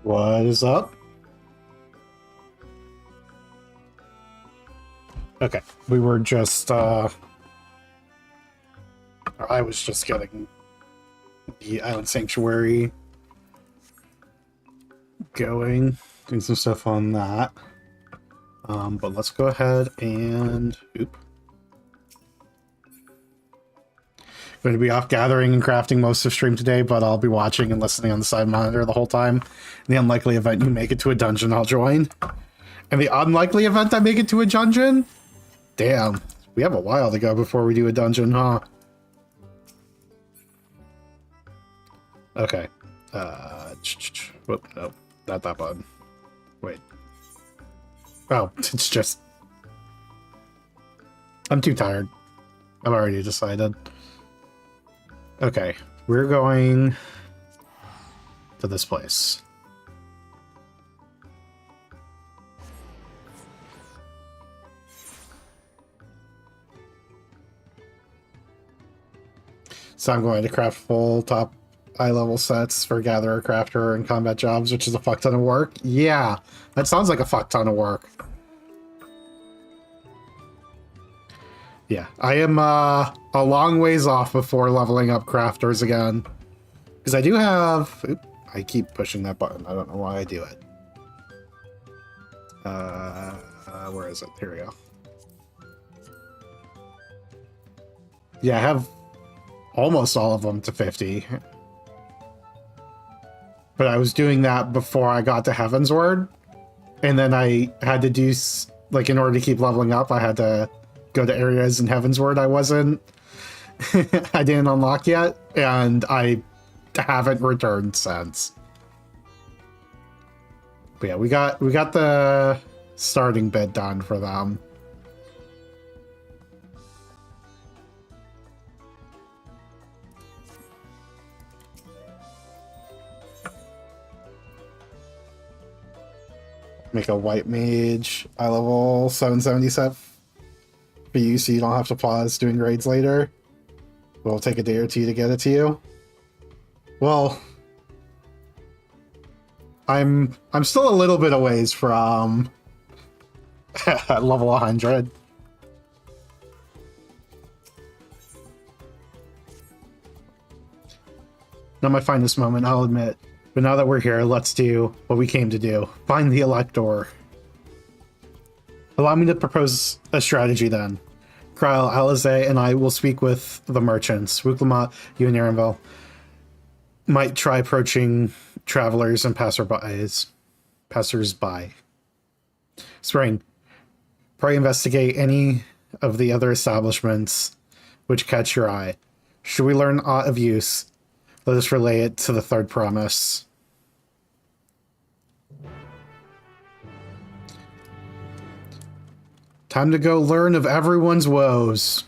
What is up? Okay, we were just, I was just getting the Island Sanctuary going, doing some stuff on that. But let's go ahead and, going to be off gathering and crafting most of stream today, but I'll be watching and listening on the side monitor the whole time. In the unlikely event you make it to a dungeon, I'll join. And the unlikely event I make it to a dungeon? Damn, we have a while to go before we do a dungeon, huh? Okay. Whoop, no, not that button. Wait. Oh, it's just... I'm too tired. I've already decided. Okay, we're going to this place. So I'm going to craft full top eye level sets for Gatherer, Crafter, and Combat Jobs, which is a fuck ton of work. Yeah, that sounds like a fuck ton of work. Yeah, I am a long ways off before leveling up Crafters again. Because I do have... Oop, I keep pushing that button. I don't know why I do it. Where is it? Here we go. Yeah, I have almost all of them to 50. But I was doing that before I got to Heaven's Word. And then I had to do, like, in order to keep leveling up, I had to go to areas in Heaven's Word I didn't unlock yet. And I haven't returned since. But yeah, we got the starting bit done for them. Make a white mage eye level 777 for you, so you don't have to pause doing raids later. We'll take a day or two to get it to you. Well, I'm still a little bit a ways from level 100. Not my finest moment, I'll admit. But now that we're here, let's do what we came to do. Find the Elector. Allow me to propose a strategy then. Kryl, Alize, and I will speak with the merchants. Wuklama, you and Arenville might try approaching travelers and passers-by. Spring, probably investigate any of the other establishments which catch your eye. Should we learn aught of use, let us relay it to the third promise. Time to go learn of everyone's woes.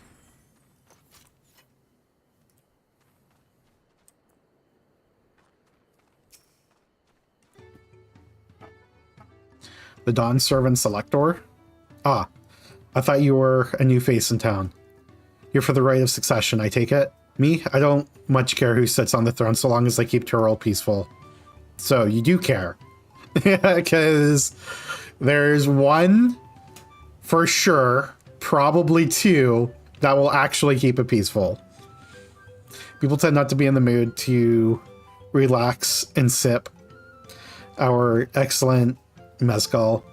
The Dawn Servant Selector? Ah, I thought you were a new face in town. You're for the right of succession, I take it? Me? I don't much care who sits on the throne so long as they keep Tyrell peaceful. So, you do care. Because there's one, for sure, probably two, that will actually keep it peaceful. People tend not to be in the mood to relax and sip our excellent mezcal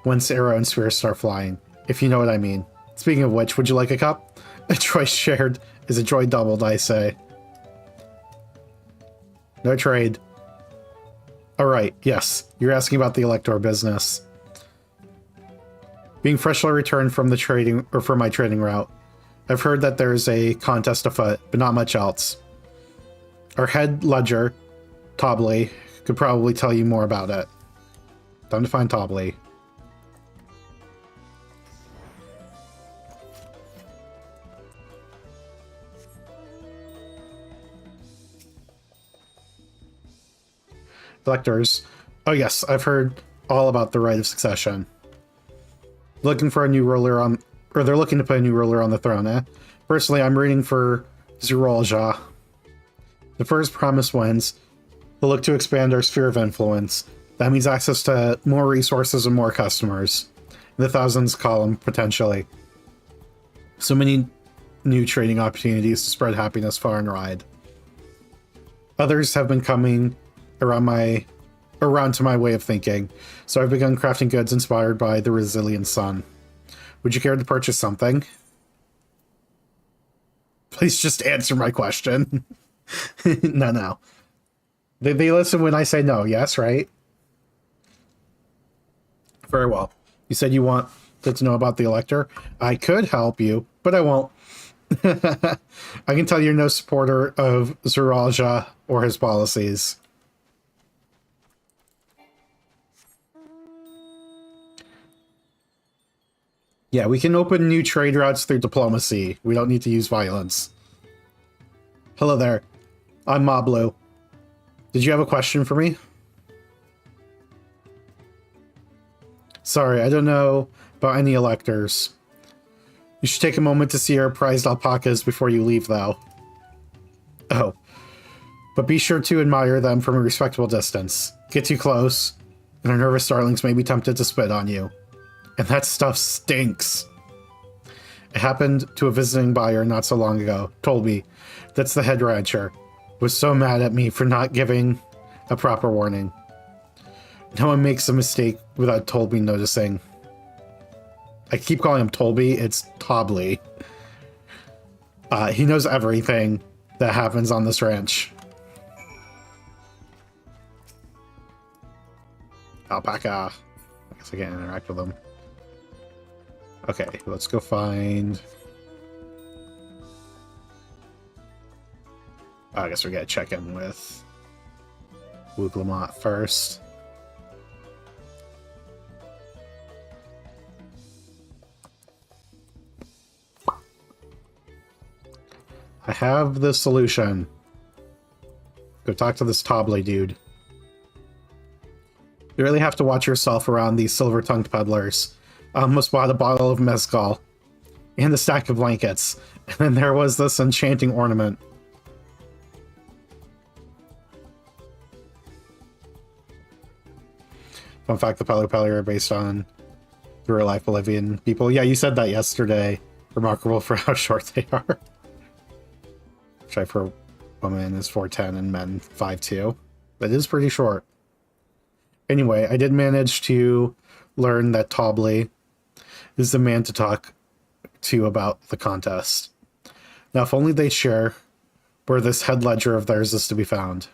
once arrow and spear start flying, if you know what I mean. Speaking of which, would you like a cup? A joy shared is a joy doubled, I say. No trade. Alright, yes, you're asking about the Elector business. Being freshly returned from from my trading route, I've heard that there's a contest afoot, but not much else. Our head ledger, Tobley, could probably tell you more about it. Time to find Tobley. Electors. Oh yes, I've heard all about the right of succession. Looking for a new ruler on... Or they're looking to put a new ruler on the throne, eh? Personally, I'm rooting for Zuralja. The first promise wins. We'll look to expand our sphere of influence. That means access to more resources and more customers. In the thousands column, potentially. So many new trading opportunities to spread happiness far and wide. Others have been coming around to my way of thinking, so I've begun crafting goods inspired by the resilient sun. Would you care to purchase something? Please just answer my question. No. They listen when I say no, yes, right? Very well. You said you wanted to know about the Elector. I could help you, but I won't. I can tell you're no supporter of Zuralja or his policies. Yeah, we can open new trade routes through diplomacy. We don't need to use violence. Hello there. I'm Moblu. Did you have a question for me? Sorry, I don't know about any electors. You should take a moment to see our prized alpacas before you leave, though. Oh, but be sure to admire them from a respectable distance. Get too close, and our nervous starlings may be tempted to spit on you. And that stuff stinks. It happened to a visiting buyer not so long ago. Told me. That's the head rancher. Was so mad at me for not giving a proper warning. No one makes a mistake without Tolby noticing. I keep calling him Tolby. It's Tobley. He knows everything that happens on this ranch. Alpaca. I guess I can't interact with him. Okay, let's go find... I guess we gotta check in with Wooglamont first. I have the solution. Go talk to this Tobley dude. You really have to watch yourself around these silver-tongued peddlers. I almost bought a bottle of mezcal and a stack of blankets, and then there was this enchanting ornament. Fun fact, the Peddler are based on the real-life Bolivian people. Yeah, you said that yesterday. Remarkable for how short they are. Which for women is 4'10 and men 5'2. That is pretty short. Anyway, I did manage to learn that Tobley is the man to talk to about the contest. Now, if only they'd share where this head ledger of theirs is to be found.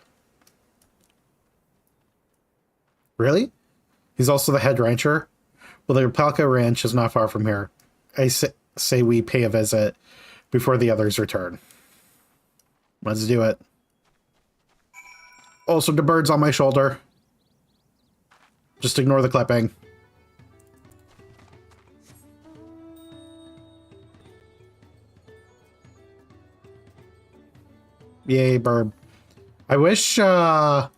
Really? He's also the head rancher? Well, the Opelka Ranch is not far from here. I say we pay a visit before the others return. Let's do it. Also, the bird's on my shoulder. Just ignore the clipping. Yay, bird. I wish the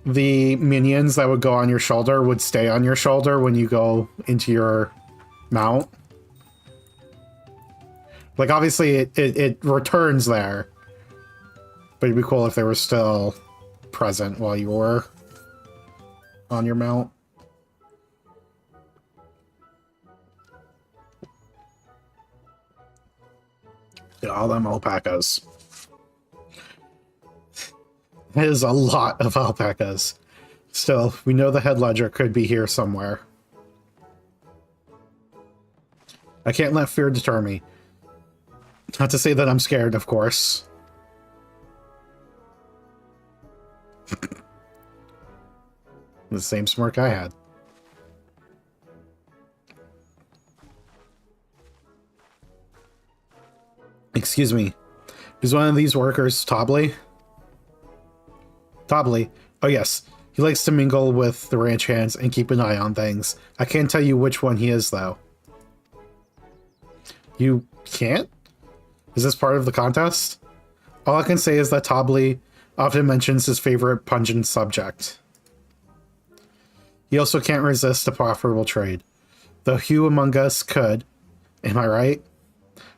minions that would go on your shoulder would stay on your shoulder when you go into your mount. Like, obviously, it returns there. But it'd be cool if they were still present while you were on your mount. Get all them alpacas. That is a lot of alpacas. Still, we know the head ledger could be here somewhere. I can't let fear deter me. Not to say that I'm scared, of course. The same smirk I had. Excuse me. Is one of these workers Tobley? Tobley? Oh yes. He likes to mingle with the ranch hands and keep an eye on things. I can't tell you which one he is, though. You can't? Is this part of the contest? All I can say is that Tobley often mentions his favorite pungent subject. He also can't resist a profitable trade. Though few among us could. Am I right?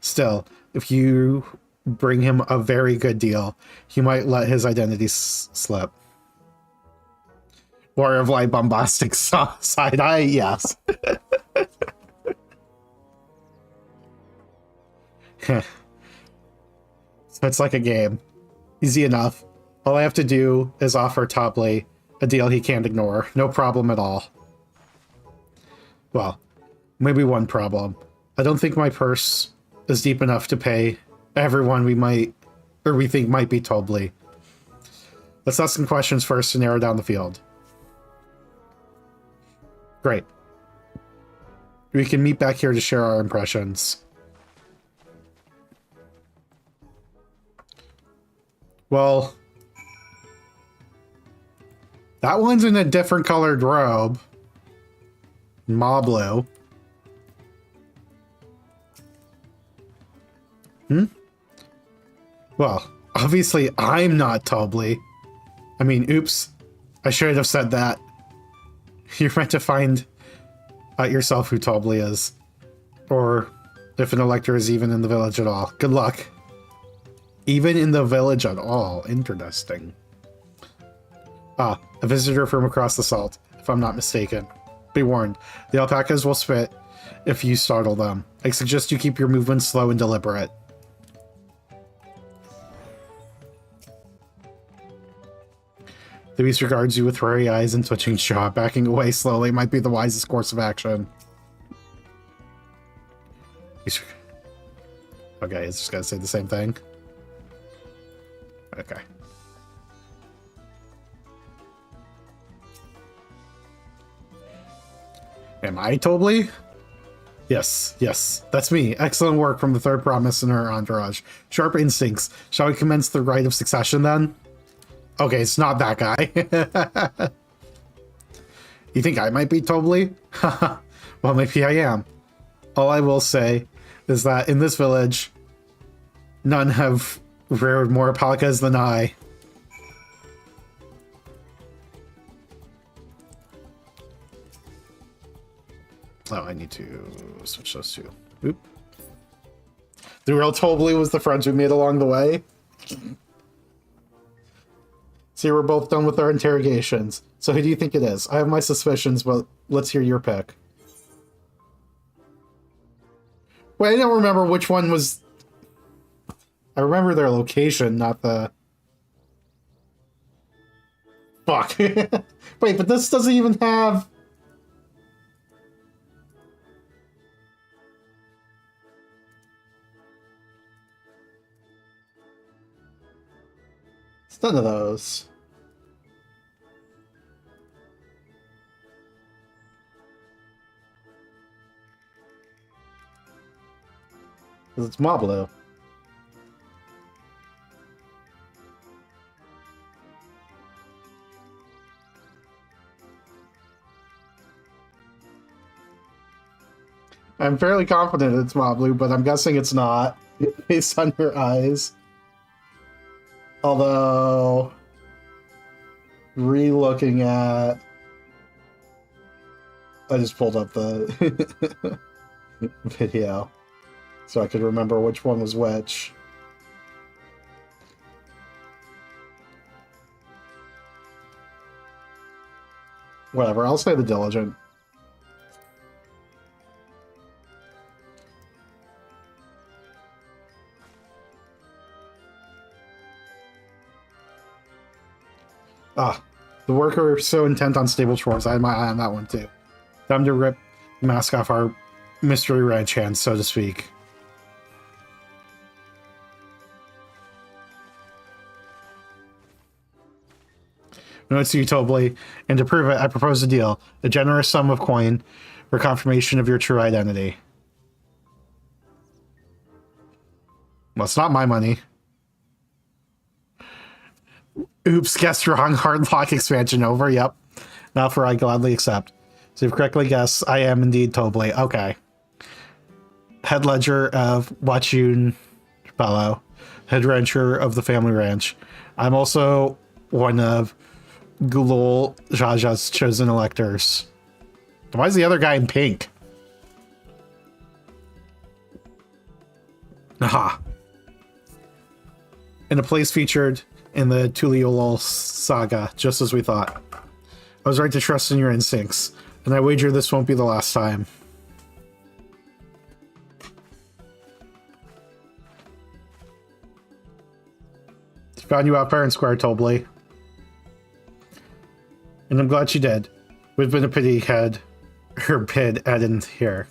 Still, if you bring him a very good deal, he might let his identity slip. Warrior of Light bombastic side eye, yes. So it's like a game. Easy enough. All I have to do is offer Tobley a deal he can't ignore. No problem at all. Well, maybe one problem. I don't think my purse is deep enough to pay everyone we think might be Tobley. Let's ask some questions first to narrow down the field. Great. We can meet back here to share our impressions. Well, that one's in a different colored robe. Maw blue. Well, obviously I'm not Tobley. I mean, oops. I should have said that. You're meant to find out yourself who Tobley is. Or if an elector is even in the village at all. Good luck. Even in the village at all. Interesting. Ah, a visitor from across the salt, if I'm not mistaken. Be warned, the alpacas will spit if you startle them. I suggest you keep your movements slow and deliberate. The beast regards you with wary eyes and twitching jaw. Backing away slowly might be the wisest course of action. Okay, it's just gonna say the same thing. Okay. Am I Tobly? Yes, yes, that's me. Excellent work from the third promise in her entourage. Sharp instincts. Shall we commence the rite of succession then? Okay, it's not that guy. You think I might be Tobly? Well, maybe I am. All I will say is that in this village, none have reared more alpacas than I. Oh, I need to switch those two. Oop. The real Tobly was the friends we made along the way. See, we're both done with our interrogations. So who do you think it is? I have my suspicions, but let's hear your pick. Wait, I don't remember which one was... I remember their location, not the... Fuck. Wait, but this doesn't even have... It's none of those. It's Moblo. I'm fairly confident it's Moblu, but I'm guessing it's not, based on your eyes. Although, re-looking at... I just pulled up the video, so I could remember which one was which. Whatever, I'll say the Diligent. Ah, the worker so intent on stable chores. I had my eye on that one too. Time to rip the mask off our mystery ranch hands, so to speak. No, it's you, Tobly, and to prove it, I propose a deal. A generous sum of coin for confirmation of your true identity. Well, it's not my money. Oops, guessed wrong. Hard lock expansion over. Yep. Now for I gladly accept. So you've correctly guessed, I am indeed Tobly. Okay. Head ledger of Wachun Fellow. Head rancher of the family ranch. I'm also one of Gulol Jaja's chosen electors. Why is the other guy in pink? Aha. In a place featured in the Tuliolol saga, just as we thought. I was right to trust in your instincts, and I wager this won't be the last time. Found you out fair and square, Tobly. And I'm glad she did. Would have been a pity had her bid ended here.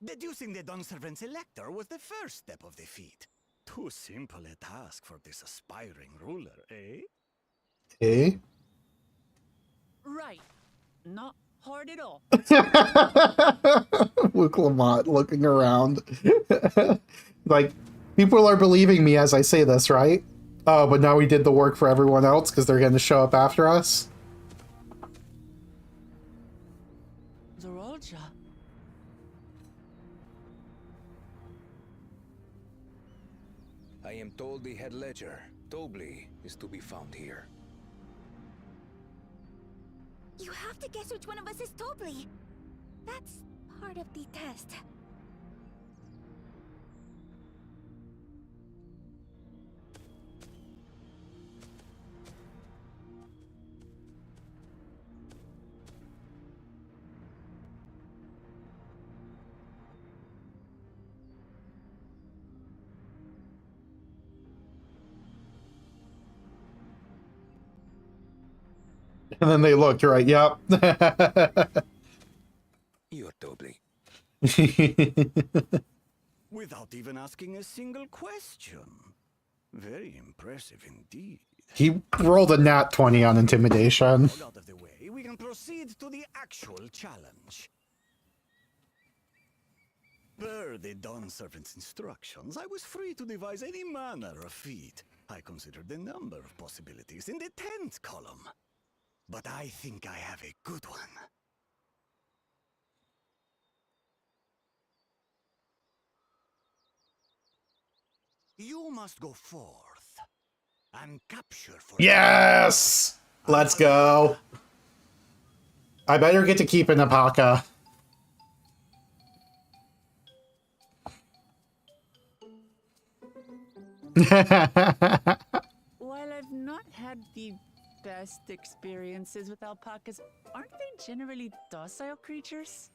Deducing the Dawnservant's elector was the first step of the feat. Too simple a task for this aspiring ruler, eh? Eh? Right. Not hard at all. Luke Lamont looking around. Like, people are believing me as I say this, right? Oh, but now we did the work for everyone else because they're going to show up after us? Zorolja. I am told the head ledger, Tobly, is to be found here. You have to guess which one of us is Tobli. That's part of the test. And then they looked, right? Yep. You're Tobli. Without even asking a single question. Very impressive indeed. He rolled a nat 20 on intimidation. Out of the way, we can proceed to the actual challenge. Per the Dawn Servant's instructions, I was free to devise any manner of feat. I considered the number of possibilities in the 10th column. But I think I have a good one. You must go forth and capture for Yes! Let's go. I better get to keep an alpaca. While I've not had the best experiences with alpacas, aren't they generally docile creatures?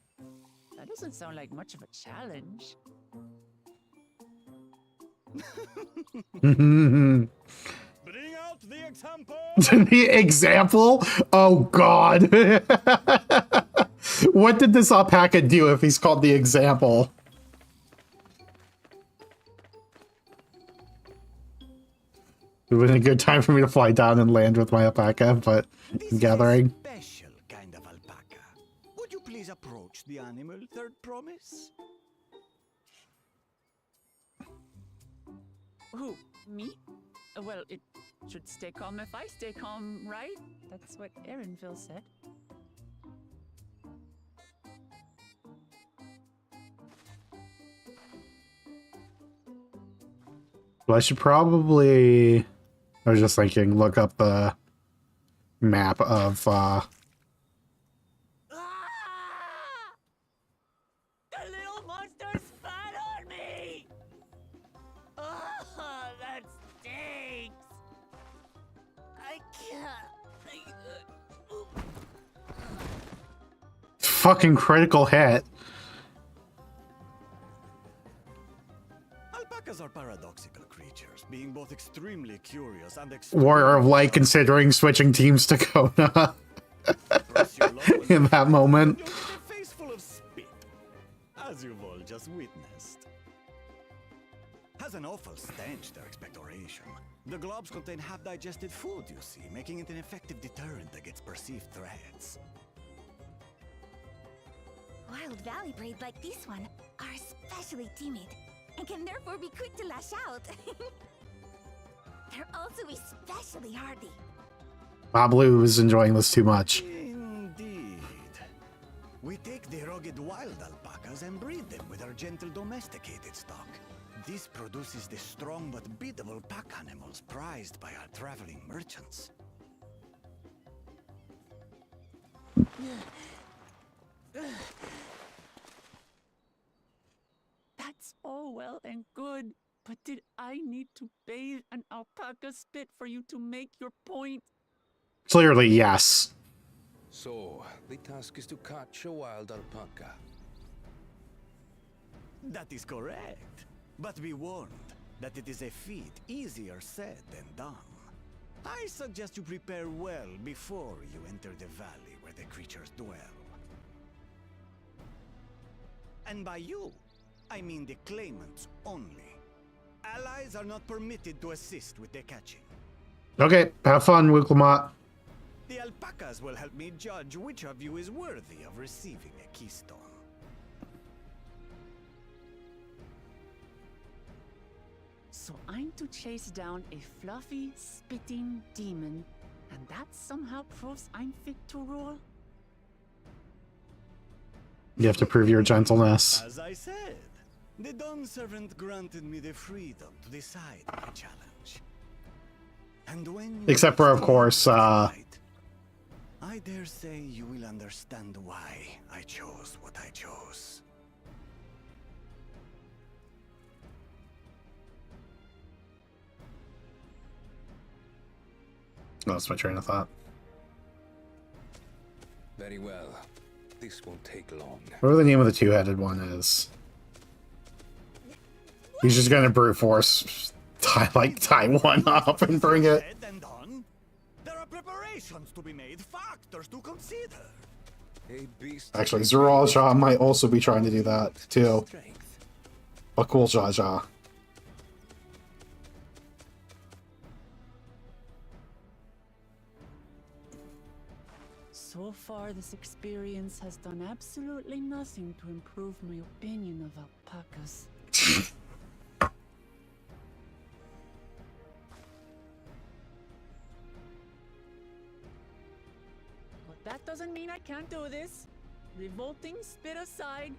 That doesn't sound like much of a challenge. Bring out the example. The example? Oh god. What did this alpaca do if he's called the example? It would have been a good time for me to fly down and land with my alpaca, but I'm gathering. Special kind of alpaca. Would you please approach the animal, third promise? Who? Me? Well, it should stay calm if I stay calm, right? That's what Erinville said. Well, I should probably... I was just thinking, look up the map of, Ah! The little monster spat on me! Ah, that stinks! I can't. fucking critical hit. Alpacas are paradoxical creatures, being both extremely curious and Warrior of Light considering switching teams to Kona in that moment. You'll get a face full of spit, as you've all just witnessed. Has an awful stench, their expectoration. The globs contain half-digested food, you see, making it an effective deterrent against perceived threats. Wild valley braid like this one are especially timid and can therefore be quick to lash out. They're also especially hardy. Bablu is enjoying this too much. Indeed. We take the rugged wild alpacas and breed them with our gentle domesticated stock. This produces the strong but beatable pack animals prized by our traveling merchants. That's all well and good, but did I need to bathe an alpaca spit for you to make your point? Clearly, yes. So, the task is to catch a wild alpaca. That is correct. But be warned that it is a feat easier said than done. I suggest you prepare well before you enter the valley where the creatures dwell. And by you, I mean the claimants only. Allies are not permitted to assist with their catching. Okay, have fun, Wicklamat. The alpacas will help me judge which of you is worthy of receiving a keystone. So I'm to chase down a fluffy, spitting demon, and that somehow proves I'm fit to rule? You have to prove your gentleness. As I said, the Dawn Servant granted me the freedom to decide my challenge. And when you Except for, of course, I'd dare say you will understand why I chose what I chose. Lost my train of thought. Very well. This won't take long. Whatever the name of the two-headed one is. He's just gonna brute force tie one up and bring it. Said and done. There are preparations to be made, factors to consider. A beast. Actually, Zeral Shah might also be trying to do that too. Strength. A cool Zha Zha. So far, this experience has done absolutely nothing to improve my opinion of alpacas. But that doesn't mean I can't do this. Revolting spit aside,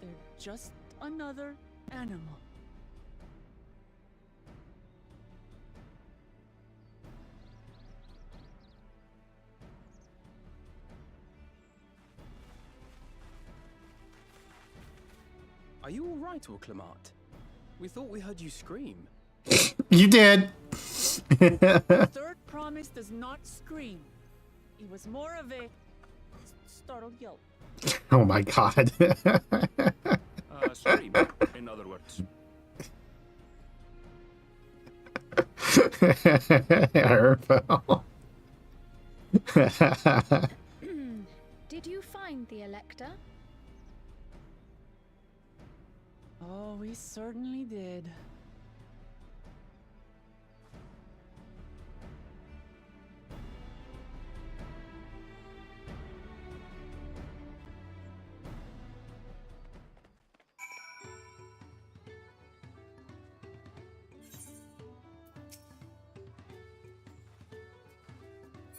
they're just another animal. Are you all right, Orclamat? We thought we heard you scream. You did. Third promise does not scream. It was more of a startled yelp. Oh my god. Scream, in other words. Arabelle. Did you find the Elector? Oh, we certainly did.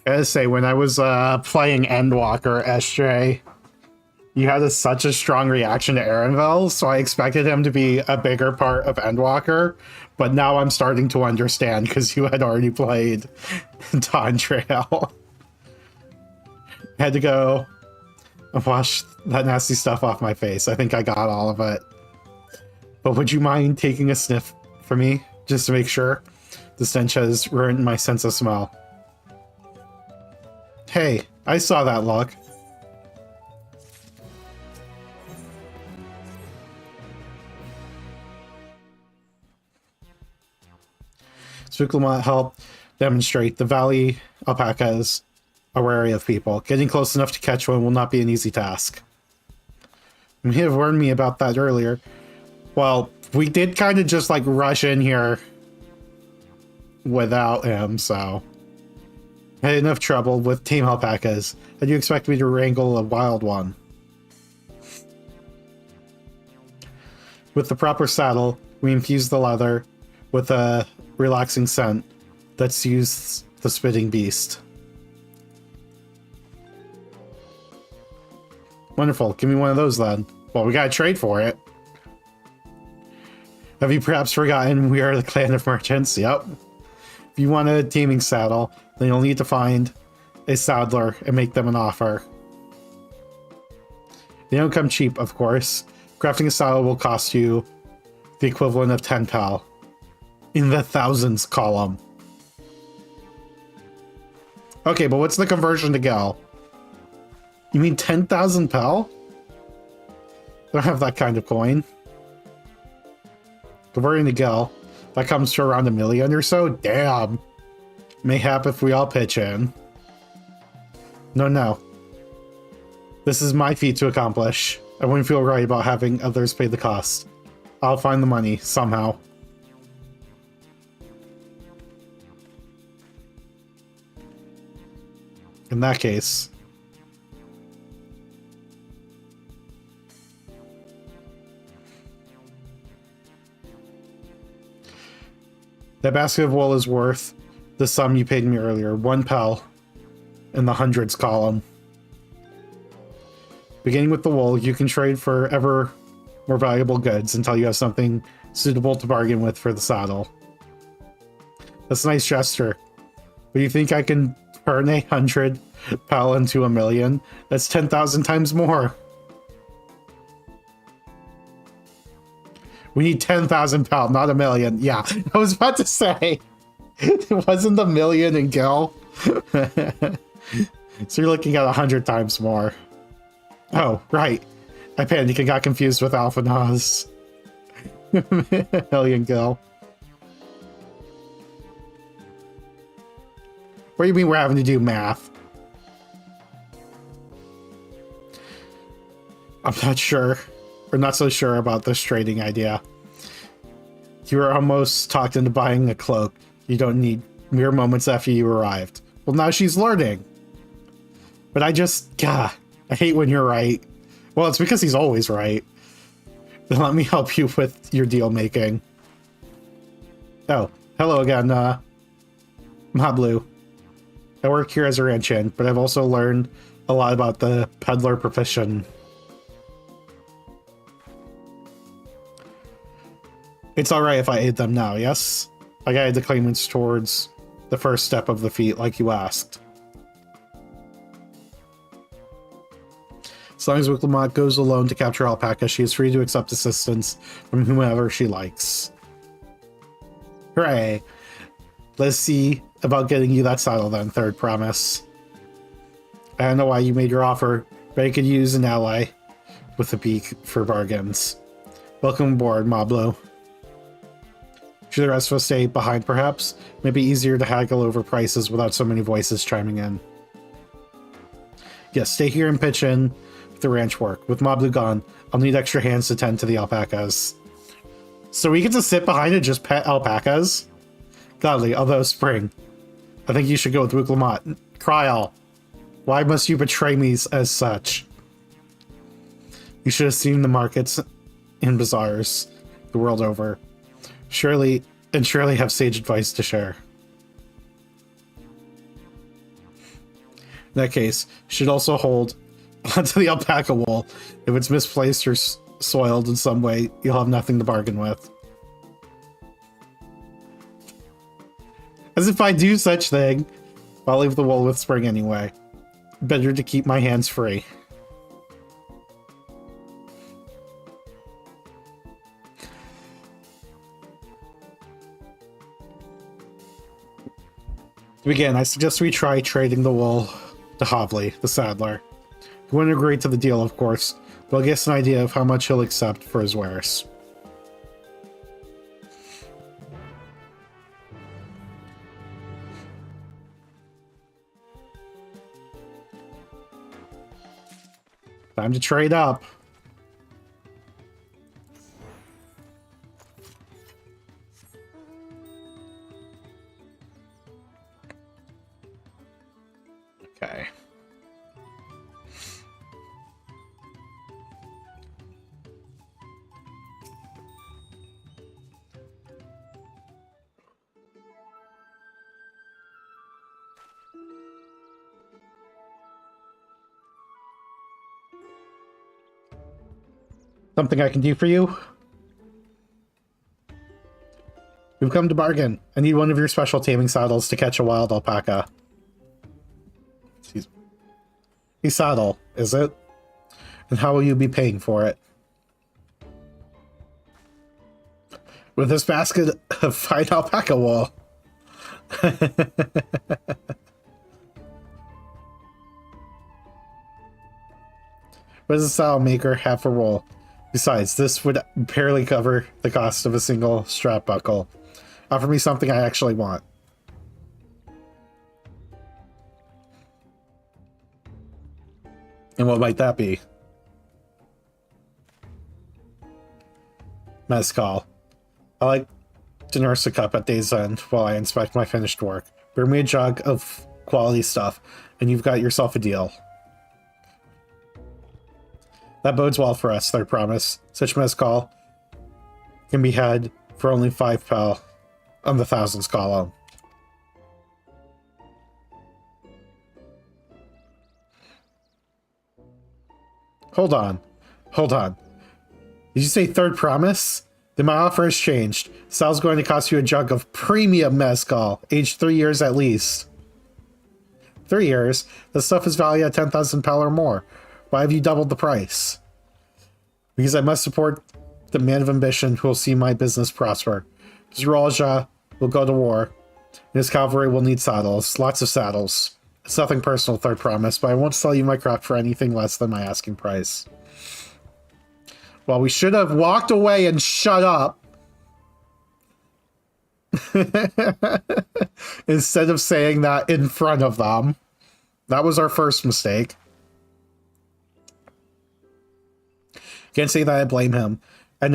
I gotta say, when I was playing Endwalker, SJ, you had such a strong reaction to Arenville, so I expected him to be a bigger part of Endwalker, but now I'm starting to understand because you had already played Dawntrail. Had to go and wash that nasty stuff off my face. I think I got all of it. But would you mind taking a sniff for me, just to make sure? The stench has ruined my sense of smell. Hey, I saw that look. Spooklamont helped demonstrate the valley alpacas are wary of people. Getting close enough to catch one will not be an easy task. You may have warned me about that earlier. Well, we did kind of just like rush in here without him, so... I had enough trouble with tame alpacas. How do you expect me to wrangle a wild one? With the proper saddle, we infuse the leather with a relaxing scent that soothes the spitting beast. Wonderful. Give me one of those then. Well, we gotta trade for it. Have you perhaps forgotten we are the clan of merchants? Yep. If you want a taming saddle, then you'll need to find a saddler and make them an offer. They don't come cheap, of course. Crafting a saddle will cost you the equivalent of 10 pal. In the thousands column. Okay, but what's the conversion to Gel? You mean 10,000 pal? I don't have that kind of coin. Converting to Gel, that comes to around 1 million or so? Damn. Mayhap if we all pitch in. No. This is my feat to accomplish. I wouldn't feel right about having others pay the cost. I'll find the money, somehow. In that case... that basket of wool is worth the sum you paid me earlier, 1 pel in the hundreds column. Beginning with the wool, you can trade for ever more valuable goods until you have something suitable to bargain with for the saddle. That's a nice gesture. But you think I can Turn 100 pal into 1,000,000. That's 10,000 times more. We need 10,000 pal, not 1,000,000. Yeah, I was about to say. It wasn't the million in Gil. So you're looking at 100 times more. Oh, right. I panicked and got confused with Alpha Nas. Million Gil. What do you mean we're having to do math? I'm not sure. We're not so sure about this trading idea. You were almost talked into buying a cloak you don't need mere moments after you arrived. Well, now she's learning. But I hate when you're right. Well, it's because he's always right. Then let me help you with your deal making. Oh, hello again, Mablu. I work here as a ranch hand, but I've also learned a lot about the peddler profession. It's alright if I aid them now, yes? I guide the claimants towards the first step of the feat, like you asked. As long as Wicklamat goes alone to capture Alpaca, she is free to accept assistance from whomever she likes. Hooray! Let's see about getting you that saddle then, third promise. I don't know why you made your offer, but I could use an ally with a beak for bargains. Welcome aboard, Mablo. Should the rest of us stay behind, perhaps? Maybe easier to haggle over prices without so many voices chiming in. Yes, stay here and pitch in with the ranch work. With Mablu gone, I'll need extra hands to tend to the alpacas. So we get to sit behind and just pet alpacas? Godly, although Spring. I think you should go with Wicklamat. Kryal, why must you betray me as such? You should have seen the markets and bazaars the world over. Surely have sage advice to share. In that case, you should also hold onto the alpaca wool. If it's misplaced or soiled in some way, you'll have nothing to bargain with. As if I do such thing. I'll leave the wool with Spring anyway. Better to keep my hands free. To begin, I suggest we try trading the wool to Hobley, the saddler. He wouldn't agree to the deal, of course, but I'll get an idea of how much he'll accept for his wares. Time to trade up. Okay. Something I can do for you? We've come to bargain. I need one of your special taming saddles to catch a wild alpaca. A saddle, is it? And how will you be paying for it? With this basket of fine alpaca wool. What does a saddle maker have for wool? Besides, this would barely cover the cost of a single strap buckle. Offer me something I actually want. And what might that be? Mezcal. I like to nurse a cup at day's end while I inspect my finished work. Bring me a jug of quality stuff, and you've got yourself a deal. That bodes well for us, I promise. Such mezcal can be had for only 5 pal on the thousands column. Hold on. Did you say third promise? Then my offer has changed. Sal's going to cost you a jug of premium mezcal, aged 3 years at least. 3 years. The stuff is valued at 10,000 pal or more. Why have you doubled the price? Because I must support the man of ambition who will see my business prosper. Zeralja will go to war, and his cavalry will need saddles. Lots of saddles. It's nothing personal, third promise, but I won't sell you my craft for anything less than my asking price. Well, we should have walked away and shut up. Instead of saying that in front of them. That was our first mistake. Can't say that I blame him. I'm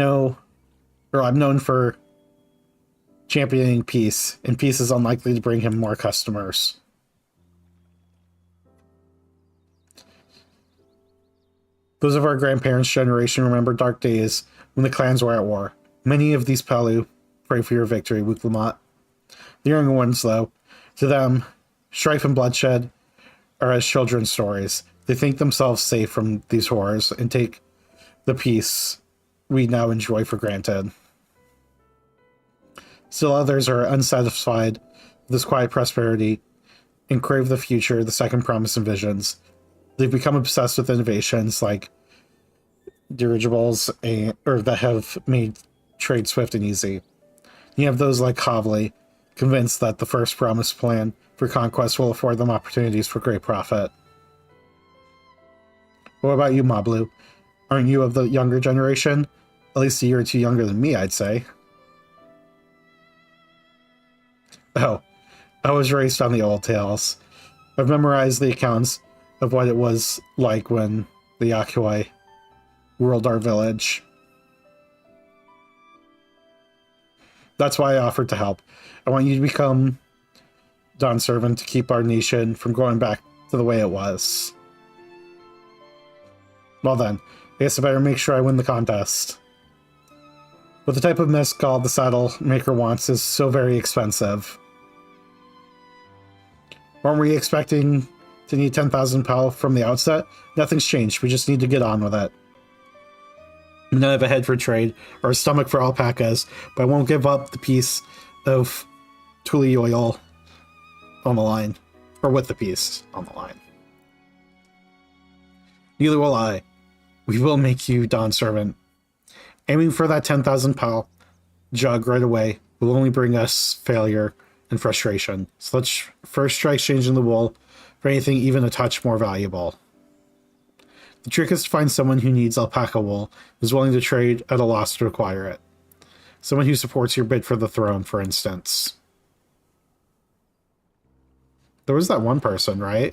known for championing peace, and peace is unlikely to bring him more customers. Those of our grandparents' generation remember dark days when the clans were at war. Many of these Palu pray for your victory, Wuklamot. The younger ones, though, to them, strife and bloodshed are as children's stories. They think themselves safe from these horrors and take the peace we now enjoy for granted. Still others are unsatisfied with this quiet prosperity and crave the future the second promise envisions. They've become obsessed with innovations like dirigibles that have made trade swift and easy. You have those like Havli, convinced that the first promised plan for conquest will afford them opportunities for great profit. What about you, Mablu? Aren't you of the younger generation? At least a year or two younger than me, I'd say. Oh, I was raised on the old tales. I've memorized the accounts of what it was like when the Yakuai ruled our village. That's why I offered to help. I want you to become Dawn Servant to keep our nation from going back to the way it was. Well then, I guess I better make sure I win the contest. But the type of mescal the saddle maker wants is so very expensive. Weren't we expecting to need 10,000 pal from the outset? Nothing's changed, we just need to get on with it. We don't have a head for trade, or a stomach for alpacas, but I won't give up the piece of Tuli oil on the line. Or with the piece on the line. Neither will I. We will make you Dawn Servant. Aiming for that 10,000 pal jug right away will only bring us failure and frustration. So let's first try exchanging the wool for anything even a touch more valuable. The trick is to find someone who needs alpaca wool, who's willing to trade at a loss to acquire it. Someone who supports your bid for the throne, for instance. There was that one person, right?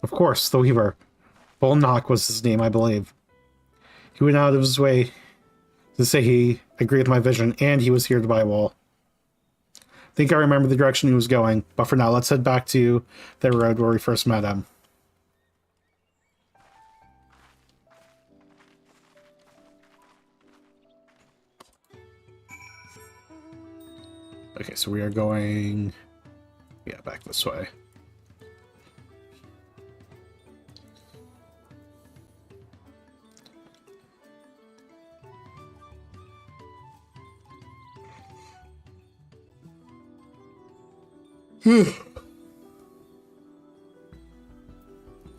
Of course, the Weaver. Bolnock was his name, I believe. He went out of his way to say he agreed with my vision, and he was here to buy wool. I think I remember the direction he was going, but for now, let's head back to the road where we first met him. Okay, so we are going... yeah, back this way.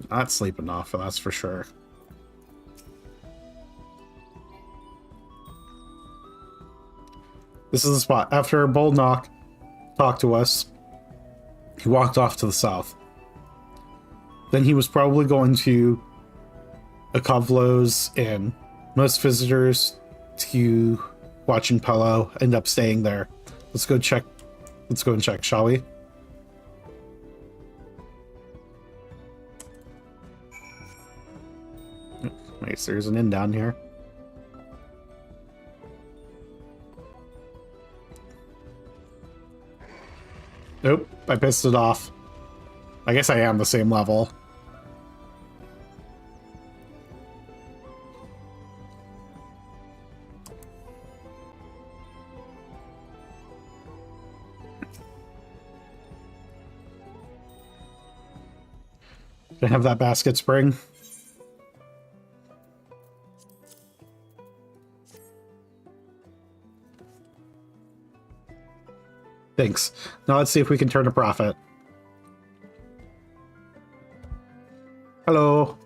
Not sleeping off, that's for sure. This is the spot. After Bolnock talked to us, he walked off to the south. Then he was probably going to Akovlo's Inn. Most visitors to watching Palo end up staying there. Let's go check. Let's go and check, shall we? Nice, there's an inn down here. Nope, I pissed it off. I guess I am the same level. Can I have that basket spring? Thanks. Now let's see if we can turn a profit. Hello.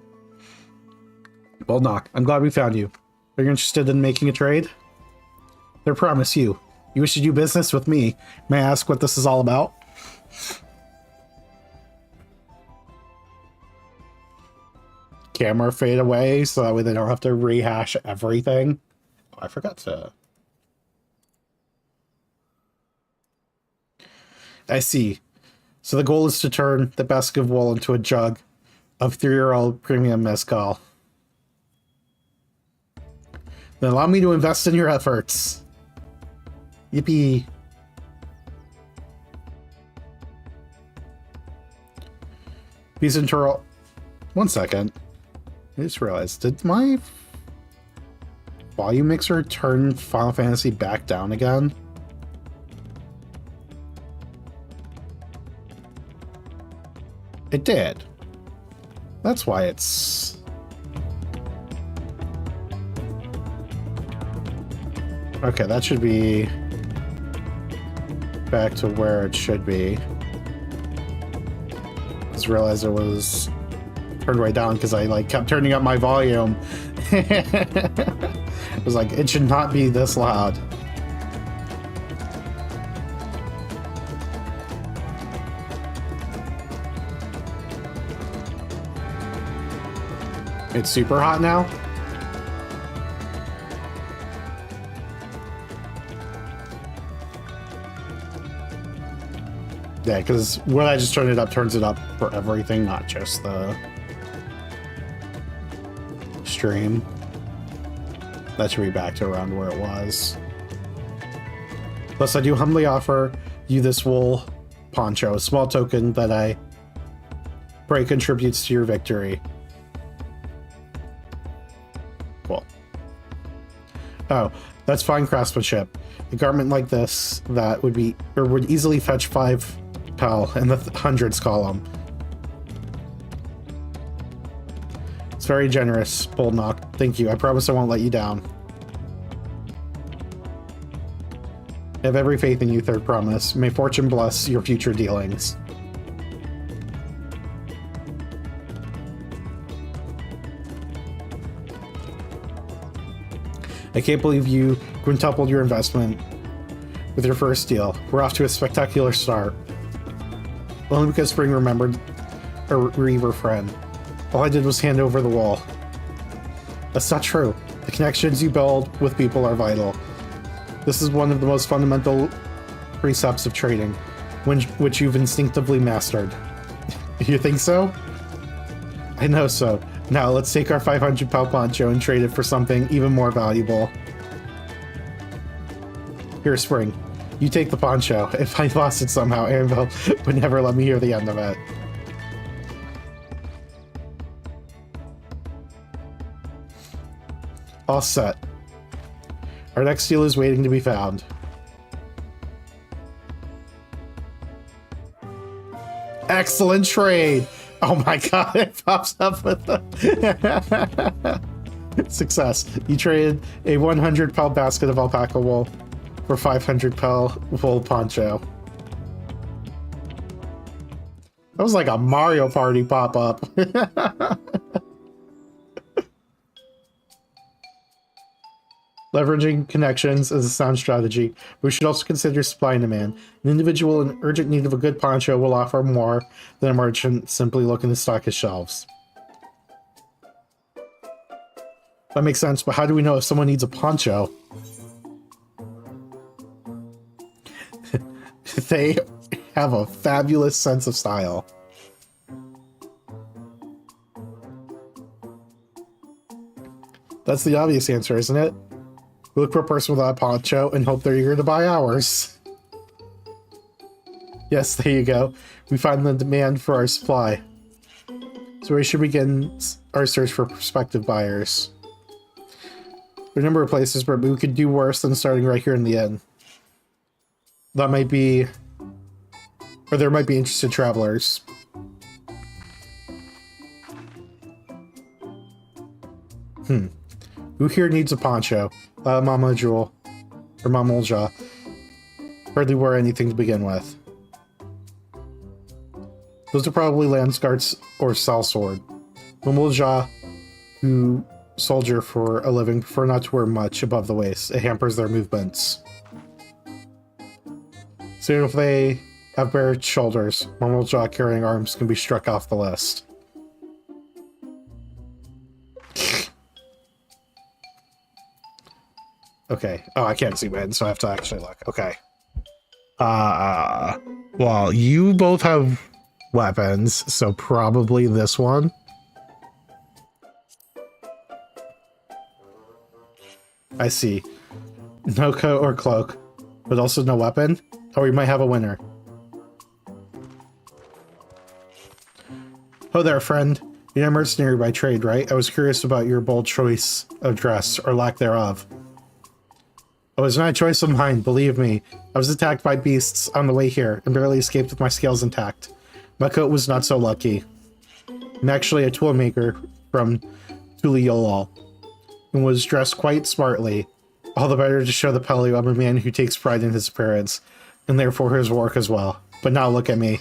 Bold knock. I'm glad we found you. Are you interested in making a trade? I promise you. You wish to do business with me. May I ask what this is all about? Camera fade away so that way they don't have to rehash everything. Oh, I forgot to... I see. So the goal is to turn the basket of wool into a jug of 3-year-old premium mezcal. Then allow me to invest in your efforts. Yippee. Bees and Turtle. 1 second. I just realized, did my volume mixer turn Final Fantasy back down again? It did. That's why it's... Okay, that should be back to where it should be. Just realized it was turned way down because I like kept turning up my volume. It was like, it should not be this loud. It's super hot now. Yeah, because when I just turn it up, turns it up for everything, not just the stream. That should be back to around where it was. Plus, I do humbly offer you this wool poncho, a small token that I pray contributes to your victory. Cool. Oh, that's fine craftsmanship. A garment like this that would be, or would easily fetch 5 pel in the hundreds column. It's very generous, Boldnock. Thank you. I promise I won't let you down. I have every faith in you, Third Promise. May fortune bless your future dealings. I can't believe you quintupled your investment with your first deal. We're off to a spectacular start. Only because Spring remembered a Reaver friend. All I did was hand over the wall. That's not true. The connections you build with people are vital. This is one of the most fundamental precepts of trading, which you've instinctively mastered. You think so? I know so. Now let's take our 500 pel poncho and trade it for something even more valuable. Here, Spring. You take the poncho. If I lost it somehow, Anvil would never let me hear the end of it. All set. Our next deal is waiting to be found. Excellent trade! Oh my god, it pops up with the... Success. You traded a 100 pel basket of alpaca wool for 500 pel wool poncho. That was like a Mario Party pop-up. Leveraging connections is a sound strategy. We should also consider supplying demand. An individual in urgent need of a good poncho will offer more than a merchant simply looking to stock his shelves. That makes sense, but how do we know if someone needs a poncho? They have a fabulous sense of style. That's the obvious answer, isn't it? We look for a person without a poncho and hope they're eager to buy ours. Yes, there you go. We find the demand for our supply. So we should begin our search for prospective buyers. There are a number of places, but we could do worse than starting right here in the inn. That might be... Or there might be interested travelers. Who here needs a poncho? Mama Jewel. Or Mama Ulja. hardly wear anything to begin with. Those are probably Landsguards or Sellsword. Mumulja, who soldier for a living, prefer not to wear much above the waist. It hampers their movements. So if they have bare shoulders, Mumulja carrying arms can be struck off the list. Okay. Oh, I can't zoom in, so I have to actually look. Okay. Well, you both have weapons, so probably this one. I see. No coat or cloak, but also no weapon? Or we might have a winner. Oh there, friend. You're a mercenary by trade, right? I was curious about your bold choice of dress, or lack thereof. It was not a choice of mine, believe me. I was attacked by beasts on the way here, and barely escaped with my scales intact. My coat was not so lucky. I'm actually a toolmaker from Tuliolol, and was dressed quite smartly. All the better to show the Pelly I'm a man who takes pride in his appearance, and therefore his work as well. But now look at me.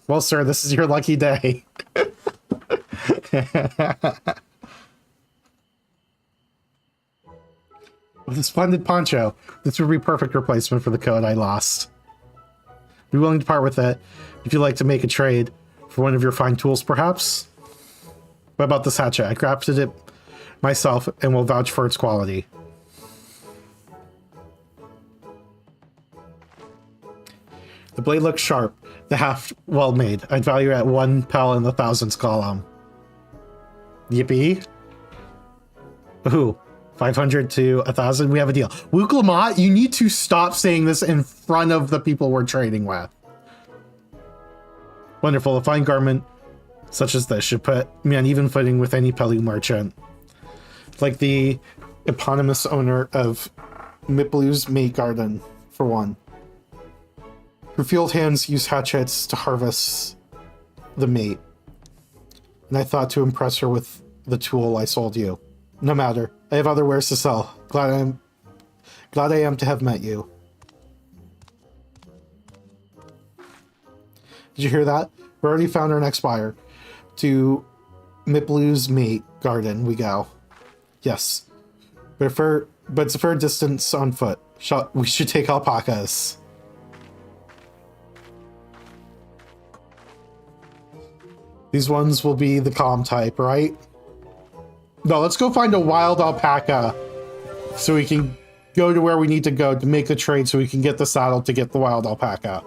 Well, sir, this is your lucky day. With a splendid poncho, this would be perfect replacement for the coat I lost. Be willing to part with it if you'd like to make a trade for one of your fine tools, perhaps? What about this hatchet? I crafted it myself and will vouch for its quality. The blade looks sharp, the haft well made. I'd value it at 1 pel in the thousands column. Yippee. Ooh, 500 to 1,000. We have a deal. Luke Lamont, you need to stop saying this in front of the people we're trading with. Wonderful. A fine garment such as this should put me on even footing with any Pelly merchant. Like the eponymous owner of Miplu's Mate Garden, for one. Her field hands use hatchets to harvest the mate. And I thought to impress her with the tool I sold you. No matter. I have other wares to sell. Glad I am to have met you. Did you hear that? We already found our next buyer. To Miplu's Mate Garden we go. Yes. But it's a fair distance on foot. We should take alpacas. These ones will be the calm type, right? No, let's go find a wild alpaca so we can go to where we need to go to make the trade so we can get the saddle to get the wild alpaca.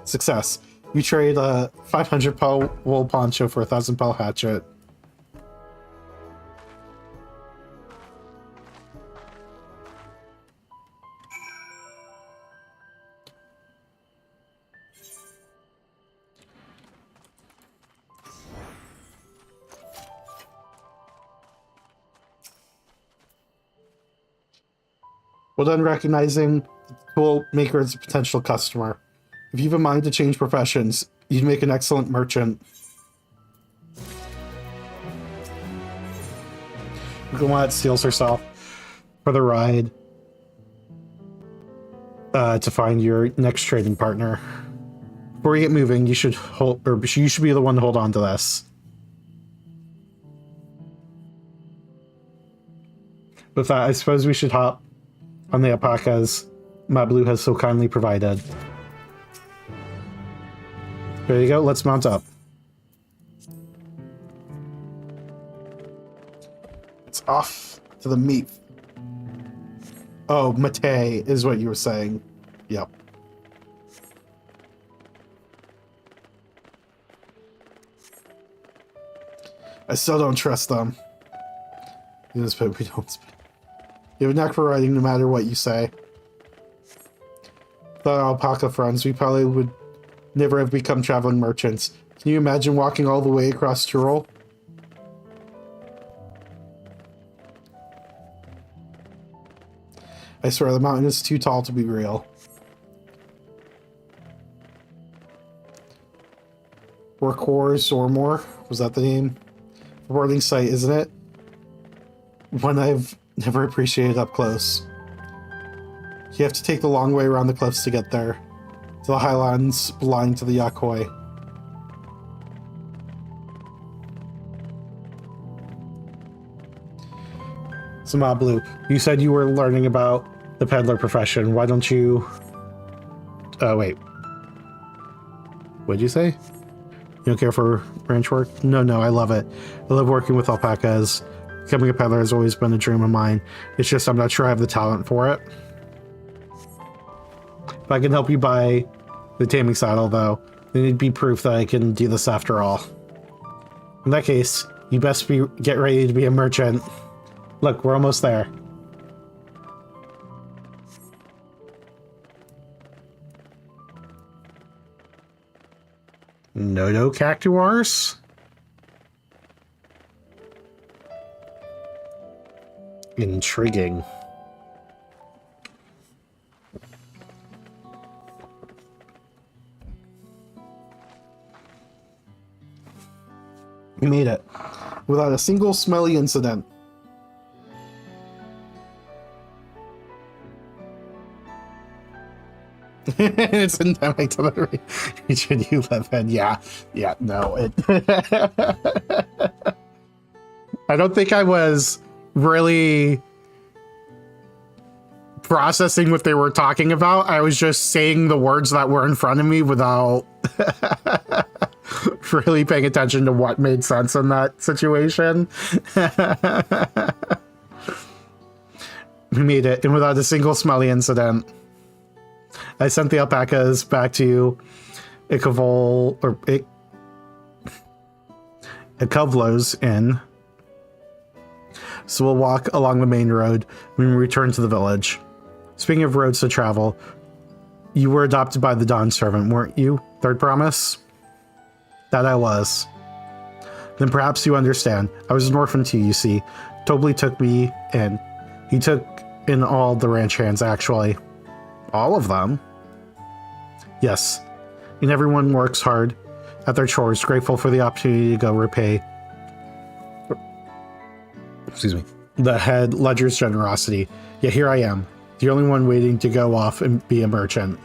Success. You trade a 500 pel wool poncho for a 1,000 pel hatchet. Well done recognizing the tool maker as a potential customer. If you have a mind to change professions, you'd make an excellent merchant. Guamat steals herself for the ride to find your next trading partner. Before you get moving, you should you should be the one to hold on to this. With that, I suppose we should hop on the alpacas Mablu has so kindly provided. There you go, let's mount up. It's off to the meat. Oh, Mate is what you were saying. Yep. I still don't trust them. Yes, but we don't spend. You have a knack for riding no matter what you say. Without our alpaca friends, we probably would never have become traveling merchants. Can you imagine walking all the way across Tyrol? I swear, the mountain is too tall to be real. Workhorse or more? Was that the name? Rewarding sight, isn't it? One I've never appreciated up close. You have to take the long way around the cliffs to get there, to the highlands belonging to the Yakoi. So, Blue, you said you were learning about the peddler profession. Why don't you... Oh, wait. What'd you say? You don't care for ranch work? No, I love it. I love working with alpacas. Becoming a peddler has always been a dream of mine. It's just I'm not sure I have the talent for it. If I can help you buy the taming saddle, though, then it'd be proof that I can do this after all. In that case, you best get ready to be a merchant. Look, we're almost there. No cactuars? Intriguing. We made it. Without a single smelly incident. It's endemic to the region you live in. Yeah, no. I don't think I was really processing what they were talking about. I was just saying the words that were in front of me without really paying attention to what made sense in that situation. We made it, and without a single smelly incident. I sent the alpacas back to Ikovlo's Inn. So we'll walk along the main road when we return to the village. Speaking of roads to travel, you were adopted by the Dawn servant, weren't you? Third promise? That I was. Then perhaps you understand. I was an orphan too, you see. Tobly took me in. He took in all the ranch hands, actually. All of them? Yes. And everyone works hard at their chores, grateful for the opportunity to go repay the head ledger's generosity. Yet here I am, the only one waiting to go off and be a merchant.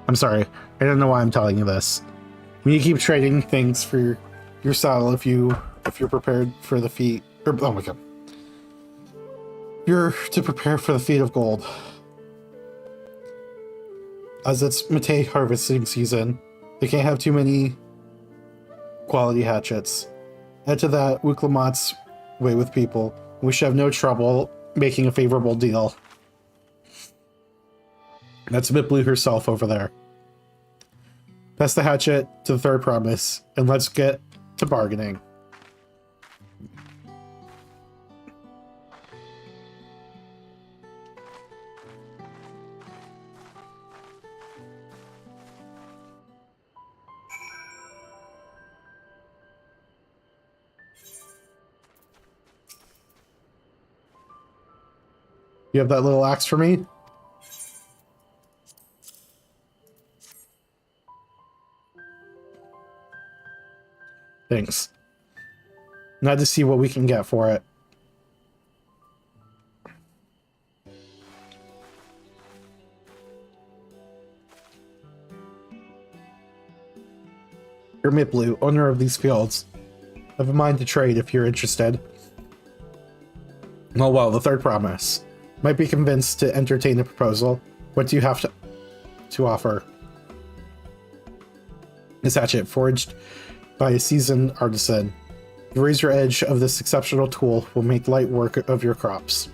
I'm sorry, I don't know why I'm telling you this. When you keep trading things for your saddle, if you're prepared for the feat, oh my god. You're to prepare for the feat of gold. As it's Matei harvesting season, they can't have too many quality hatchets. Add to that Wuklamat's way with people. We should have no trouble making a favorable deal. That's Miplu herself over there. Pass the hatchet to the third promise, and let's get to bargaining. You have that little axe for me? Thanks. Now to see what we can get for it. You're Miplu, owner of these fields. I have a mind to trade if you're interested. Oh well, the third promise. Might be convinced to entertain the proposal. What do you have to offer? This hatchet, forged by a seasoned artisan. The razor edge of this exceptional tool will make light work of your crops.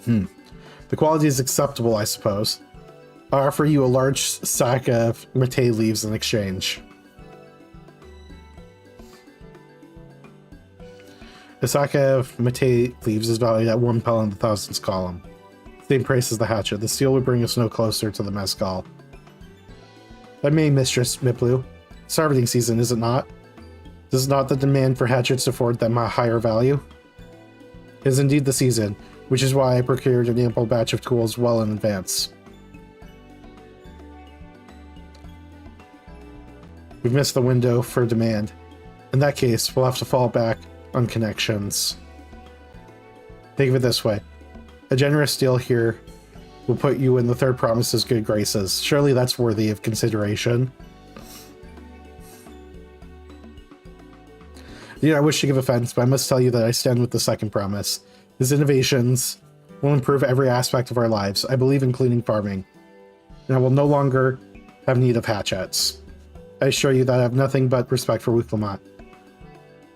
The quality is acceptable, I suppose. I'll offer you a large sack of Matei leaves in exchange. A sack of Matei leaves is valued at 1 pel in the thousands column. Same price as the hatchet. The steel would bring us no closer to the mezcal. That may, Mistress Miplu. It's harvesting season, is it not? Does not the demand for hatchets afford them a higher value? It is indeed the season, which is why I procured an ample batch of tools well in advance. We've missed the window for demand. In that case, we'll have to fall back on connections. Think of it this way. A generous deal here will put you in the Third Promise's good graces. Surely that's worthy of consideration. I wish to give offense, but I must tell you that I stand with the Second Promise. His innovations will improve every aspect of our lives, I believe including farming. And I will no longer have need of hatchets. I assure you that I have nothing but respect for Wiclamont.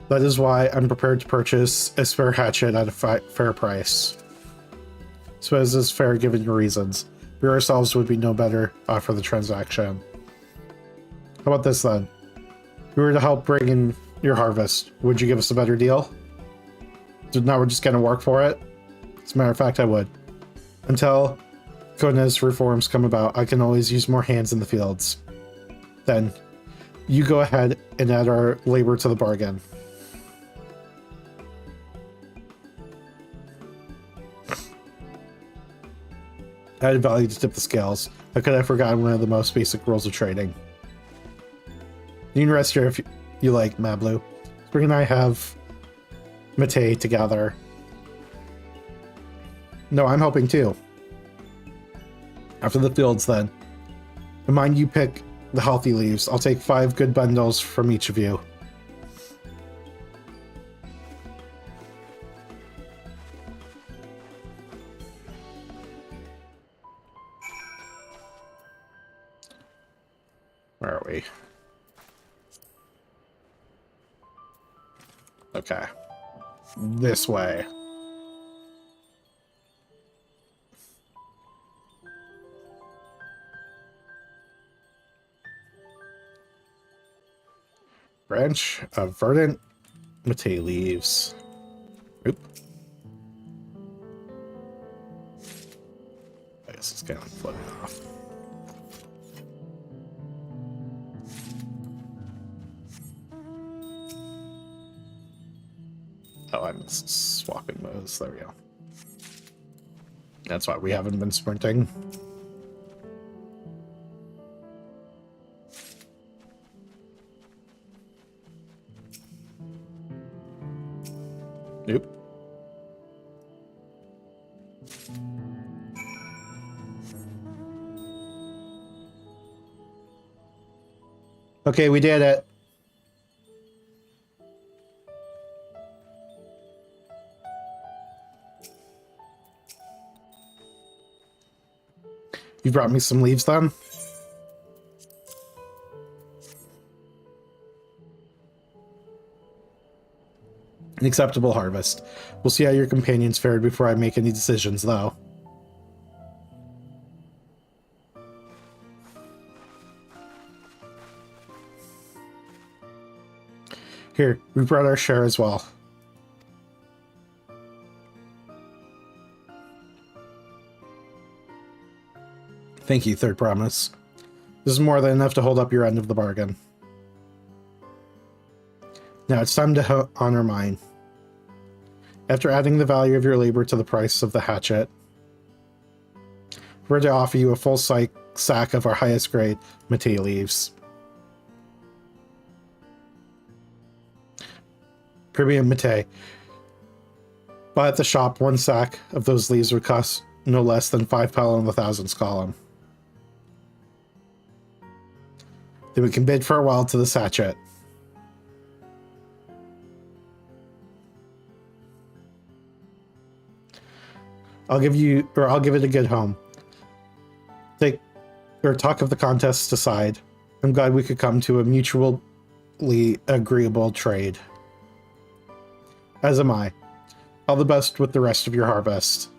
That is why I'm prepared to purchase a spare hatchet at a fair price. Suppose it's fair given your reasons. We ourselves would be no better off for the transaction. How about this then? If we were to help bring in your harvest, would you give us a better deal? Now we're just gonna work for it? As a matter of fact, I would. Until Kona's reforms come about, I can always use more hands in the fields. Then, you go ahead and add our labor to the bargain. Added value to tip the scales. How could I have forgotten one of the most basic rules of trading? You can rest here if you like, Mablu. Spring and I have Matei together. No, I'm hoping too. After the fields, then. And mind you pick the healthy leaves. I'll take 5 good bundles from each of you. Where are we? Okay. This way. Branch of verdant Matei leaves. Oop. I guess it's kind of floating off. Oh, I'm swapping those. There we go. That's why we haven't been sprinting. Nope. Okay, we did it. You brought me some leaves then? An acceptable harvest. We'll see how your companions fared before I make any decisions, though. Here, we brought our share as well. Thank you, Third Promise. This is more than enough to hold up your end of the bargain. Now it's time to honor mine. After adding the value of your labor to the price of the hatchet, we're to offer you a full sack of our highest grade Matei leaves. Premium Matei. Buy at the shop, 1 sack of those leaves would cost no less than 5 pal on the thousandths column. Then we can bid farewell to the hatchet. I'll give it a good home. Talk of the contests aside, I'm glad we could come to a mutually agreeable trade. As am I. All the best with the rest of your harvest.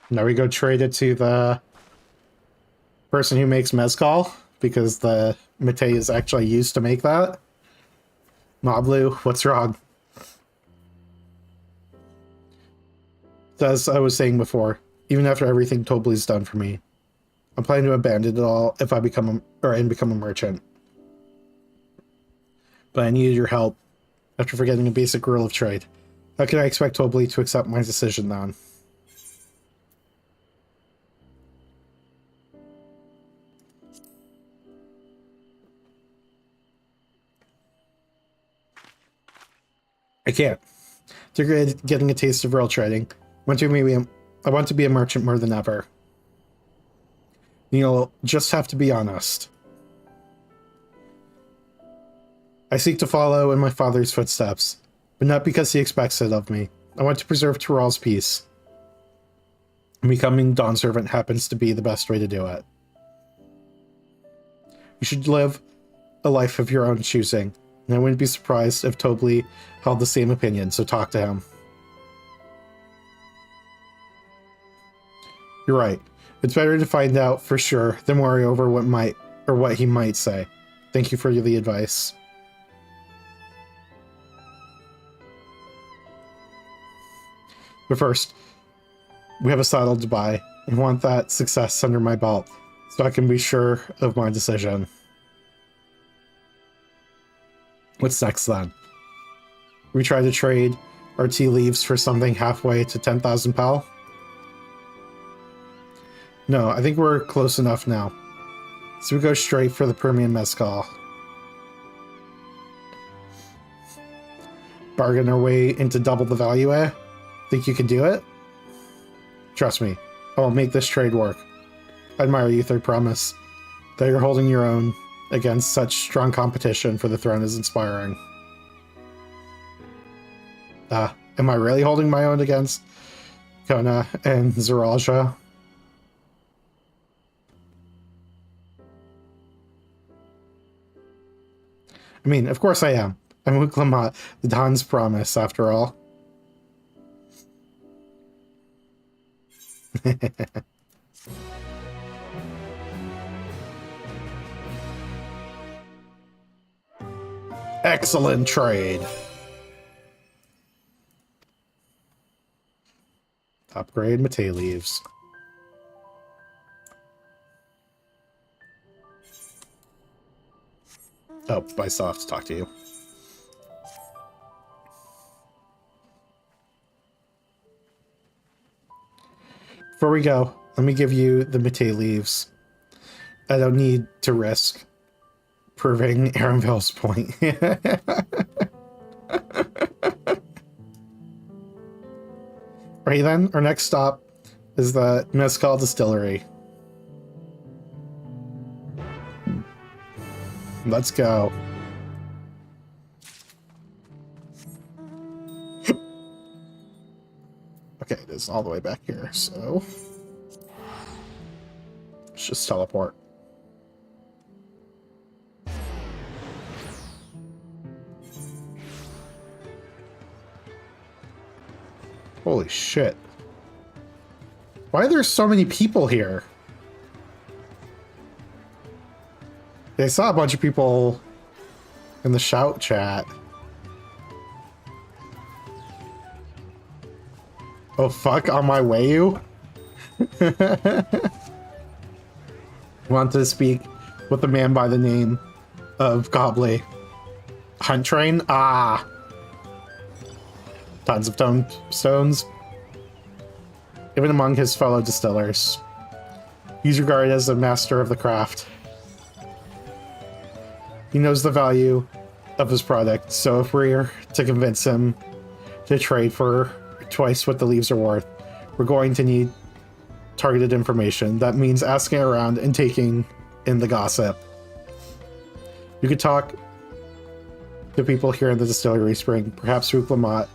Now we go trade it to the person who makes mezcal, because the Matei is actually used to make that. Mablu, what's wrong? As I was saying before, even after everything Toble's done for me, I'm planning to abandon it all if I become a merchant. but I needed your help after forgetting a basic rule of trade. How can I expect Tobley to accept my decision then? I can't. They're getting a taste of real trading. I want to be a merchant more than ever. You'll just have to be honest. I seek to follow in my father's footsteps, but not because he expects it of me. I want to preserve Tyrell's peace. And becoming Dawn Servant happens to be the best way to do it. You should live a life of your own choosing, and I wouldn't be surprised if Tobley held the same opinion, so talk to him. You're right. It's better to find out for sure than worry over what he might say. Thank you for the advice. But first, we have a saddle to buy. I want that success under my belt, so I can be sure of my decision. What's next then? We try to trade our tea leaves for something halfway to 10,000 pal? No, I think we're close enough now. So we go straight for the premium mezcal. Bargain our way into double the value, eh? Think you can do it? Trust me, I will make this trade work. I admire you, Third Promise. That you're holding your own against such strong competition for the throne is inspiring. Am I really holding my own against Kona and Zeralja? I mean, of course I am. I'm Uklamat, the Dawn's Promise, after all. Excellent trade. Upgrade Matei leaves. Oh, I still have to talk to you. Before we go, let me give you the Matei leaves. I don't need to risk proving Aranville's point. Right then, our next stop is the Mezcal Distillery. Let's go. Okay, it is all the way back here, so let's just teleport. Holy shit. Why are there so many people here? I saw a bunch of people in the shout chat. Oh fuck, on my way you? Want to speak with a man by the name of Gobley. Hunt train? Ah! Tons of stones. Even among his fellow distillers. He's regarded as a master of the craft. He knows the value of his product, so if we're to convince him to trade for twice what the leaves are worth, we're going to need targeted information. That means asking around and taking in the gossip. You could talk to people here in the distillery spring. Perhaps Rook Lamont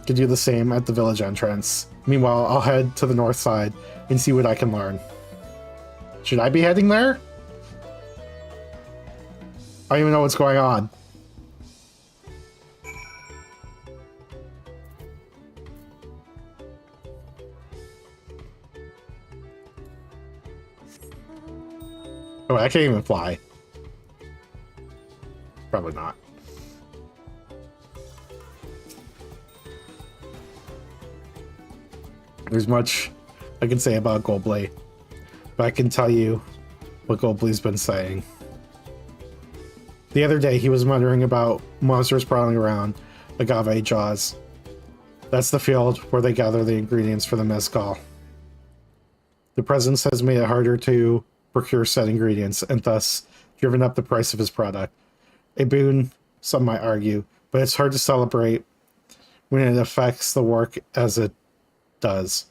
could do the same at the village entrance. Meanwhile, I'll head to the north side and see what I can learn. Should I be heading there? I don't even know what's going on. Oh, I can't even fly. Probably not. There's much I can say about Goldblade, but I can tell you what Goldblade's been saying. The other day, he was muttering about monsters prowling around agave jaws. That's the field where they gather the ingredients for the mezcal. The presence has made it harder to procure said ingredients, and thus driven up the price of his product. A boon, some might argue, but it's hard to celebrate when it affects the work as it does.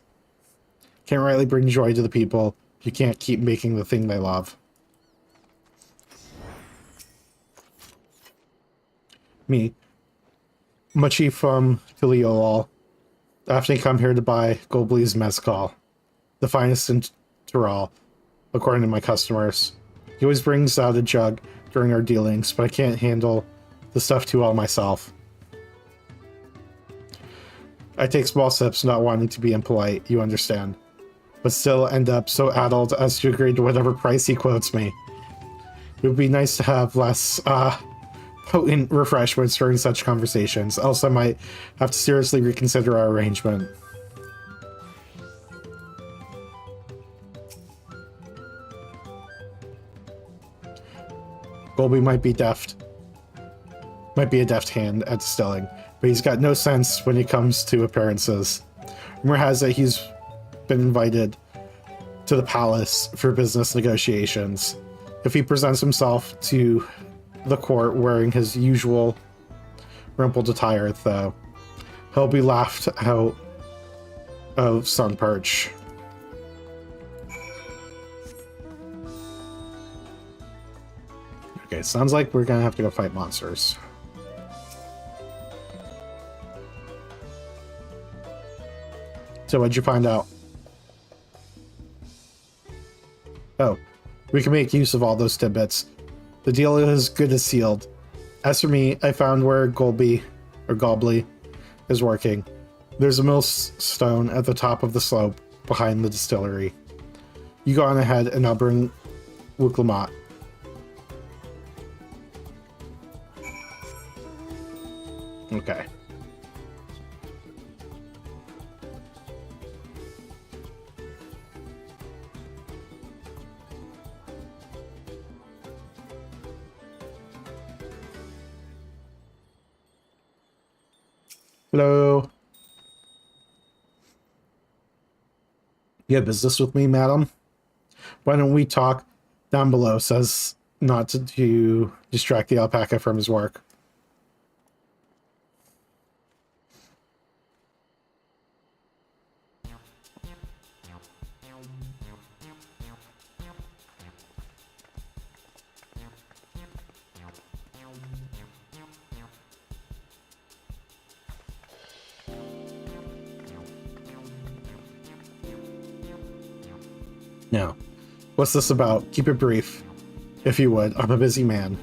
Can't rightly bring joy to the people if you can't keep making the thing they love. Me, Muchi from Kiliolol, often come here to buy Gobley's mezcal, the finest in Tyrol, according to my customers. He always brings out a jug during our dealings, but I can't handle the stuff too well myself. I take small sips, not wanting to be impolite, you understand, but still end up so addled as to agree to whatever price he quotes me. It would be nice to have less, potent refreshments during such conversations, else I might have to seriously reconsider our arrangement. Golby might be a deft hand at distilling, but he's got no sense when it comes to appearances. Rumor has it he's been invited to the palace for business negotiations. If he presents himself to the court wearing his usual rumpled attire, though, he'll be laughed out of Sun Perch. Okay, sounds like we're gonna have to go fight monsters. So what'd you find out? Oh, we can make use of all those tidbits. The deal is good as sealed. As for me, I found where Gobley is working. There's a millstone at the top of the slope behind the distillery. You go on ahead and I'll bring Wuklamot. Okay. Hello. You have business with me, madam? Why don't we talk down below? Says not to distract the alpaca from his work. Now, what's this about? Keep it brief, if you would. I'm a busy man.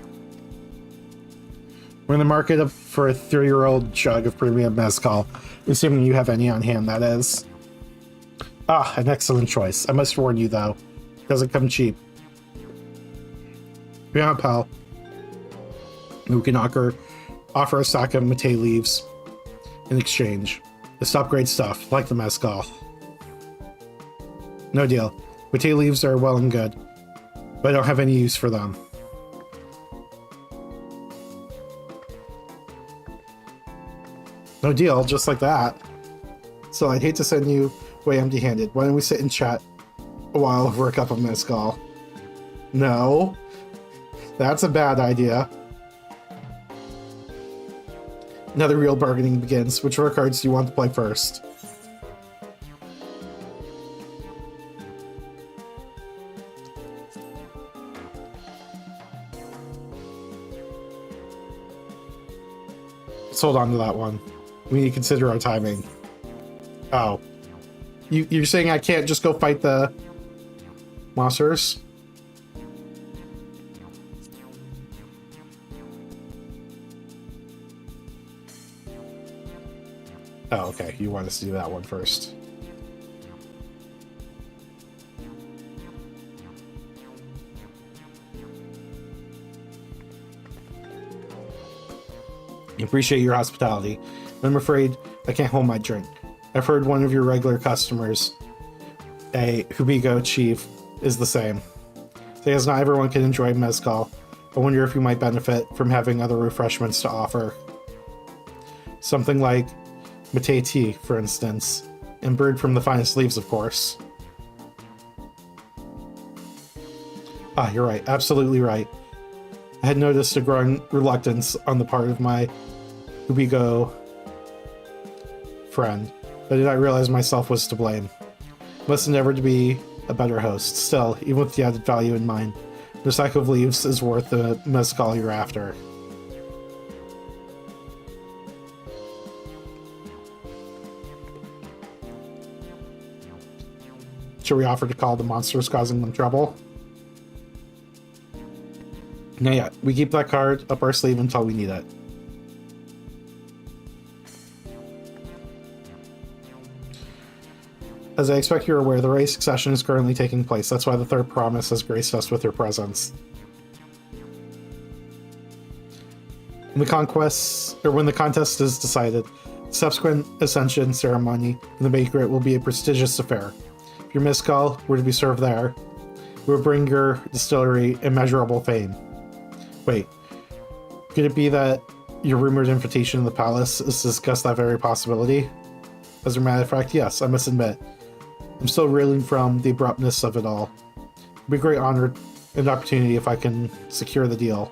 We're in the market for a 3-year-old jug of premium mezcal, assuming you have any on hand, that is. Ah, an excellent choice. I must warn you, though. It doesn't come cheap. Beyond pal, who can offer a sack of mate leaves in exchange. It's top-grade stuff, like the mezcal. No deal. Mate leaves are well and good, but I don't have any use for them. No deal, just like that. So I'd hate to send you away empty-handed. Why don't we sit and chat a while over a cup of mezcal? No, that's a bad idea. Another real bargaining begins. Which of our cards do you want to play first? Let's hold on to that one. We need to consider our timing. Oh. You're saying I can't just go fight the monsters? Oh, okay. You want us to do that one first. I appreciate your hospitality, but I'm afraid I can't hold my drink. I've heard one of your regular customers, a Hubigo chief, is the same. Says not everyone can enjoy mezcal, I wonder if you might benefit from having other refreshments to offer. Something like mate tea, for instance, and brewed from the finest leaves, of course. Ah, you're right. Absolutely right. I had noticed a growing reluctance on the part of my Ubigo friend. I did not realize myself was to blame. Must endeavor to be a better host. Still, even with the added value in mind, the sack of leaves is worth the mezcal you're after. Should we offer to call the monsters causing them trouble? No, yeah, we keep that card up our sleeve until we need it. As I expect you're aware, the race succession is currently taking place. That's why the third promise has graced us with her presence. When the contest is decided, the subsequent ascension ceremony in the banquet will be a prestigious affair. If your mezcal were to be served there, it would bring your distillery immeasurable fame. Wait, could it be that your rumored invitation to the palace is to discuss that very possibility? As a matter of fact, yes, I must admit, I'm still reeling from the abruptness of it all. It'd be a great honor and opportunity if I can secure the deal.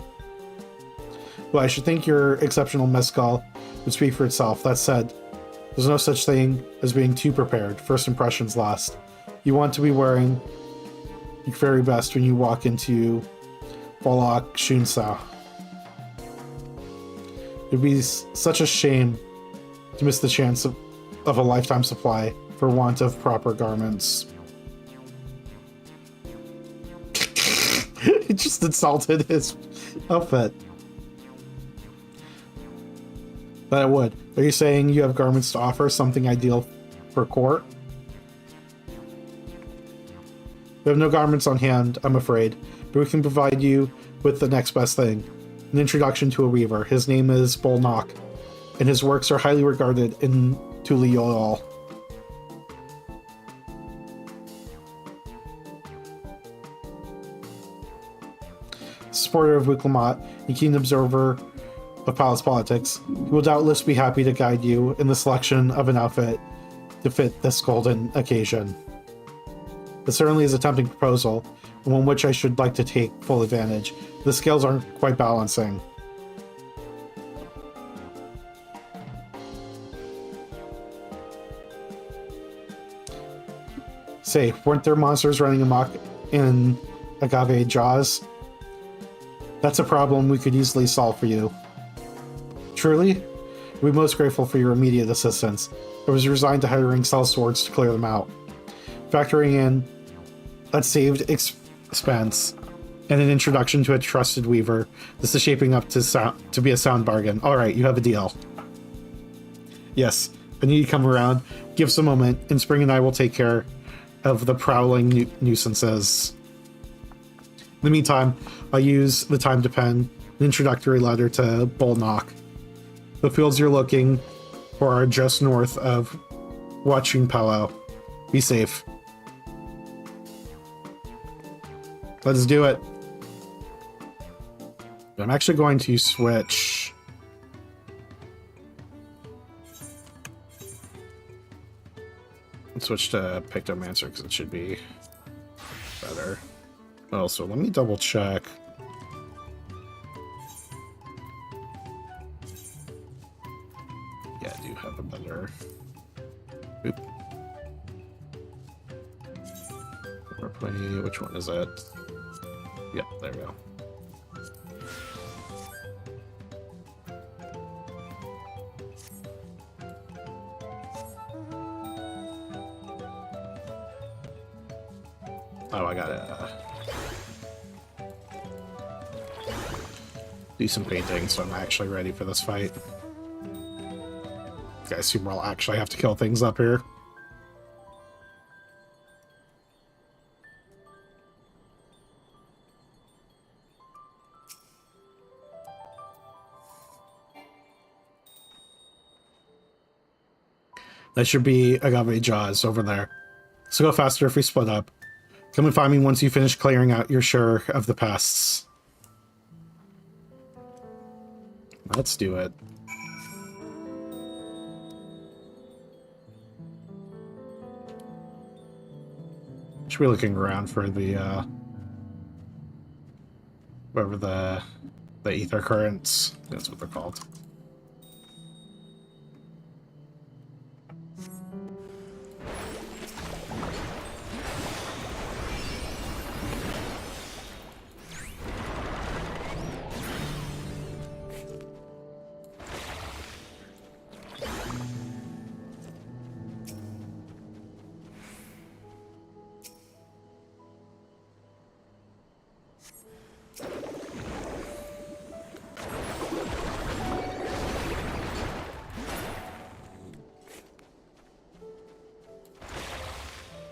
Well, I should think your exceptional mezcal would speak for itself. That said, there's no such thing as being too prepared. First impressions last. You want to be wearing your very best when you walk into Bolak Shunsa. It'd be such a shame to miss the chance of a lifetime supply for want of proper garments. He just insulted his outfit. That it would. Are you saying you have garments to offer, something ideal for court? We have no garments on hand, I'm afraid, but we can provide you with the next best thing. An introduction to a weaver. His name is Bolnak, and his works are highly regarded in Tuliol. Supporter of Wiklamat and keen observer of palace politics, he will doubtless be happy to guide you in the selection of an outfit to fit this golden occasion. It certainly is a tempting proposal, and one which I should like to take full advantage. The scales aren't quite balancing. Say, weren't there monsters running amok in Agave Jaws? That's a problem we could easily solve for you. Truly? We're most grateful for your immediate assistance. I was resigned to hiring sellswords to clear them out. Factoring in that saved expense and an introduction to a trusted weaver, this is shaping up to be a sound bargain. Alright, you have a deal. Yes, I need you to come around, give us a moment, and Spring and I will take care of the prowling nuisances. In the meantime, I'll use the time to pen an introductory letter to Bolnak. The fields you're looking for are just north of Huachunpalo. Be safe. Let's do it. I'm actually going to switch. Let's switch to Pictomancer because it should be better. Oh, so let me double check. Yeah, I do have a better. Oop. Which one is it? Yep, there we go. Oh, I gotta do some painting so I'm actually ready for this fight. I assume we'll actually have to kill things up here. That should be Agave Jaws over there. So go faster if we split up. Come and find me once you finish clearing out your share of the pests. Let's do it. Should be looking around for the whatever the ether currents. That's what they're called.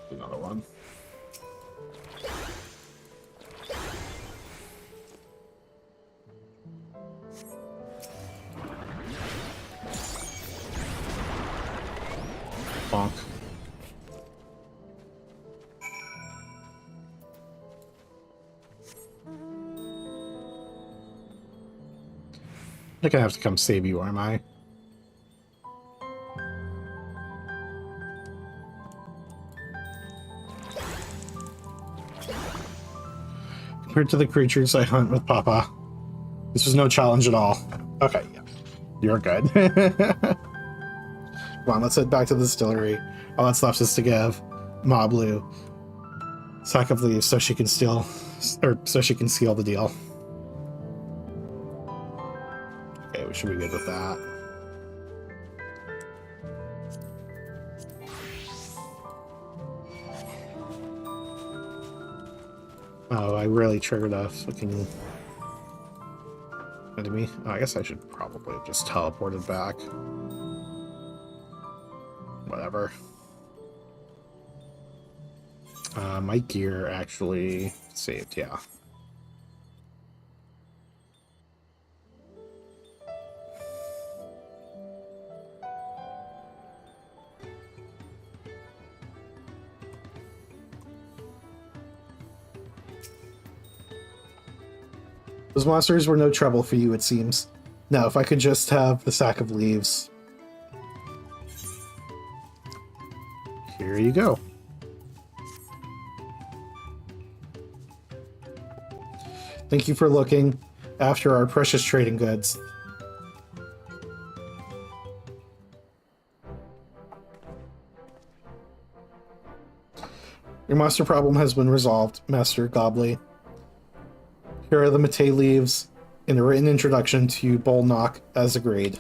Another one. Bonk. I'm gonna have to come save you, am I? Compared to the creatures I hunt with Papa, this was no challenge at all. Okay, yeah. You're good. Come on, let's head back to the distillery. All that's left is to give Mablu sack of leaves so she can seal the deal. Okay, we should be good with that. Oh, I really triggered a fucking enemy. Oh, I guess I should probably have just teleported back. Whatever. My gear actually saved, yeah. Those monsters were no trouble for you, it seems. Now, if I could just have the sack of leaves. Here you go. Thank you for looking after our precious trading goods. Your monster problem has been resolved, Master Gobley. Here are the Mate leaves in a written introduction to Bolnock as agreed.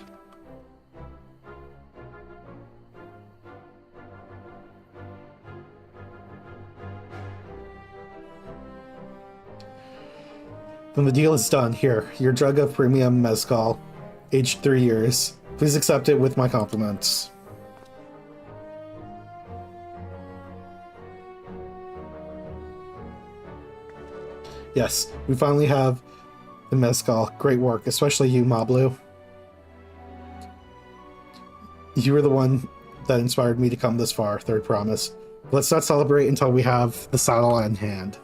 When the deal is done, here, your jug of premium mezcal, aged 3 years. Please accept it with my compliments. Yes, we finally have the mezcal. Great work, especially you, Mablu. You were the one that inspired me to come this far, third promise. Let's not celebrate until we have the saddle in hand.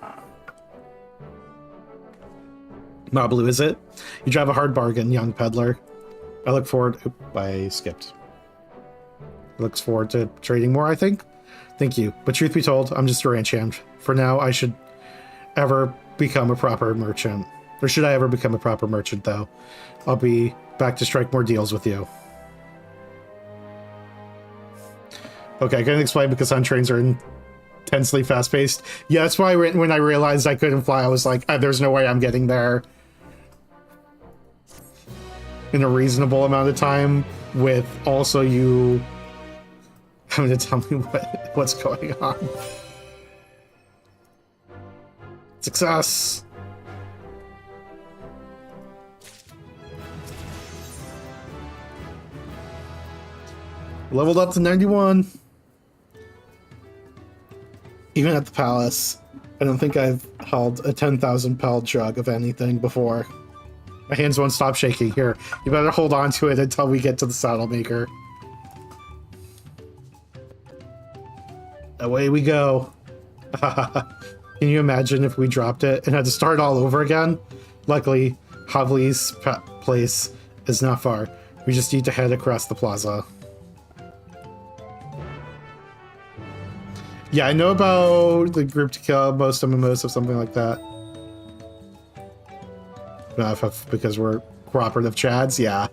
Mablu, is it? You drive a hard bargain, young peddler. I look forward... Oop, I skipped. Looks forward to trading more, I think. Thank you. But truth be told, I'm just a ranch hand. For now, I should ever become a proper merchant. Or should I ever become a proper merchant, though? I'll be back to strike more deals with you. Okay, I couldn't explain because sun trains are intensely fast-paced. Yeah, that's why when I realized I couldn't fly, I was like, there's no way I'm getting there in a reasonable amount of time, with also you having to tell me what's going on. Success! Leveled up to 91. Even at the palace, I don't think I've held a 10,000 pel jug of anything before. My hands won't stop shaking. Here, you better hold on to it until we get to the saddle maker. Away we go. Can you imagine if we dropped it and had to start all over again? Luckily, Havli's place It's not far. We just need to head across the plaza. Yeah, I know about the group to kill, most MMOs or something like that. Because we're cooperative chads, yeah.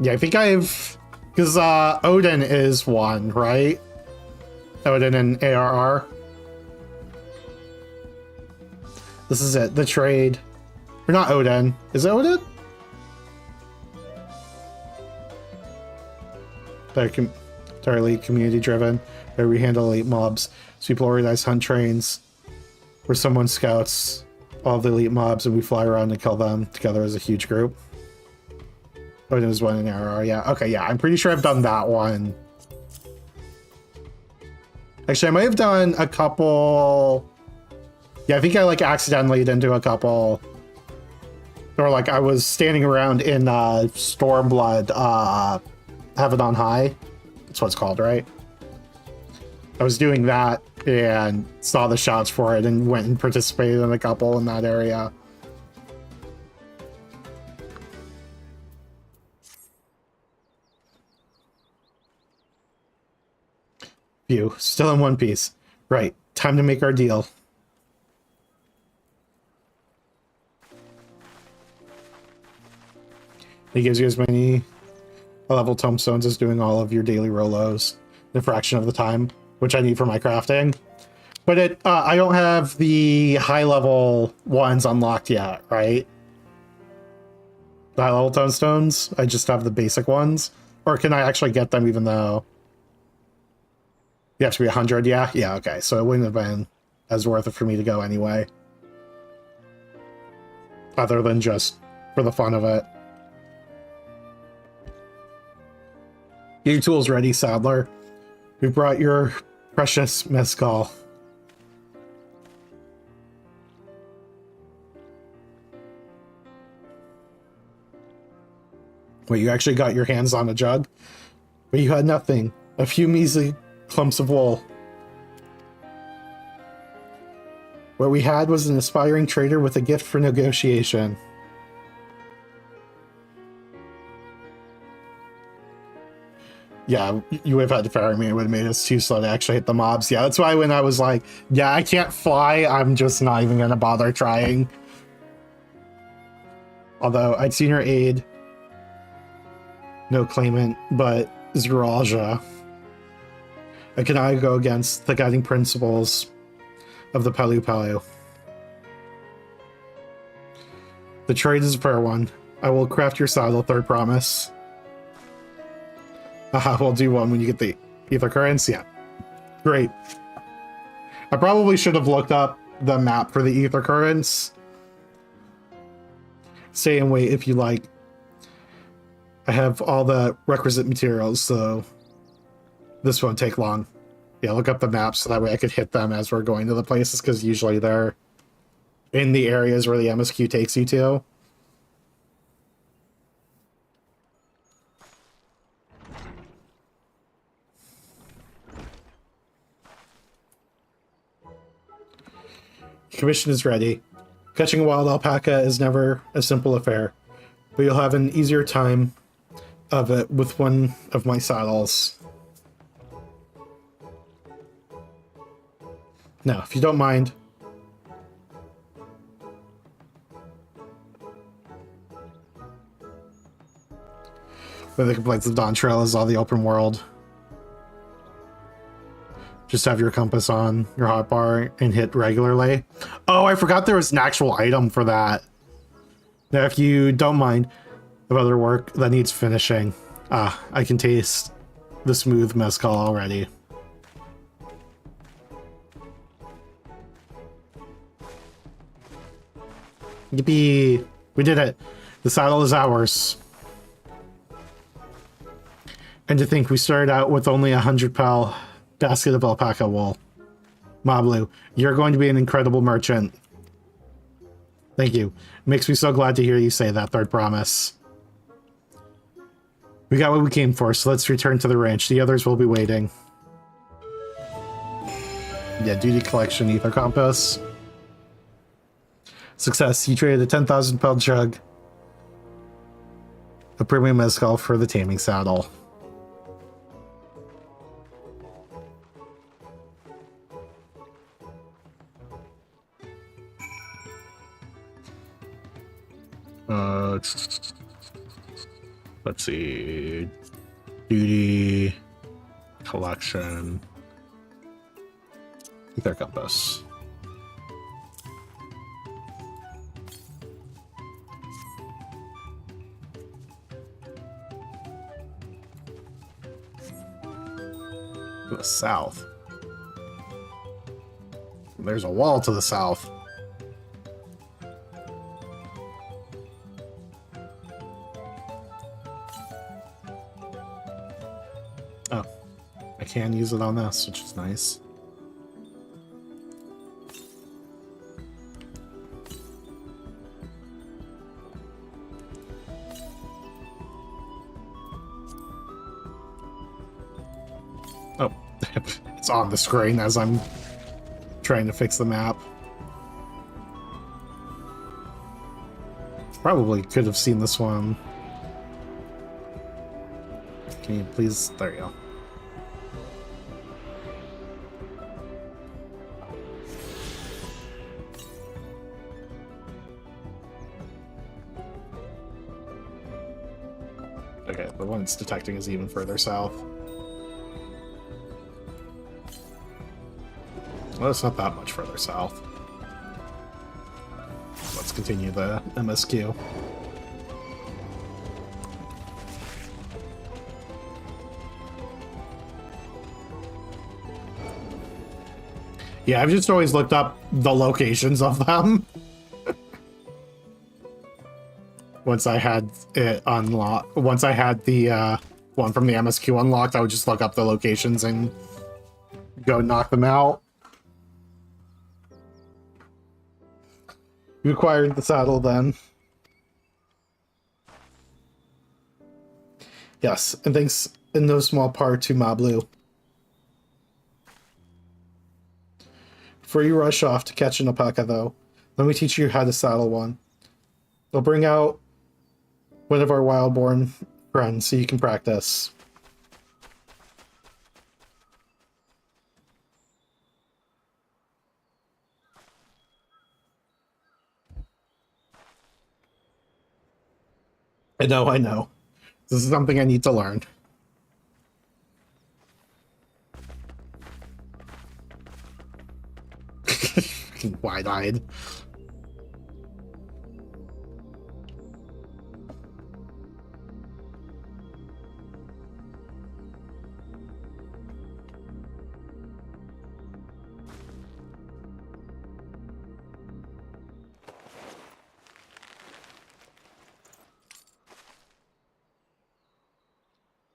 Yeah, I think because Odin is one, right? Odin and ARR. This is it, the trade. Or not Odin. Is it Odin? They're entirely community driven, where we handle elite mobs. So people organize hunt trains where someone scouts all the elite mobs and we fly around and kill them together as a huge group. Odin is one in ARR, yeah. Okay, yeah, I'm pretty sure I've done that one. Actually, I might have done a couple. Yeah, I think I like accidentally into a couple. Or like I was standing around in Stormblood, Heaven on High. That's what it's called, right? I was doing that and saw the shots for it and went and participated in a couple in that area. Phew, still in one piece. Right, time to make our deal. It gives you as many level tombstones as doing all of your daily Rolos in a fraction of the time, which I need for my crafting. But I don't have the high level ones unlocked yet, right? The high level tombstones, I just have the basic ones. Or can I actually get them even though you have to be 100? Yeah, okay. So it wouldn't have been as worth it for me to go anyway. Other than just for the fun of it. Get your tools ready, Saddler. We brought your precious mezcal. Wait, you actually got your hands on a jug? But you had nothing. A few measly clumps of wool. What we had was an aspiring trader with a gift for negotiation. Yeah, you would have had to fire me. It would have made us too slow to actually hit the mobs. Yeah, that's why when I was like, yeah, I can't fly, I'm just not even going to bother trying. Although, I'd seen her aid. No claimant, but Zeraja. I can I go against the guiding principles of the Palu Palu. The trade is a fair one. I will craft your saddle, third promise. Haha, we'll do one when you get the ether currents. Yeah. Great. I probably should have looked up the map for the ether currents. Stay and wait if you like. I have all the requisite materials, so this won't take long. Yeah, look up the maps so that way I could hit them as we're going to the places, because usually they're in the areas where the MSQ takes you to. Commission is ready. Catching a wild alpaca is never a simple affair, but you'll have an easier time of it with one of my saddles. Now, if you don't mind. But the complaints of Dawntrail is all the open world. Just have your compass on your hotbar and hit regularly. Oh, I forgot there was an actual item for that. Now, if you don't mind of other work that needs finishing, I can taste the smooth mezcal already. Yippee! We did it! The saddle is ours. And to think we started out with only 100 pal basket of alpaca wool. Mablu, you're going to be an incredible merchant. Thank you. It makes me so glad to hear you say that, third promise. We got what we came for, so let's return to the ranch. The others will be waiting. Yeah, duty collection, ether compass. Success. You traded a 10,000-pound jug of premium mezcal for the taming saddle. Let's see. Duty. Collection. Ether compass. To the south. There's a wall to the south. Oh, I can use it on this, which is nice. Oh, it's on the screen as I'm trying to fix the map. Probably could have seen this one. Can you please? There you go. Okay, the one it's detecting is even further south. Well, it's not that much further south. Let's continue the MSQ. Yeah, I've just always looked up the locations of them. Once I had it unlocked, once I had the one from the MSQ unlocked, I would just look up the locations and go knock them out. You acquired the saddle then. Yes, and thanks in no small part to Mablu. Before you rush off to catch an alpaca, though, let me teach you how to saddle one. I'll bring out one of our wild-born friends so you can practice. I know. This is something I need to learn. Wide-eyed.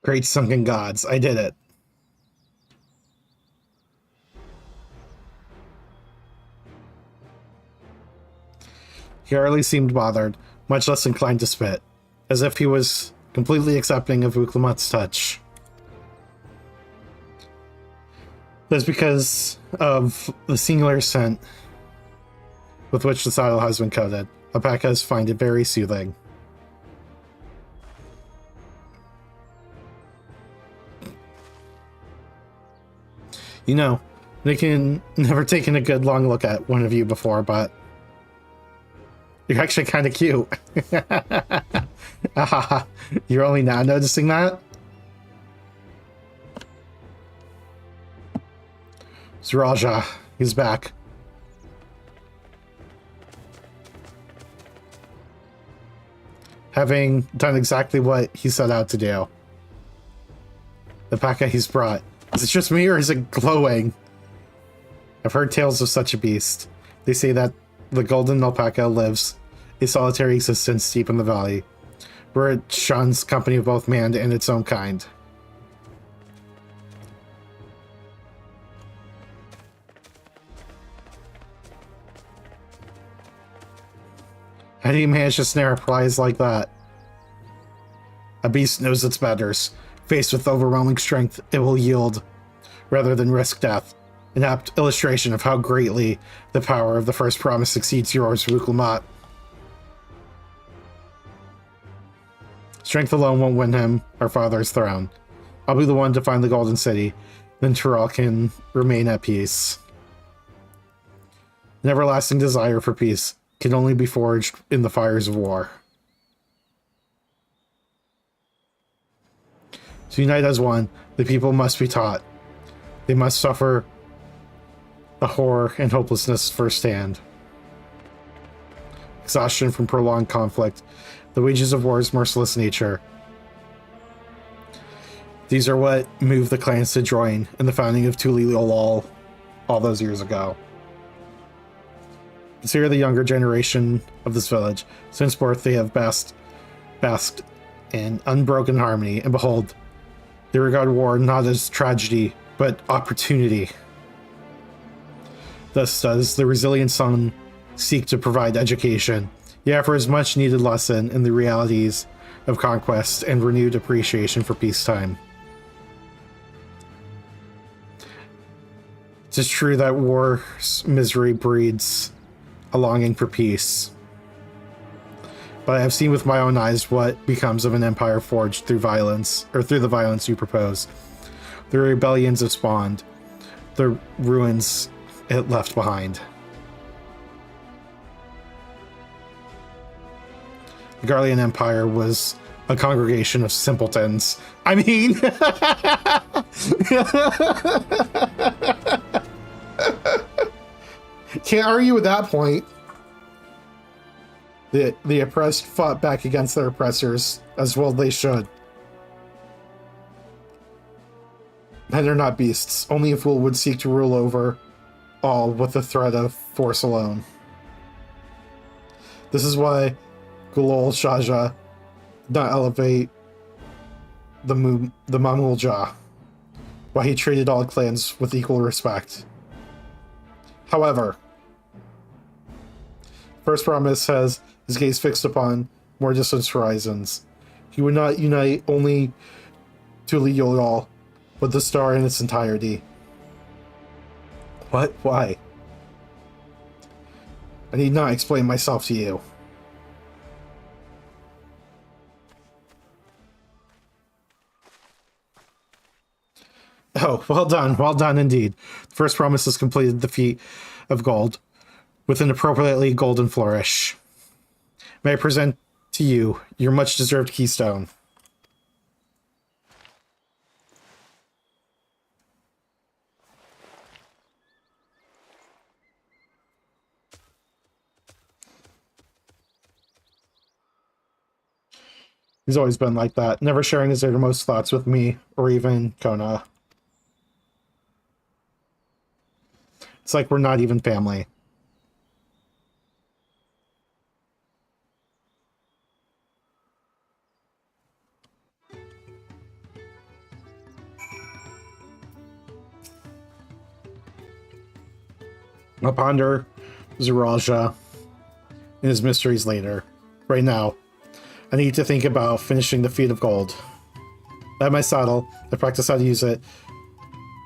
Great sunken gods, I did it. He hardly seemed bothered, much less inclined to spit, as if he was completely accepting of Uklamat's touch. That's because of the singular scent with which the saddle has been coated. Alpacas find it very soothing. You know, they can never taken a good long look at one of you before, but you're actually kind of cute. You're only now noticing that? It's Raja. He's back. Having done exactly what he set out to do. The alpaca he's brought. Is it just me or is it glowing? I've heard tales of such a beast. They say that the golden alpaca lives a solitary existence deep in the valley, where it shuns company of both man and its own kind. How do you manage to snare a prize like that? A beast knows its betters. Faced with overwhelming strength, it will yield, rather than risk death. An apt illustration of how greatly the power of the first promise exceeds yours, Wuklamat. Strength alone won't win him our father's throne. I'll be the one to find the Golden City, then Tyrell can remain at peace. An everlasting desire for peace can only be forged in the fires of war. To unite as one, the people must be taught. They must suffer the horror and hopelessness firsthand. Exhaustion from prolonged conflict, the wages of war's merciless nature. These are what moved the clans to join in the founding of Tulilolol all those years ago. Consider the younger generation of this village. Since birth they have basked in unbroken harmony, and behold, they regard war not as tragedy, but opportunity. Thus does the resilient son seek to provide education, yet for his much needed lesson in the realities of conquest and renewed appreciation for peacetime. It is true that war's misery breeds a longing for peace, but I have seen with my own eyes what becomes of an empire forged through violence, or through the violence you propose. The rebellions have spawned, the ruins it left behind. The Garlean Empire was a congregation of simpletons. I mean... Can't argue with that point. The oppressed fought back against their oppressors, as well they should. Men are not beasts. Only a fool would seek to rule over all with the threat of force alone. This is why Gulol Shaja did not elevate the Mamulja, why he treated all clans with equal respect. However, First Promise has his gaze fixed upon more distant horizons. He would not unite only Tulilolol, but the star in its entirety. What? Why? I need not explain myself to you. Oh, well done indeed. The First Promise has completed the feat of gold with an appropriately golden flourish. May I present to you your much-deserved keystone. He's always been like that, never sharing his innermost thoughts with me, or even Kona. It's like we're not even family. I'll ponder Zaraja and his mysteries later. Right now, I need to think about finishing the feat of gold. At my saddle, I practice how to use it,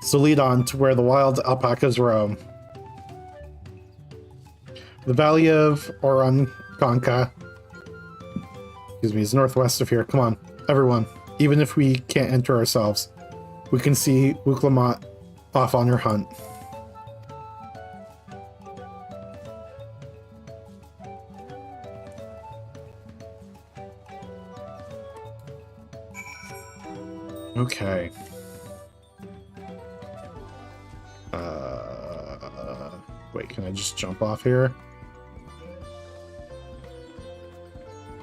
so lead on to where the wild alpacas roam. The valley of Orankanka, is northwest of here. Come on, everyone. Even if we can't enter ourselves, we can see Wuklamat off on her hunt. Okay. Wait, can I just jump off here?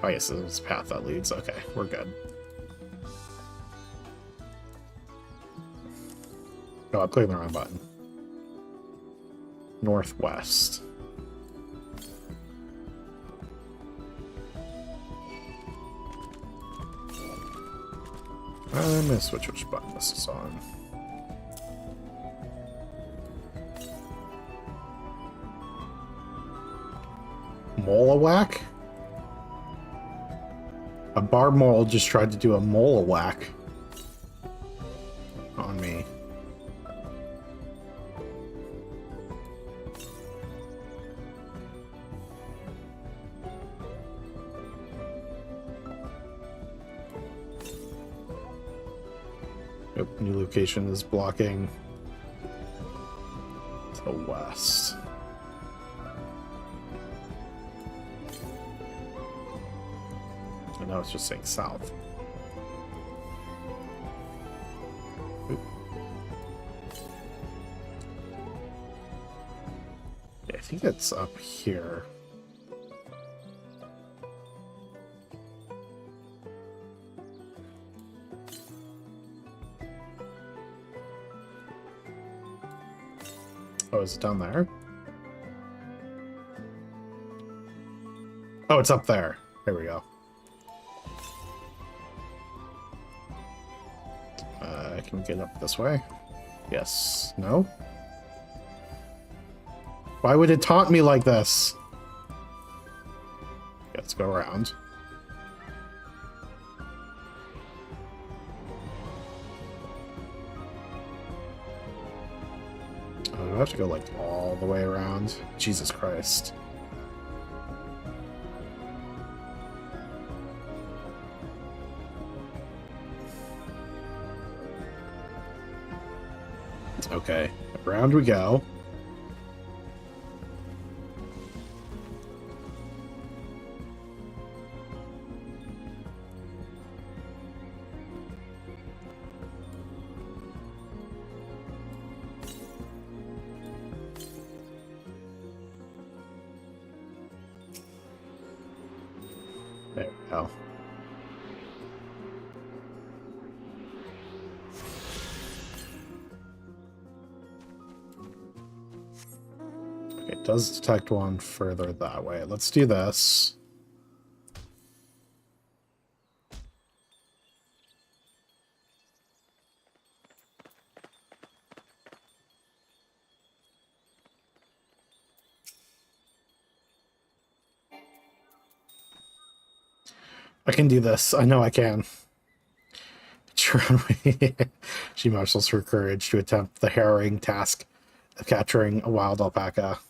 Oh, yes, this path that leads. Okay, we're good. Oh, I'm clicking the wrong button. Northwest. I'm gonna switch which button this is on. Mole-a-whack? A bar mole just tried to do a mole-a-whack on me. Yep, new location is blocking to the west. I know it's just saying south. Oop. Yeah, I think it's up here. Oh, is it down there? Oh, it's up there. There we go. Can we get up this way? Yes. No? Why would it taunt me like this? Okay, let's go around. Oh, do I have to go like all the way around? Jesus Christ. Okay, around we go. There we go. It does detect one further that way. Let's do this. I can do this. I know I can. She marshals her courage to attempt the harrowing task of capturing a wild alpaca.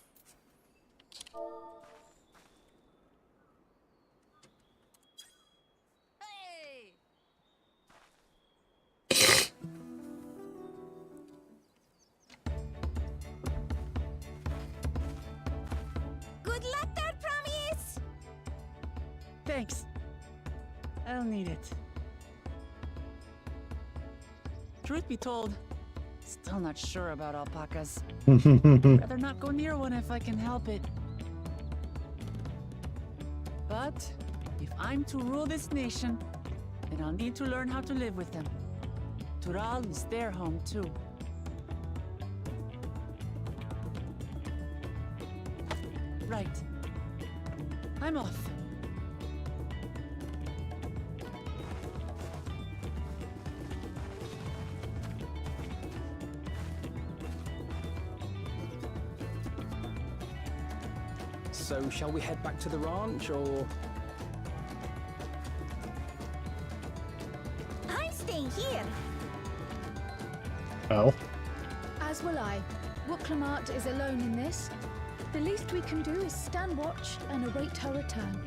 Hey! Good luck there, Promise! Thanks. I'll need it. Truth be told, still not sure about alpacas. Rather not go near one if I can help it. But if I'm to rule this nation, then I'll need to learn how to live with them. Tural is their home too. Right. I'm off. So, shall we head back to the ranch, or...? I'm staying here. Oh. As will I. Wooklamart is alone in this. The least we can do is stand watch and await her return.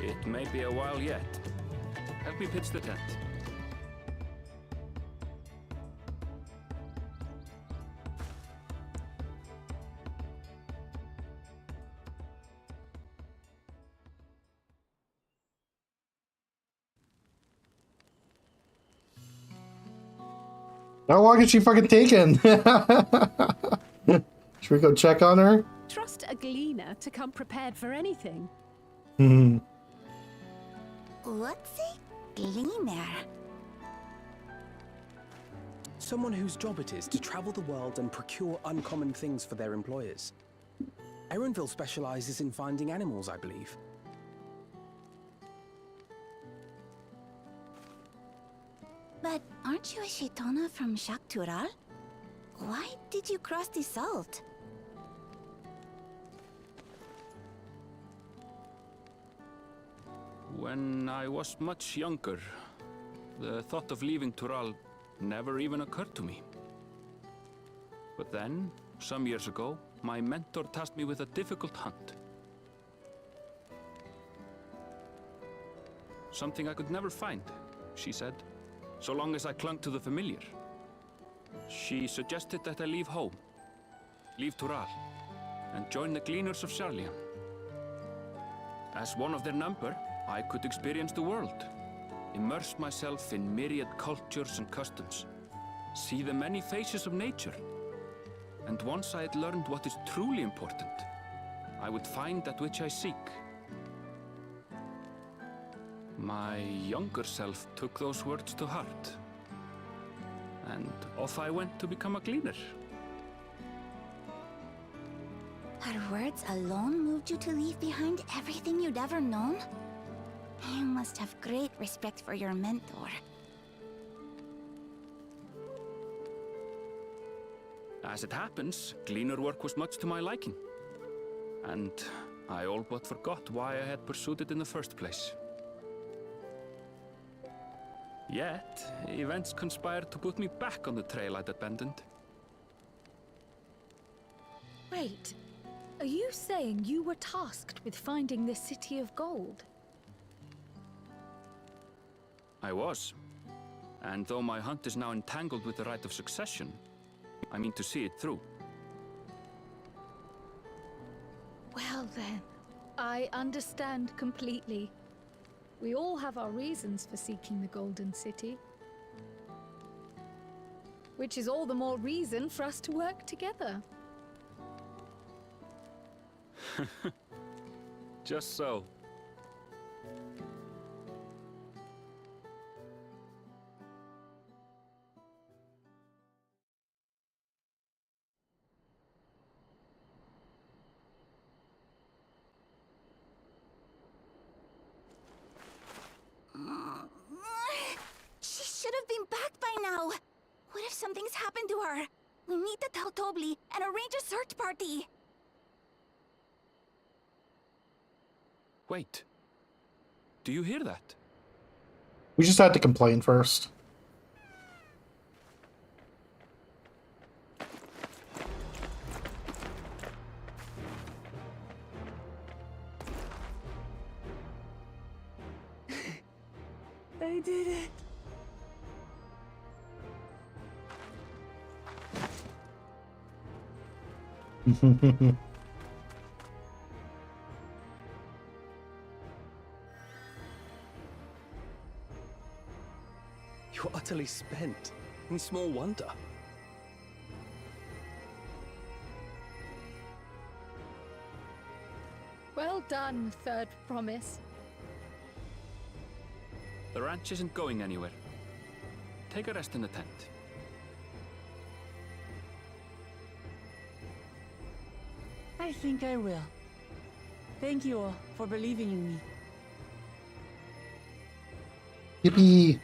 It may be a while yet. Help me pitch the tent. How long is she fucking taking? Should we go check on her? Trust a gleaner to come prepared for anything. Hmm. What's a gleaner? Someone whose job it is to travel the world and procure uncommon things for their employers. Erenville specializes in finding animals, I believe. But aren't you a Shaitana from Shak Tural? Why did you cross the salt? When I was much younger, the thought of leaving Tural never even occurred to me. But then, some years ago, my mentor tasked me with a difficult hunt. Something I could never find, she said, so long as I clung to the familiar. She suggested that I leave home, leave Tural, and join the Gleaners of Charlian. As one of their number, I could experience the world, immerse myself in myriad cultures and customs, see the many faces of nature. And once I had learned what is truly important, I would find that which I seek. My younger self took those words to heart, and off I went to become a gleaner. Her words alone moved you to leave behind everything you'd ever known? You must have great respect for your mentor. As it happens, gleaner work was much to my liking, and I all but forgot why I had pursued it in the first place. Yet, events conspired to put me back on the trail I'd abandoned. Wait, are you saying you were tasked with finding this city of gold? I was. And though my hunt is now entangled with the right of succession, I mean to see it through. Well then, I understand completely. We all have our reasons for seeking the Golden City. Which is all the more reason for us to work together. Just so. She should have been back by now. What if something's happened to her? We need to tell Tobli and arrange a search party. Wait. Do you hear that? We just had to complain first. I did it. You're utterly spent. And small wonder. Well done, Third Promise. The ranch isn't going anywhere. Take a rest in the tent. I think I will. Thank you all for believing in me. Yippee!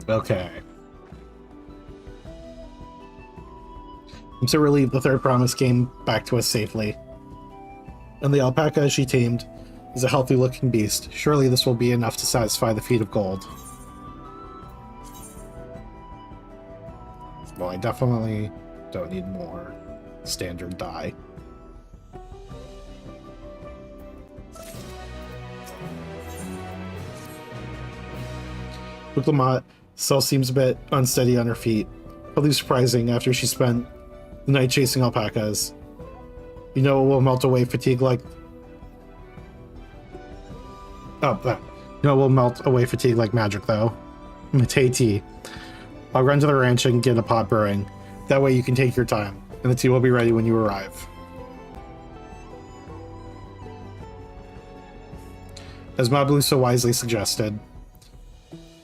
Okay. I'm so relieved the Third Promise came back to us safely. And the alpaca she tamed is a healthy-looking beast. Surely this will be enough to satisfy the feet of gold. Well, I definitely don't need more standard dye. Buklamat still seems a bit unsteady on her feet. Probably surprising after she spent the night chasing alpacas. You know it will melt away fatigue like... Oh, that. You know it will melt away fatigue like magic, though. Matei tea. I'll run to the ranch and get a pot brewing. That way you can take your time, and the tea will be ready when you arrive. As Mablu so wisely suggested,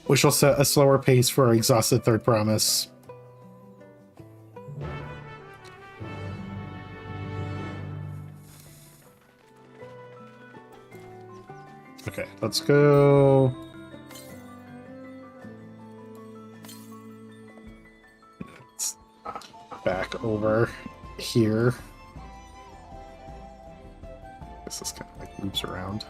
we shall set a slower pace for our exhausted Third Promise. Okay, let's go. Let's back over here. around.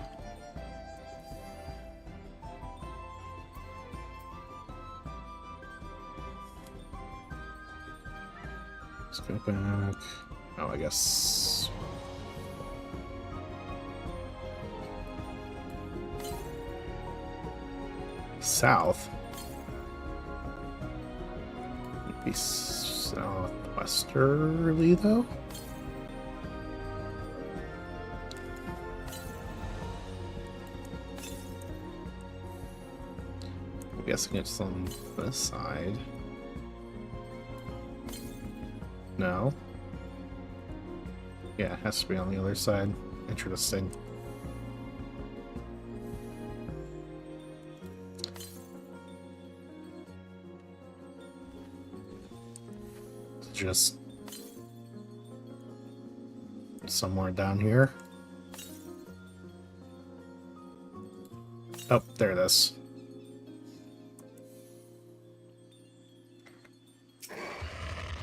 Let's go back. Oh, I guess. South. Maybe southwesterly, though? I'm guessing it's on this side. No. Yeah, it has to be on the other side. Interesting. Just somewhere down here. Oh, there it is.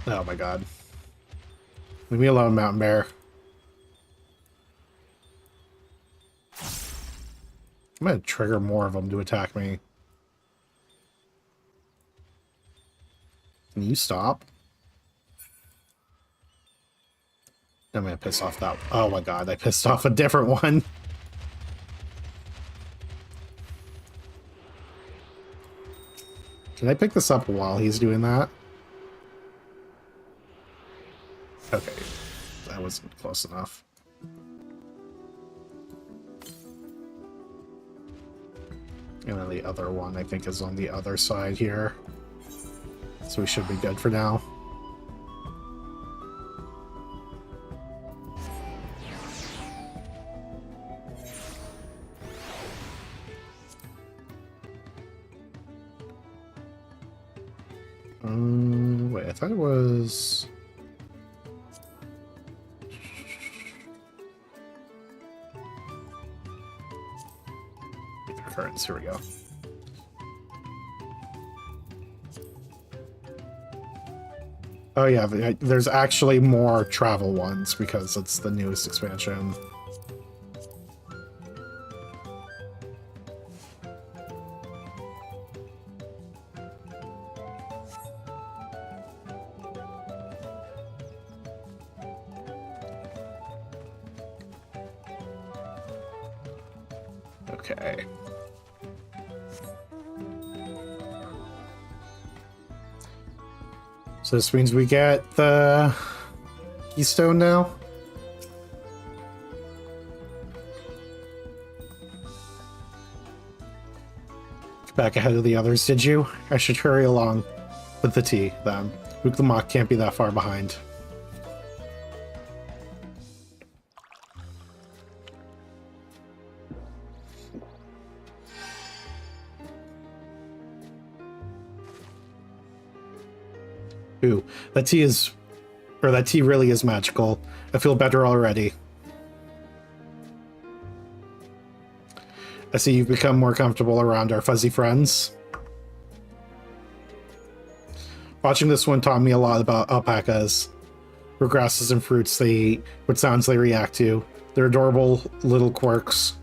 Oh my god. Leave me alone, Mountain Bear. I'm gonna trigger more of them to attack me. Can you stop? I'm gonna piss off that. Oh my god, I pissed off a different one. Can I pick this up while he's doing that? Okay, that wasn't close enough. And then the other one, I think, is on the other side here. So we should be good for now. Wait, I thought it was... Currents, here we go. Oh yeah, there's actually more travel ones because it's the newest expansion. Okay. So this means we get the keystone now? Back ahead of the others, did you? I should hurry along with the tea, then. Uklamok can't be that far behind. Ooh, that tea really is magical. I feel better already. I see you've become more comfortable around our fuzzy friends. Watching this one taught me a lot about alpacas. What grasses and fruits they eat, what sounds they react to, their adorable little quirks.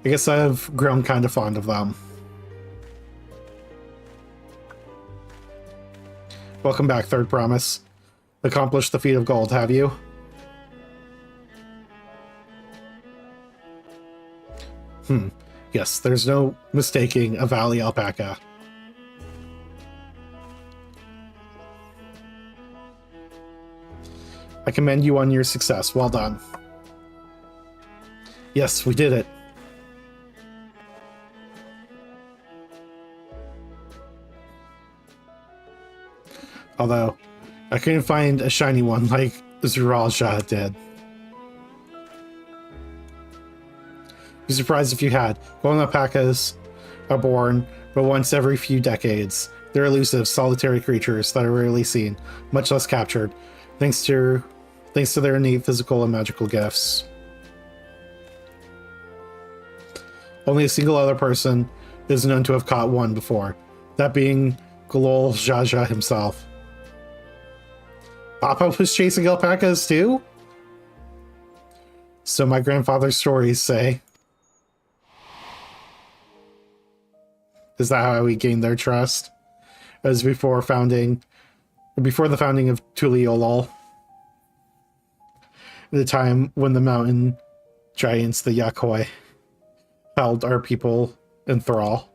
I guess I've grown kind of fond of them. Welcome back, Third Promise. Accomplished the feat of gold, have you? Yes, there's no mistaking a valley alpaca. I commend you on your success. Well done. Yes, we did it. Although, I couldn't find a shiny one like Zuralja did. Be surprised if you had. Golden alpacas are born, but once every few decades. They're elusive, solitary creatures that are rarely seen, much less captured, thanks to their innate physical and magical gifts. Only a single other person is known to have caught one before, that being Golol Jaja himself. Papa was chasing alpacas too? So my grandfather's stories say. Is that how we gained their trust? As before the founding of Tuliolol. The time when the mountain giants, the Yakoi, held our people in thrall.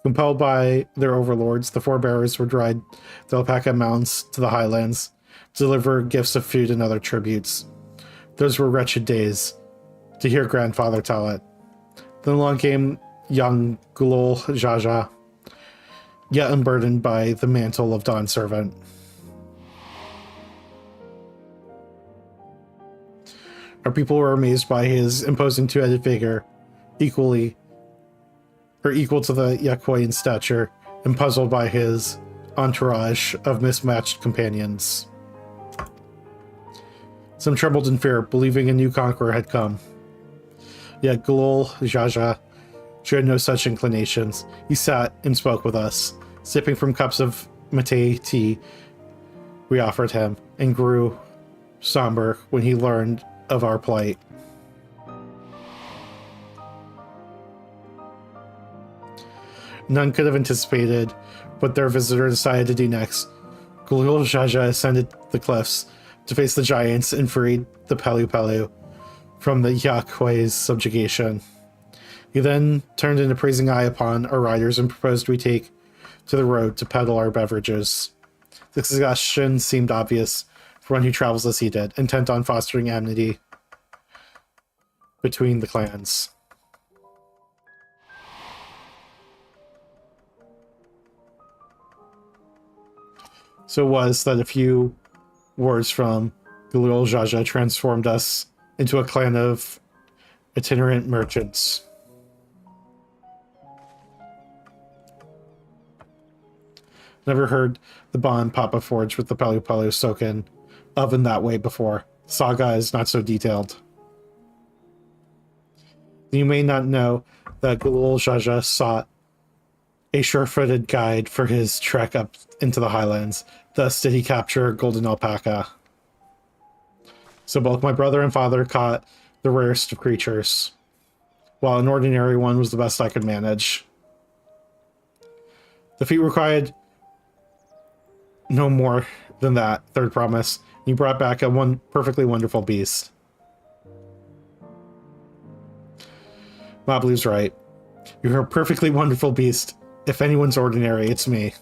Compelled by their overlords, the forebearers would ride the Alpaca Mountains to the highlands, deliver gifts of food and other tributes. Those were wretched days, to hear grandfather tell it. Then along came young Gulol Jaja, yet unburdened by the mantle of Dawn Servant. Our people were amazed by his imposing two-headed figure, equal to the Yakoi in stature, and puzzled by his entourage of mismatched companions. Some trembled in fear, believing a new conqueror had come. Yet Gulol Jaja showed no such inclinations. He sat and spoke with us, sipping from cups of mate tea we offered him, and grew somber when he learned of our plight. None could have anticipated what their visitor decided to do next. Gulol Jaja ascended the cliffs to face the giants and freed the Pelu Pelu from the Yakoi's subjugation. He then turned an appraising eye upon our riders and proposed we take to the road to peddle our beverages. The suggestion seemed obvious for one who travels as he did, intent on fostering amity between the clans. So it was that a few words from Gulol Jaja transformed us into a clan of itinerant merchants. Never heard the bond Papa forged with the Pelu Pelu Soken of in that way before. Saga is not so detailed. You may not know that Gulol Jaja sought a sure-footed guide for his trek up into the highlands. Thus did he capture golden alpaca. So both my brother and father caught the rarest of creatures, while an ordinary one was the best I could manage. The feat required no more than that, third promise. He brought back a perfectly wonderful beast. Moblu's right. You're a perfectly wonderful beast. If anyone's ordinary, it's me.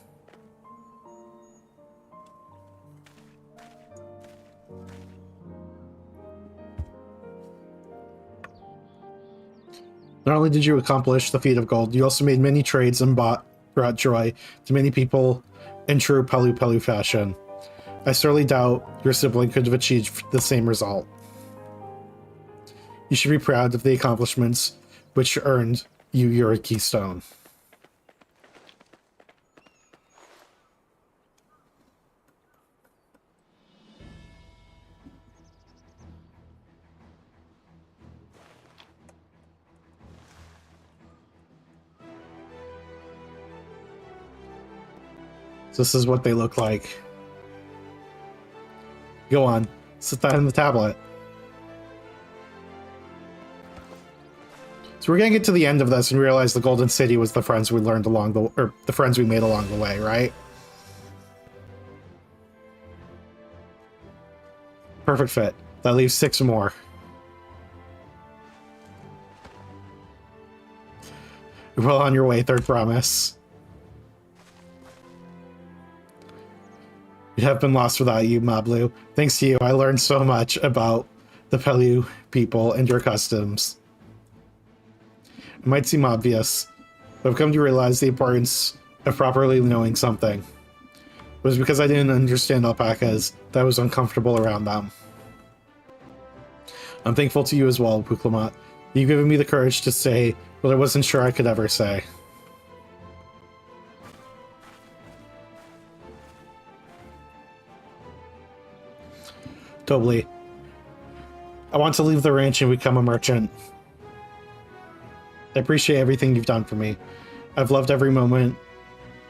Not only did you accomplish the feat of gold, you also made many trades and brought joy to many people in true Pelu Pelu fashion. I sorely doubt your sibling could have achieved the same result. You should be proud of the accomplishments which earned you your keystone. This is what they look like. Go on, sit that in the tablet. So we're gonna get to the end of this and realize the Golden City was the friends we learned the friends we made along the way, right? Perfect fit. That leaves 6 more. You're well on your way, third promise. We have been lost without you, Moblu. Thanks to you, I learned so much about the Pelu people and your customs. It might seem obvious, but I've come to realize the importance of properly knowing something. It was because I didn't understand alpacas that I was uncomfortable around them. I'm thankful to you as well, Puklamat. You've given me the courage to say what I wasn't sure I could ever say. Totally. I want to leave the ranch and become a merchant. I appreciate everything you've done for me. I've loved every moment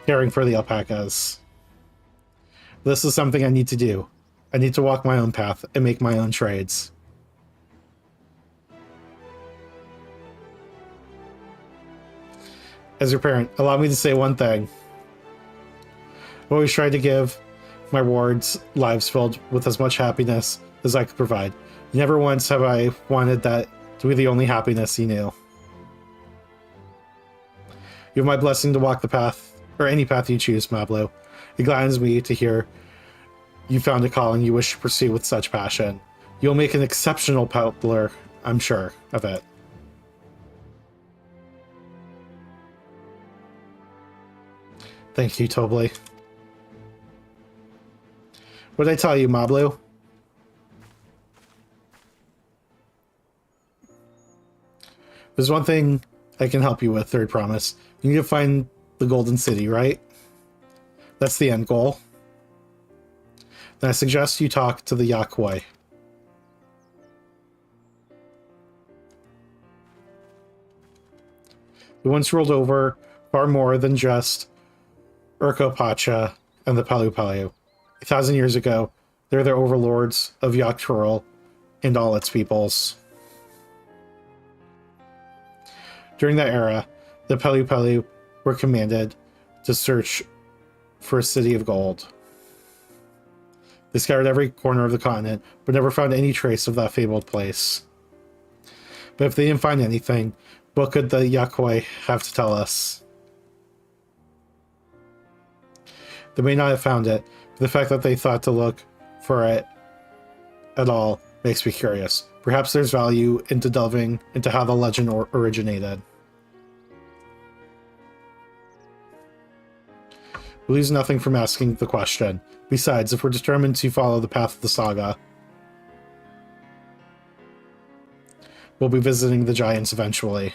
caring for the alpacas. This is something I need to do. I need to walk my own path and make my own trades. as your parent, allow me to say one thing. I've always tried to give my wards lives filled with as much happiness as I could provide. Never once have I wanted that to be the only happiness he knew. You have my blessing to walk the path, or any path you choose, Mablu. It gladdens me to hear you found a calling you wish to pursue with such passion. You'll make an exceptional peddler, I'm sure of it. Thank you, Tobli. What did I tell you, Mablu? There's one thing I can help you with, Third Promise. You need to find the Golden City, right? That's the end goal. Then I suggest you talk to the Yakwai. The ones ruled over far more than just Urko Pacha and the Palu Palu. 1,000 years ago, they're the overlords of Yakturl and all its peoples. During that era, the Palu Palu were commanded to search for a city of gold. They scoured every corner of the continent, but never found any trace of that fabled place. But if they didn't find anything, what could the Yakwai have to tell us? They may not have found it, but the fact that they thought to look for it at all makes me curious. Perhaps there's value into delving into how the legend originated. We lose nothing from asking the question. Besides, if we're determined to follow the path of the saga, we'll be visiting the giants eventually.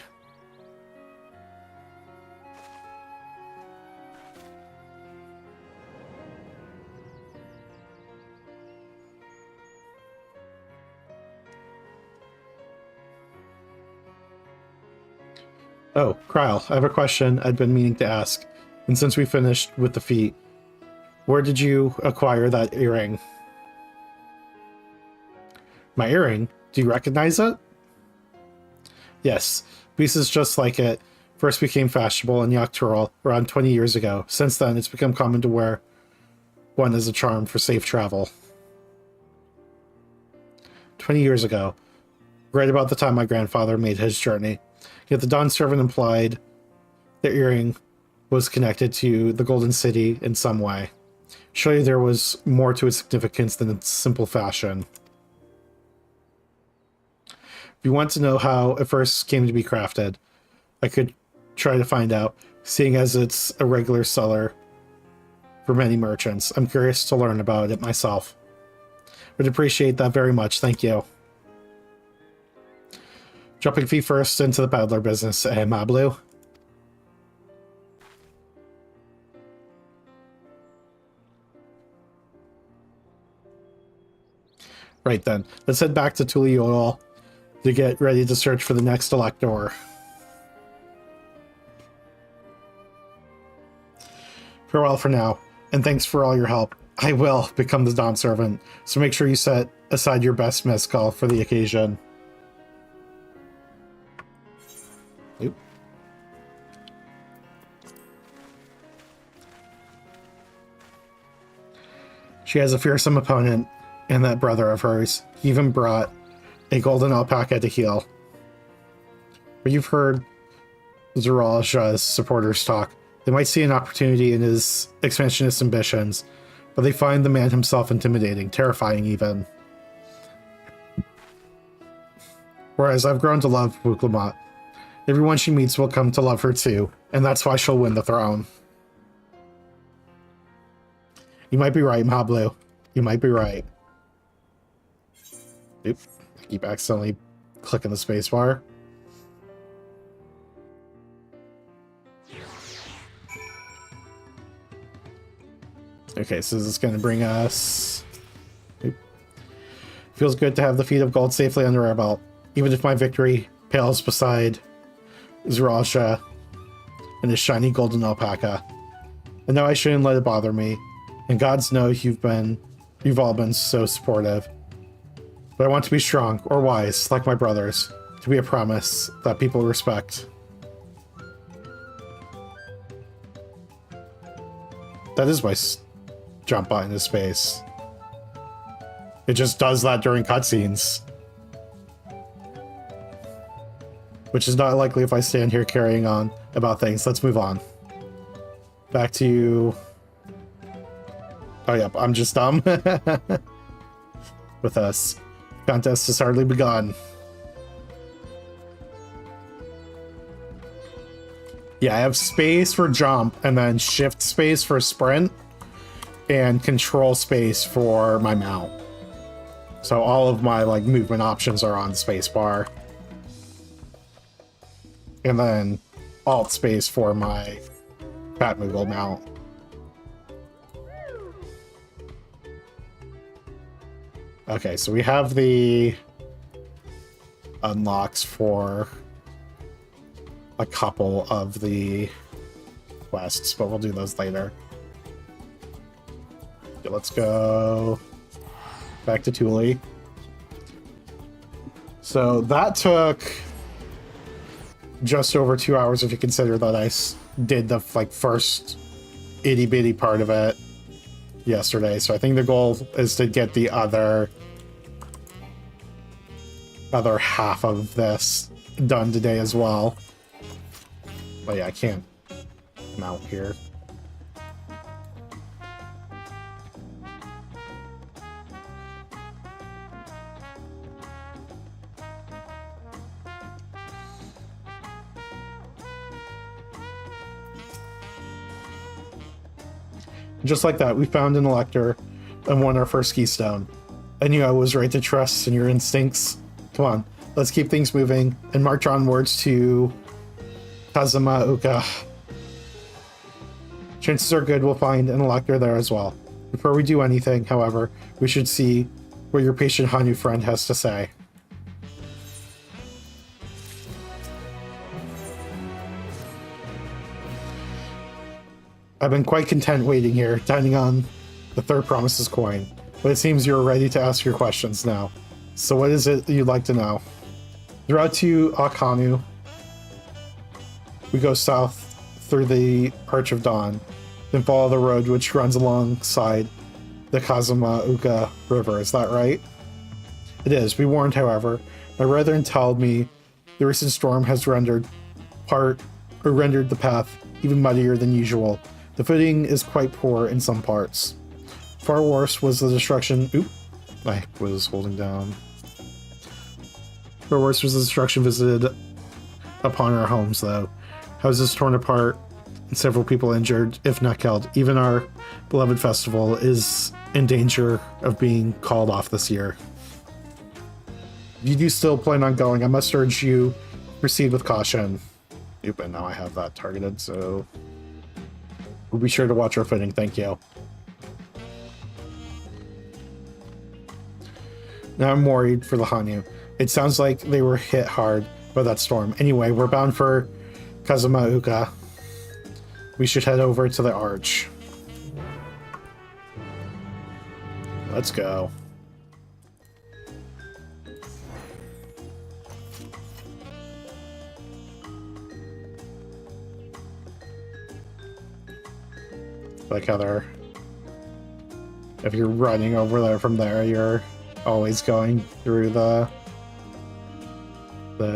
Oh, Kryl, I have a question I'd been meaning to ask. And since we finished with the feat, where did you acquire that earring? My earring? Do you recognize it? Yes, pieces just like it first became fashionable in Yakturl around 20 years ago. Since then, it's become common to wear one as a charm for safe travel. 20 years ago, right about the time my grandfather made his journey. Yet the Dawn servant implied the earring was connected to the Golden City in some way. Surely there was more to its significance than its simple fashion. If you want to know how it first came to be crafted, I could try to find out, seeing as it's a regular seller for many merchants. I'm curious to learn about it myself. Would appreciate that very much, thank you. Jumping feet first into the peddler business, Mablu. Right then, let's head back to Tuliyotal to get ready to search for the next elector. Farewell for now, and thanks for all your help. I will become the Dawn servant, so make sure you set aside your best mezcal for the occasion. Oop. She has a fearsome opponent, and that brother of hers. He even brought a golden alpaca to heal. But you've heard Zeralja's supporters talk. They might see an opportunity in his expansionist ambitions, but they find the man himself intimidating, terrifying even. Whereas I've grown to love Wuklamot. Everyone she meets will come to love her too, and that's why she'll win the throne. You might be right, Mablu. You might be right. Oop, I keep accidentally clicking the spacebar. Okay, so this is going to bring us... Oop. Feels good to have the feat of gold safely under our belt, even if my victory pales beside Zeralja and his shiny golden alpaca. And now I shouldn't let it bother me. And gods know you've all been so supportive. But I want to be strong, or wise, like my brothers, to be a promise that people respect. That is my jump button is space. It just does that during cutscenes. Which is not likely if I stand here carrying on about things. Let's move on. Back to you. Oh, yep, I'm just dumb. With us. Contest has hardly begun. Yeah, I have space for jump, and then shift space for sprint, and control space for my mount. So all of my like movement options are on spacebar. And then alt space for my Batmoogle mount. Okay, so we have the unlocks for a couple of the quests, but we'll do those later. Okay, let's go back to Thule. So that took just over 2 hours if you consider that I did the like first itty bitty part of it yesterday. So I think the goal is to get the other half of this done today as well. But yeah, I can't mount here. Just like that, we found an elector and won our first keystone. I knew I was right to trust in your instincts. Come on, let's keep things moving and march onwards to Kazuma Uka. Chances are good we'll find an elector there as well. Before we do anything, however, we should see what your patient Hanyu friend has to say. I've been quite content waiting here, dining on the third promise's coin, but it seems you're ready to ask your questions now. So what is it you'd like to know? The route to Akanu, we go south through the Arch of Dawn, then follow the road which runs alongside the Kazuma Uka River. Is that right? It is. Be warned, however. My brethren told me the recent storm has rendered the path even muddier than usual. The footing is quite poor in some parts. Far worse was the destruction. Oop, I was holding down. Far worse was the destruction visited upon our homes, though. Houses torn apart and several people injured, if not killed. Even our beloved festival is in danger of being called off this year. If you do still plan on going, I must urge you proceed with caution. Oop, and now I have that targeted, so we'll be sure to watch our footing. Thank you. Now I'm worried for the Hanyu. It sounds like they were hit hard by that storm. Anyway, we're bound for Kazuma Uka. We should head over to the Arch. Let's go. Like how they're... If you're running over there from there, you're always going through the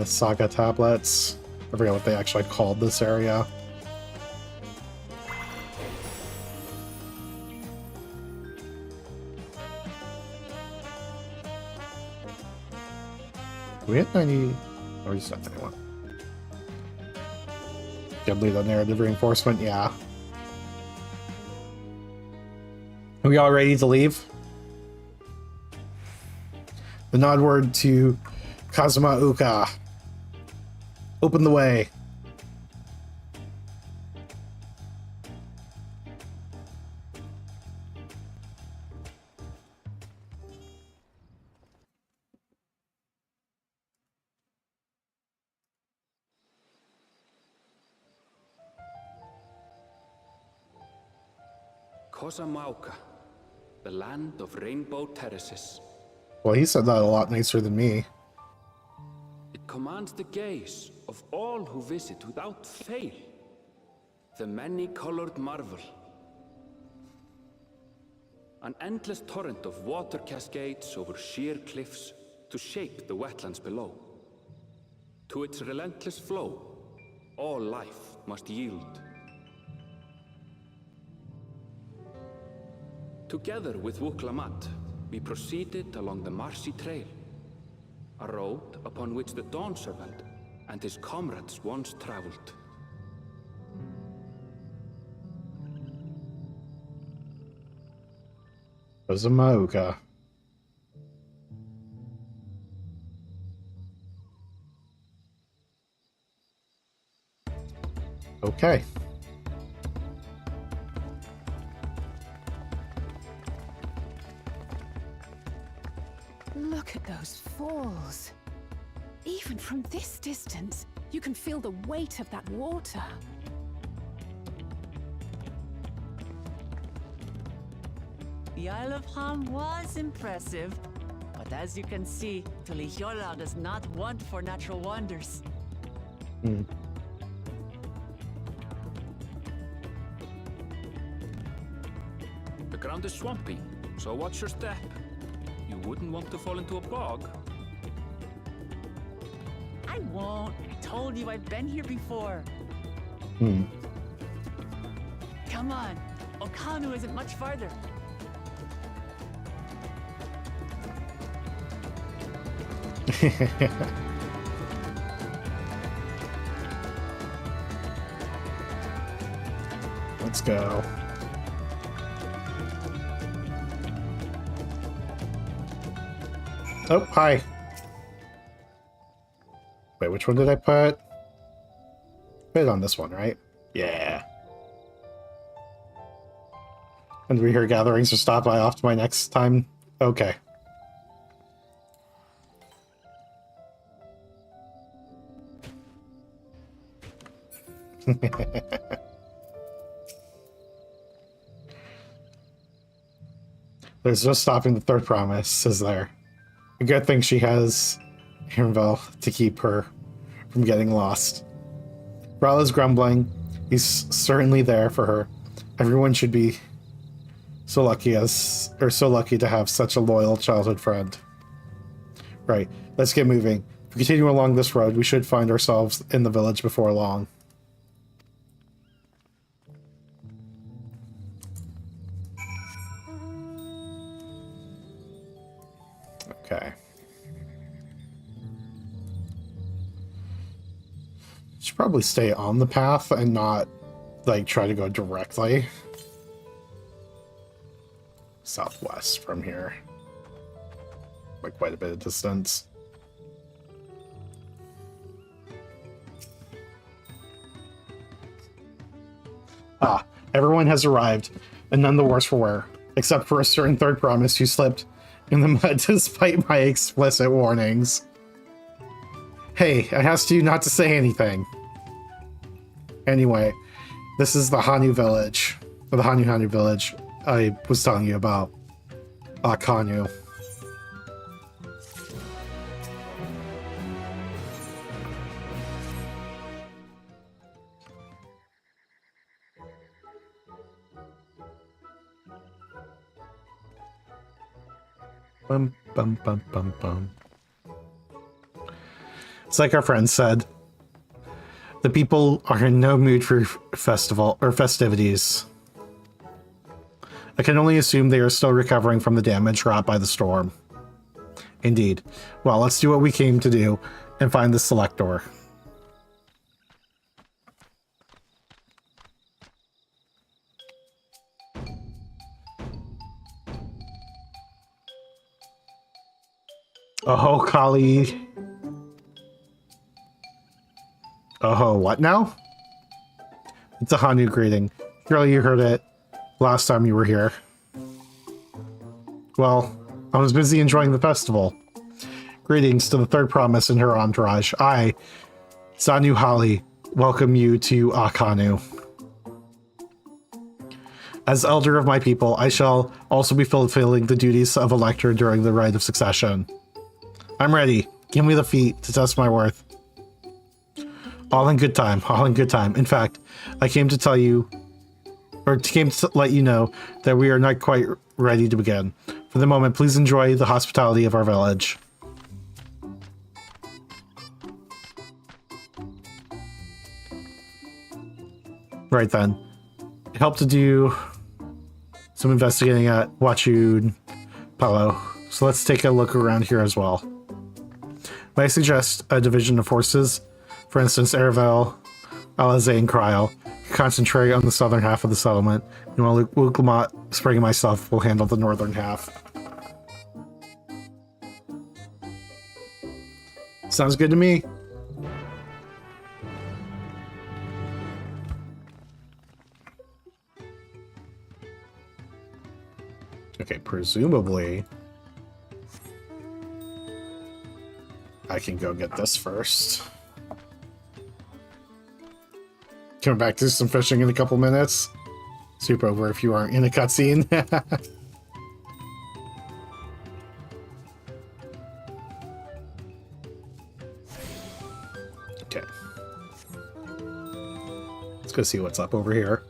saga tablets. I forget what they actually called this area. We had 90... Oh, we just had 91. Could lead the narrative reinforcement, yeah. Are we all ready to leave? The nod word to Kazuma Uka. Open the way. Kosamauka, the land of rainbow terraces. Well, he said that a lot nicer than me. It commands the gaze of all who visit without fail. The many-colored marvel. An endless torrent of water cascades over sheer cliffs to shape the wetlands below. To its relentless flow, all life must yield. Together with Wuklamat, we proceeded along the marshy trail, a road upon which the Dawn Servant and his comrades once traveled. Was a Mauga. Okay. Look at those falls. Even from this distance, you can feel the weight of that water. The Isle of Ham was impressive, but as you can see, Tulihiola does not want for natural wonders. Hmm. The ground is swampy, so watch your step. You wouldn't want to fall into a bog. I won't. I told you I've been here before. Hmm. Come on. Okanu isn't much farther. Let's go. Oh, hi. Wait, which one did I put? Put it on this one, right? Yeah. And we hear gatherings, so stop by off to my next time. Okay. There's no stopping the third promise, is there? A good thing she has Hirnville to keep her from getting lost. Ral is grumbling. He's certainly there for her. Everyone should be so lucky to have such a loyal childhood friend. Right, let's get moving. If we continue along this road, we should find ourselves in the village before long. Okay. Should probably stay on the path and not, like, try to go directly southwest from here. Like, quite a bit of distance. Ah, everyone has arrived, and none the worse for wear, except for a certain third promise who slipped in the mud despite my explicit warnings. Hey, I asked you not to say anything. Anyway, this is the Hanu village, or the Hanu village I was telling you about. Akanu. Bum, bum, bum, bum, bum. It's like our friend said. The people are in no mood for festival or festivities. I can only assume they are still recovering from the damage wrought by the storm. Indeed. Well, let's do what we came to do and find the Selector. Oh, Kali. Oh, what now? It's a Hanu greeting. Surely you heard it last time you were here. Well, I was busy enjoying the festival. Greetings to the third promise and her entourage. I, Zanu Hali, welcome you to Akanu. As elder of my people, I shall also be fulfilling the duties of elector during the rite of succession. I'm ready. Give me the feat to test my worth. All in good time, all in good time. In fact, I came to tell you, or came to let you know that we are not quite ready to begin. For the moment, please enjoy the hospitality of our village. Right then. It helped to do some investigating at Wachud Palo. So let's take a look around here as well. May I suggest a division of forces? For instance, Aravel, Alize, and Kryl concentrate on the southern half of the settlement, and while Uklamat, Spring, and myself will handle the northern half. Sounds good to me. Okay, presumably I can go get this first. Coming back to some fishing in a couple minutes. Soup over if you aren't in a cutscene. Okay. Let's go see what's up over here.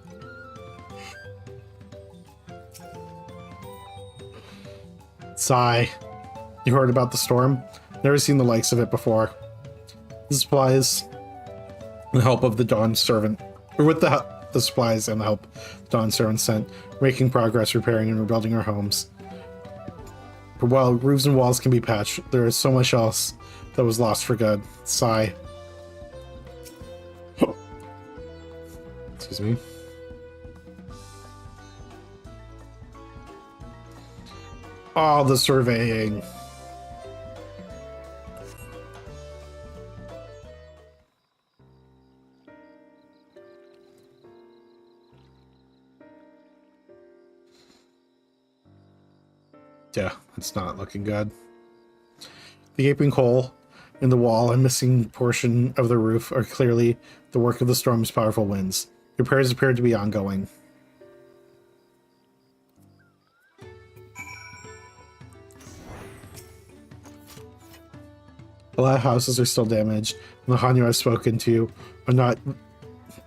Sigh. You heard about the storm? Never seen the likes of it before. The supplies and the help of the Dawn servant, or with the supplies and the help the Dawn servant sent, making progress repairing and rebuilding our homes. For while roofs and walls can be patched, there is so much else that was lost for good. Sigh. Excuse me. Oh, the surveying. Yeah, it's not looking good. The gaping hole in the wall and missing portion of the roof are clearly the work of the storm's powerful winds. Repairs appear to be ongoing. A lot of houses are still damaged, and the Hanyu I've spoken to are not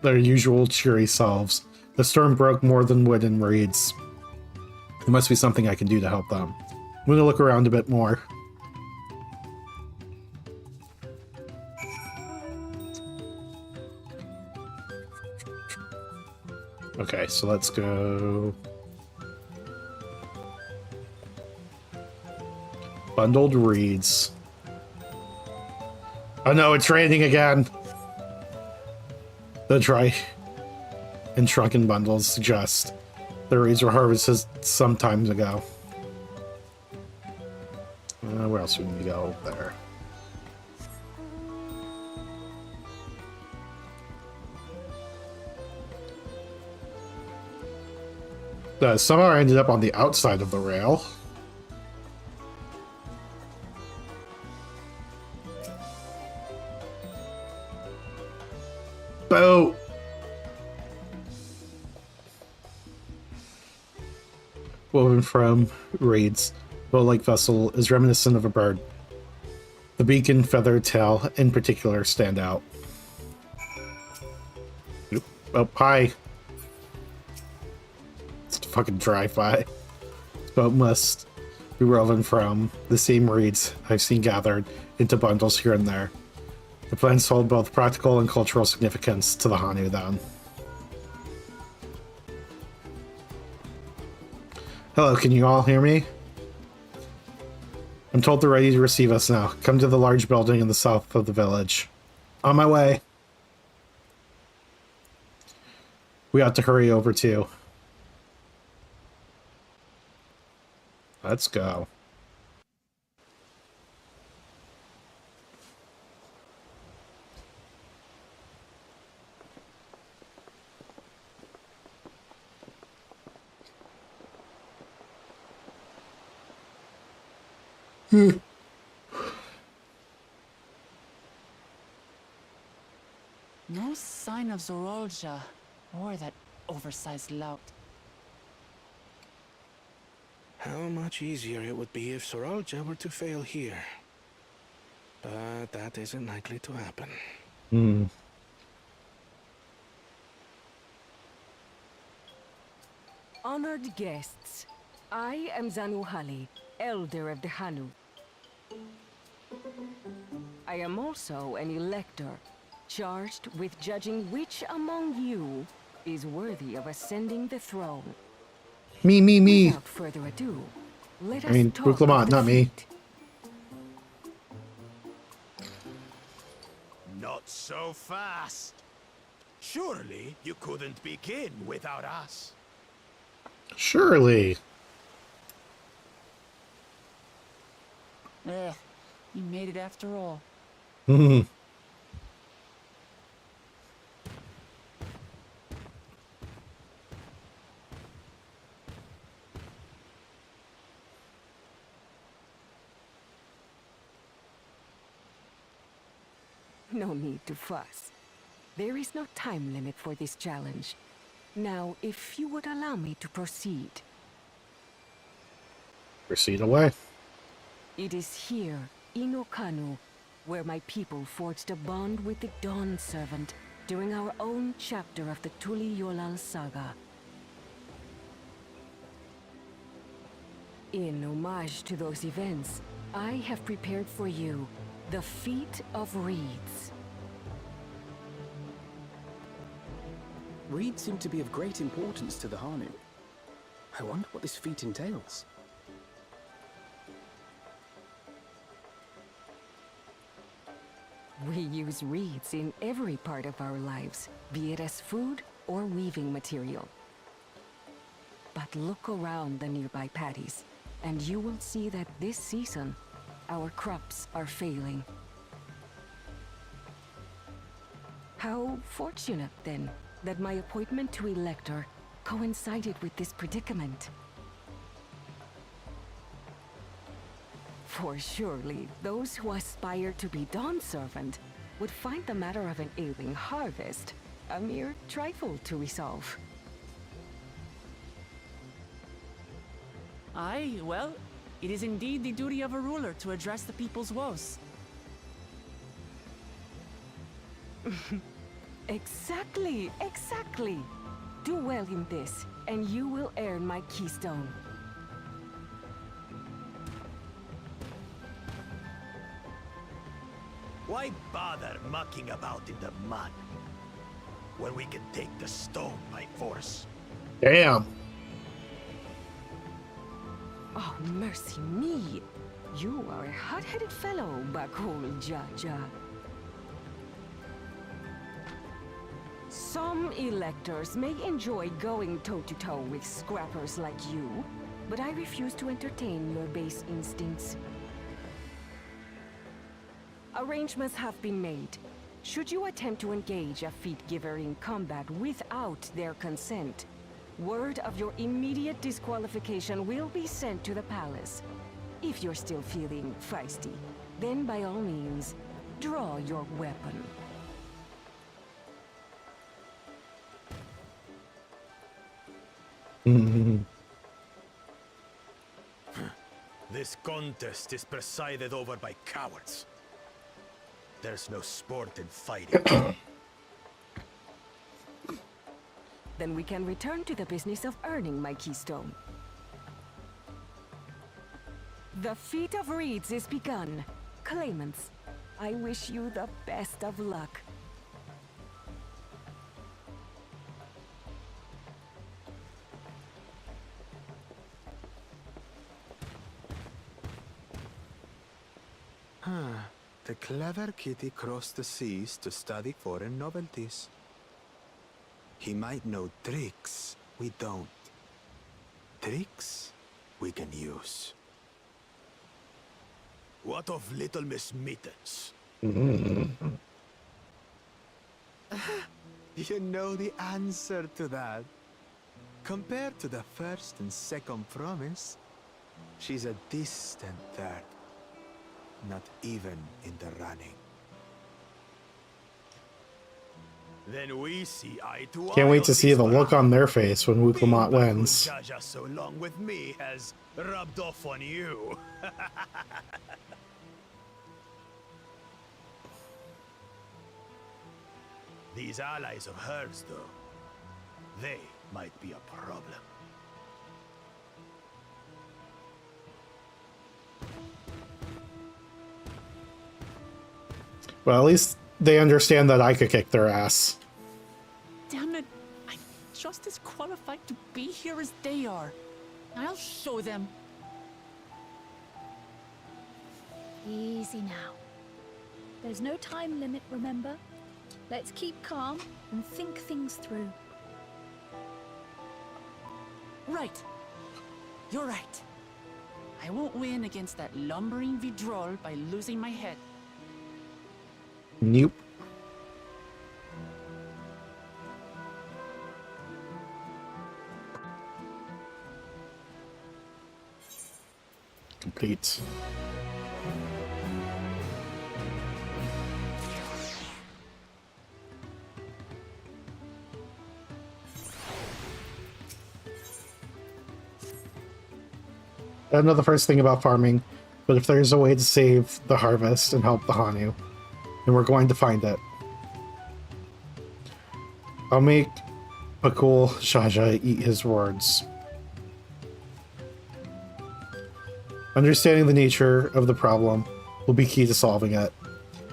their usual cheery selves. The storm broke more than wood and reeds. There must be something I can do to help them. I'm going to look around a bit more. Okay, so let's go. Bundled reeds. Oh no, it's raining again! The dry and shrunken bundles suggest the reeds were harvested some time ago. Where else would we go there? Somehow I ended up on the outside of the rail. Boat! Woven from reeds, boat-like vessel is reminiscent of a bird. The beak and feathered tail, in particular, stand out. Oop. Oh, hi! It's a fucking drive-by. This boat must be woven from the same reeds I've seen gathered into bundles here and there. The plants hold both practical and cultural significance to the Hanyu, then. Hello, can you all hear me? I'm told they're ready to receive us now. Come to the large building in the south of the village. On my way. We ought to hurry over too. Let's go. No sign of Zorolja or that oversized lout. How much easier it would be if Soralja were to fail here. But that isn't likely to happen. Honored guests, I am Zanuhali, Elder of the Hanu. I am also an elector, charged with judging which among you is worthy of ascending the throne. Me. Without further ado, let I us mean, talk of Buklamat, the not me. feat. Not so fast. Surely you couldn't begin without us. Surely. Eh, you made it after all. No need to fuss. There is no time limit for this challenge. Now, if you would allow me to proceed. Proceed away. It is here, in Okanu, where my people forged a bond with the Dawn Servant during our own chapter of the Tuli Yolal saga. In homage to those events, I have prepared for you the Feat of Reeds. Reeds seem to be of great importance to the Hanu. I wonder what this feat entails. We use reeds in every part of our lives, be it as food or weaving material. But look around the nearby paddies, and you will see that this season, our crops are failing. How fortunate, then, that my appointment to Elector coincided with this predicament. For surely, those who aspire to be Dawn Servant would find the matter of an ailing harvest a mere trifle to resolve. Aye, well, it is indeed the duty of a ruler to address the people's woes. Exactly, exactly. Do well in this, and you will earn my keystone. Why bother mucking about in the mud when we can take the stone by force? Damn. Oh, mercy me. You are a hot-headed fellow, Bakul Jaja. Some electors may enjoy going toe-to-toe with scrappers like you, but I refuse to entertain your base instincts. Arrangements have been made. Should you attempt to engage a feat giver in combat without their consent, word of your immediate disqualification will be sent to the palace. If you're still feeling feisty, then by all means, draw your weapon. This contest is presided over by cowards. There's no sport in fighting. Then we can return to the business of earning my keystone. The Feat of Reeds is begun. Claimants, I wish you the best of luck. The clever kitty crossed the seas to study foreign novelties. He might know tricks we don't. Tricks we can use. What of Little Miss Mittens? You know the answer to that. Compared to the first and second promise, she's a distant third. Not even in the running. Then we see eye to eye. Can't wait to on see this the look one. on their face when Wuklamat Being wins. Jaja so long with me has rubbed off on you. These allies of hers, though, they might be a problem. Well, at least they understand that I could kick their ass. Damn it. I'm just as qualified to be here as they are. I'll show them. Easy now. There's no time limit, remember? Let's keep calm and think things through. Right. You're right. I won't win against that lumbering Vidrol by losing my head. Nope. Complete. I don't know the first thing about farming, but if there's a way to save the harvest and help the Hanu, then we're going to find it. I'll make Pakul Shaja eat his words. Understanding the nature of the problem will be key to solving it.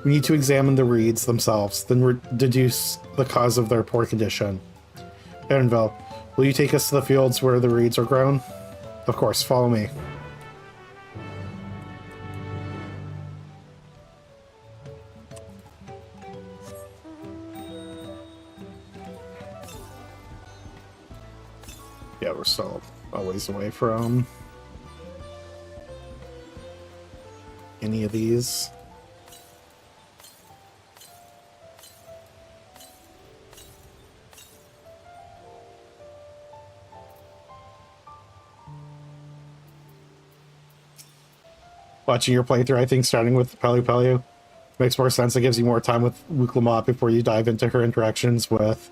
We need to examine the reeds themselves, then deduce the cause of their poor condition. Erenville, will you take us to the fields where the reeds are grown? Of course, follow me. Yeah, we're still a ways away from any of these. Watching your playthrough, I think starting with Pelu Pelu makes more sense. It gives you more time with Wuklamat before you dive into her interactions with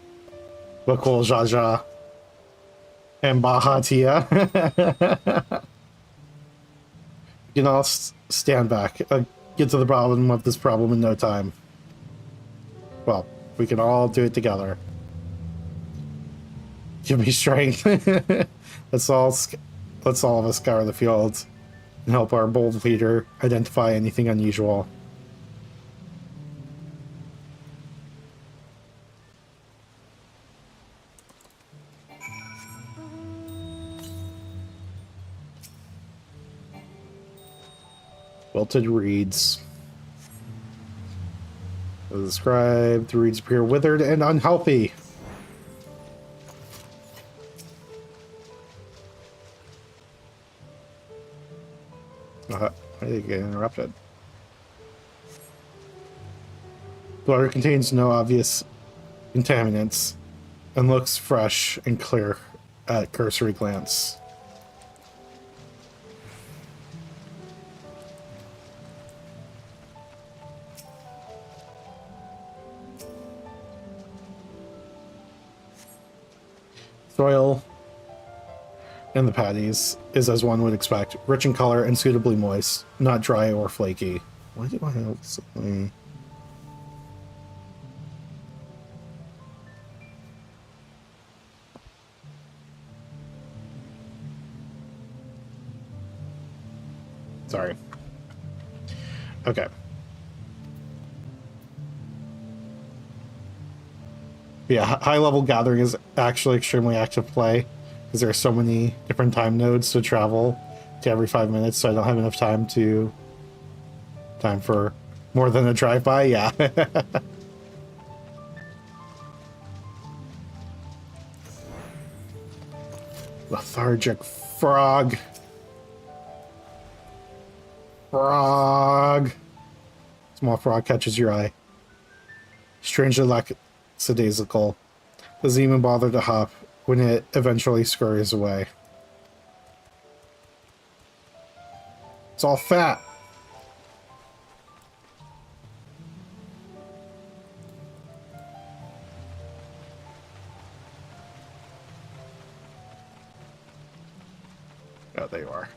Bakul Jaja and Bahatia. You can all stand back. Get to the bottom of this problem in no time. Well, we can all do it together. Give me strength. Let's all of us scour the field and help our bold leader identify anything unusual. Wilted reeds. As described, the reeds appear withered and unhealthy. Why did it get interrupted? The water contains no obvious contaminants and looks fresh and clear at cursory glance. Soil in the patties is as one would expect, rich in color and suitably moist, not dry or flaky. Why do I have something? Sorry. Okay. Yeah, high-level gathering is actually extremely active play because there are so many different time nodes to travel to every 5 minutes, so I don't have enough time for more than a drive-by. Yeah. Lethargic frog. Frog. Small frog catches your eye. Strangely lackadaisical. Doesn't even bother to hop when it eventually scurries away. It's all fat. Oh, there you are.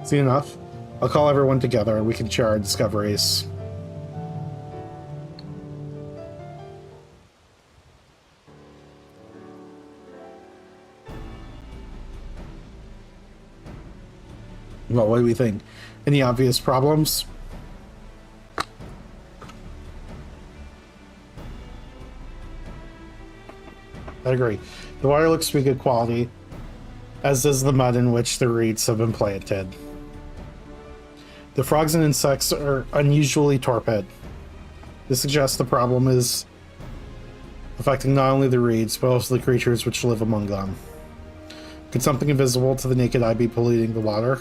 See enough? I'll call everyone together and we can share our discoveries. Well, what do we think? Any obvious problems? I agree. The water looks to be good quality, as does the mud in which the reeds have been planted. The frogs and insects are unusually torpid. This suggests the problem is affecting not only the reeds, but also the creatures which live among them. Could something invisible to the naked eye be polluting the water?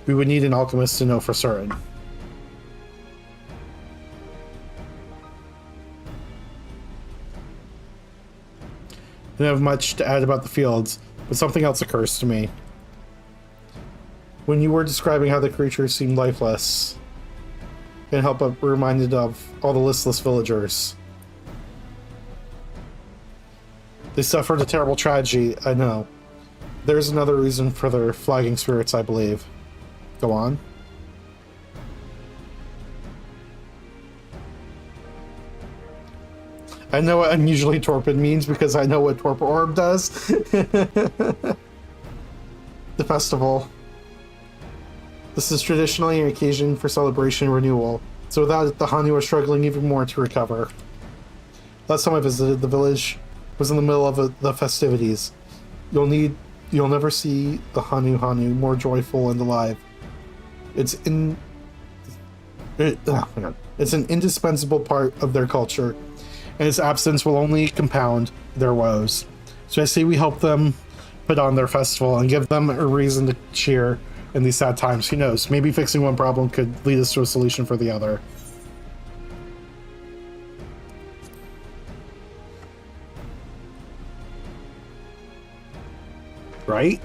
We would need an alchemist to know for certain. I don't have much to add about the fields, but something else occurs to me. When you were describing how the creatures seemed lifeless, I can't help but be reminded of all the listless villagers. They suffered a terrible tragedy, I know. There's another reason for their flagging spirits, I believe. Go on. I know what unusually torpid means because I know what Torpor Orb does. The festival. This is traditionally an occasion for celebration and renewal, so without it, the Hanu are struggling even more to recover. Last time I visited, the village was in the middle of the festivities. You'll never see the Hanu more joyful and alive. It's an indispensable part of their culture, and its absence will only compound their woes. So I say we help them put on their festival and give them a reason to cheer in these sad times. Who knows? Maybe fixing one problem could lead us to a solution for the other. Right?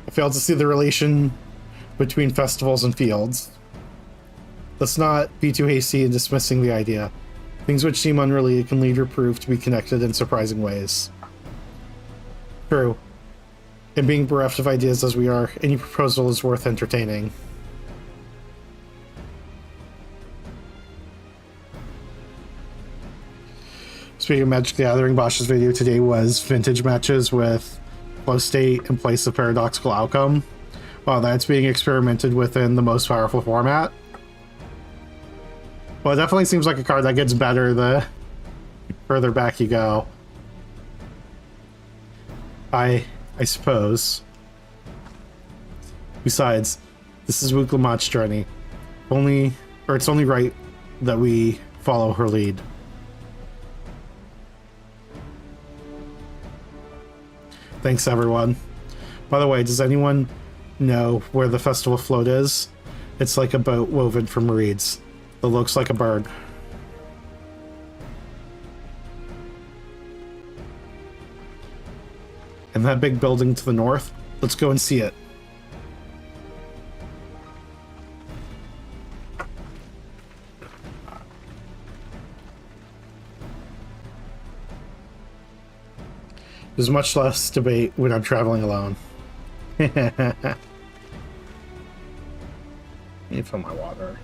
I failed to see the relation between festivals and fields. Let's not be too hasty in dismissing the idea. Things which seem unrelated can later prove to be connected in surprising ways. True. And being bereft of ideas as we are, any proposal is worth entertaining. Speaking of Magic the Gathering, Bosch's video today was vintage matches with flow state in place of paradoxical outcome. Well, that's being experimented within the most powerful format. Well, it definitely seems like a card that gets better the further back you go. I suppose. Besides, this is Wuklamot's journey. It's only right that we follow her lead. Thanks, everyone. By the way, does anyone know where the festival float is? It's like a boat woven from reeds. It looks like a bird. And that big building to the north? Let's go and see it. There's much less debate when I'm traveling alone. Let me fill my water.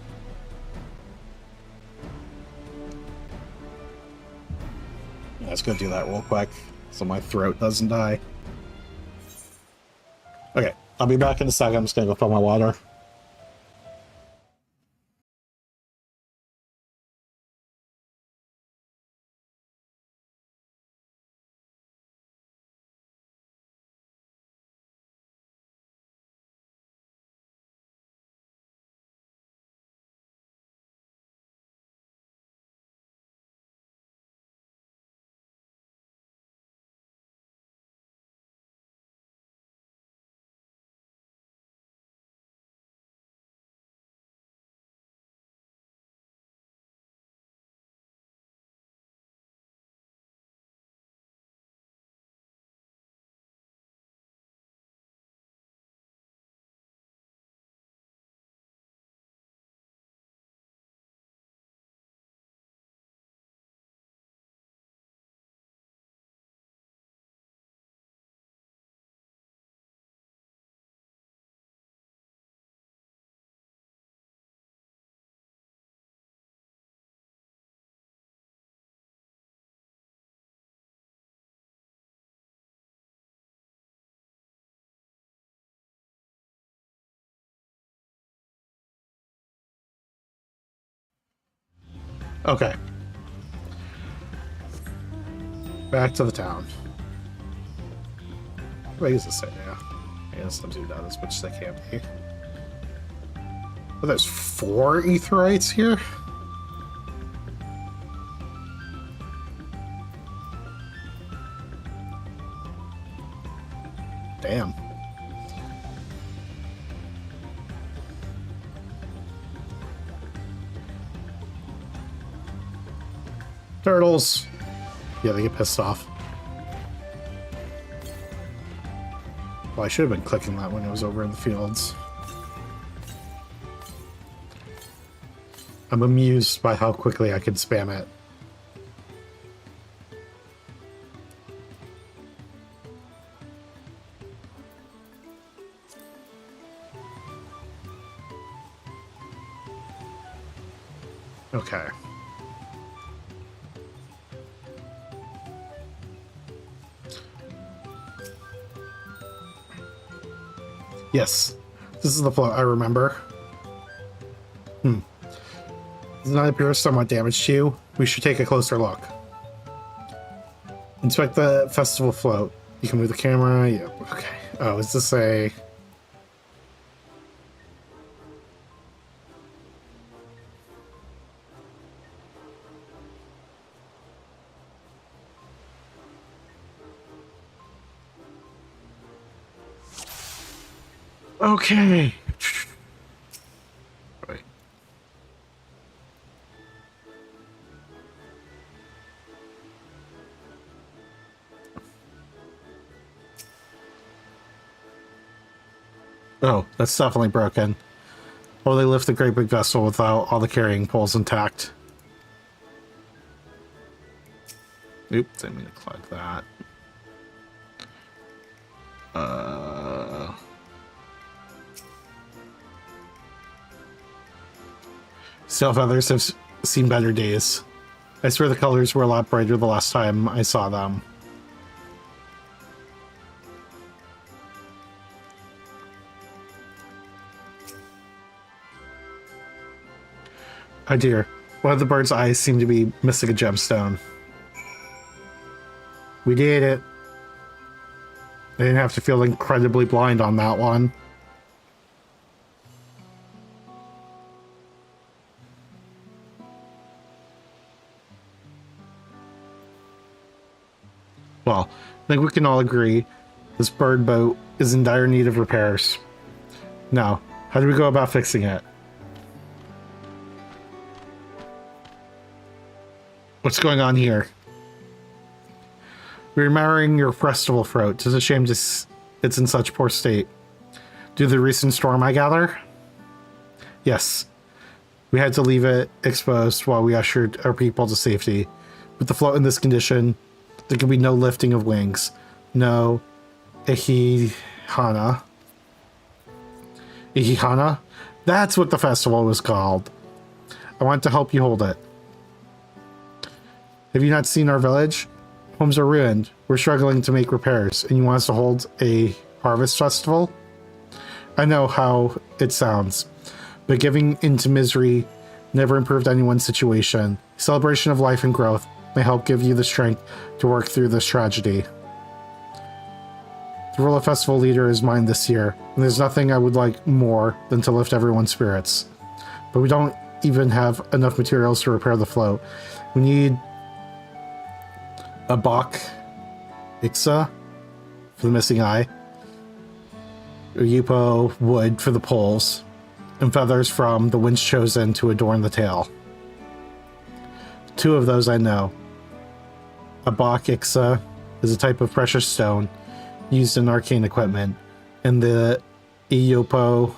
Yeah, let's go do that real quick so my throat doesn't die. Okay, I'll be back in a second. I'm just gonna go fill my water. Okay. Back to the town. What does this say now? I guess I'm doing that as much as I can be. Oh, there's 4 Aetherites here? Damn. Turtles. Yeah, they get pissed off. Well, I should have been clicking that when it was over in the fields. I'm amused by how quickly I can spam it. Okay. Yes, this is the float I remember. Does not appear somewhat damaged to you. We should take a closer look. Inspect the festival float. You can move the camera. Yeah, okay. Oh, is this a... Okay. Right. Oh, that's definitely broken. Or they lift the great big vessel without all the carrying poles intact. Oops, I mean to clog that. Sail feathers have seen better days. I swear the colors were a lot brighter the last time I saw them. Oh dear, one of the bird's eyes seemed to be missing a gemstone. We did it. I didn't have to feel incredibly blind on that one. Well, I think we can all agree this bird boat is in dire need of repairs. Now, how do we go about fixing it? What's going on here? We're marrying your festival throat. It's a shame it's in such poor state. Due to the recent storm, I gather? Yes. We had to leave it exposed while we ushered our people to safety. With the float in this condition, there can be no lifting of wings. No Ihihana. Ihihana? That's what the festival was called. I want to help you hold it. Have you not seen our village? Homes are ruined. We're struggling to make repairs, and you want us to hold a harvest festival? I know how it sounds, but giving into misery never improved anyone's situation. Celebration of life and growth may help give you the strength to work through this tragedy. The role of festival leader is mine this year, and there's nothing I would like more than to lift everyone's spirits. But we don't even have enough materials to repair the float. We need a Bach Ixa for the missing eye, a Yupo wood for the poles, and feathers from the winds chosen to adorn the tail. 2 of those I know. A Bach Ixa is a type of precious stone used in arcane equipment, and the Iopo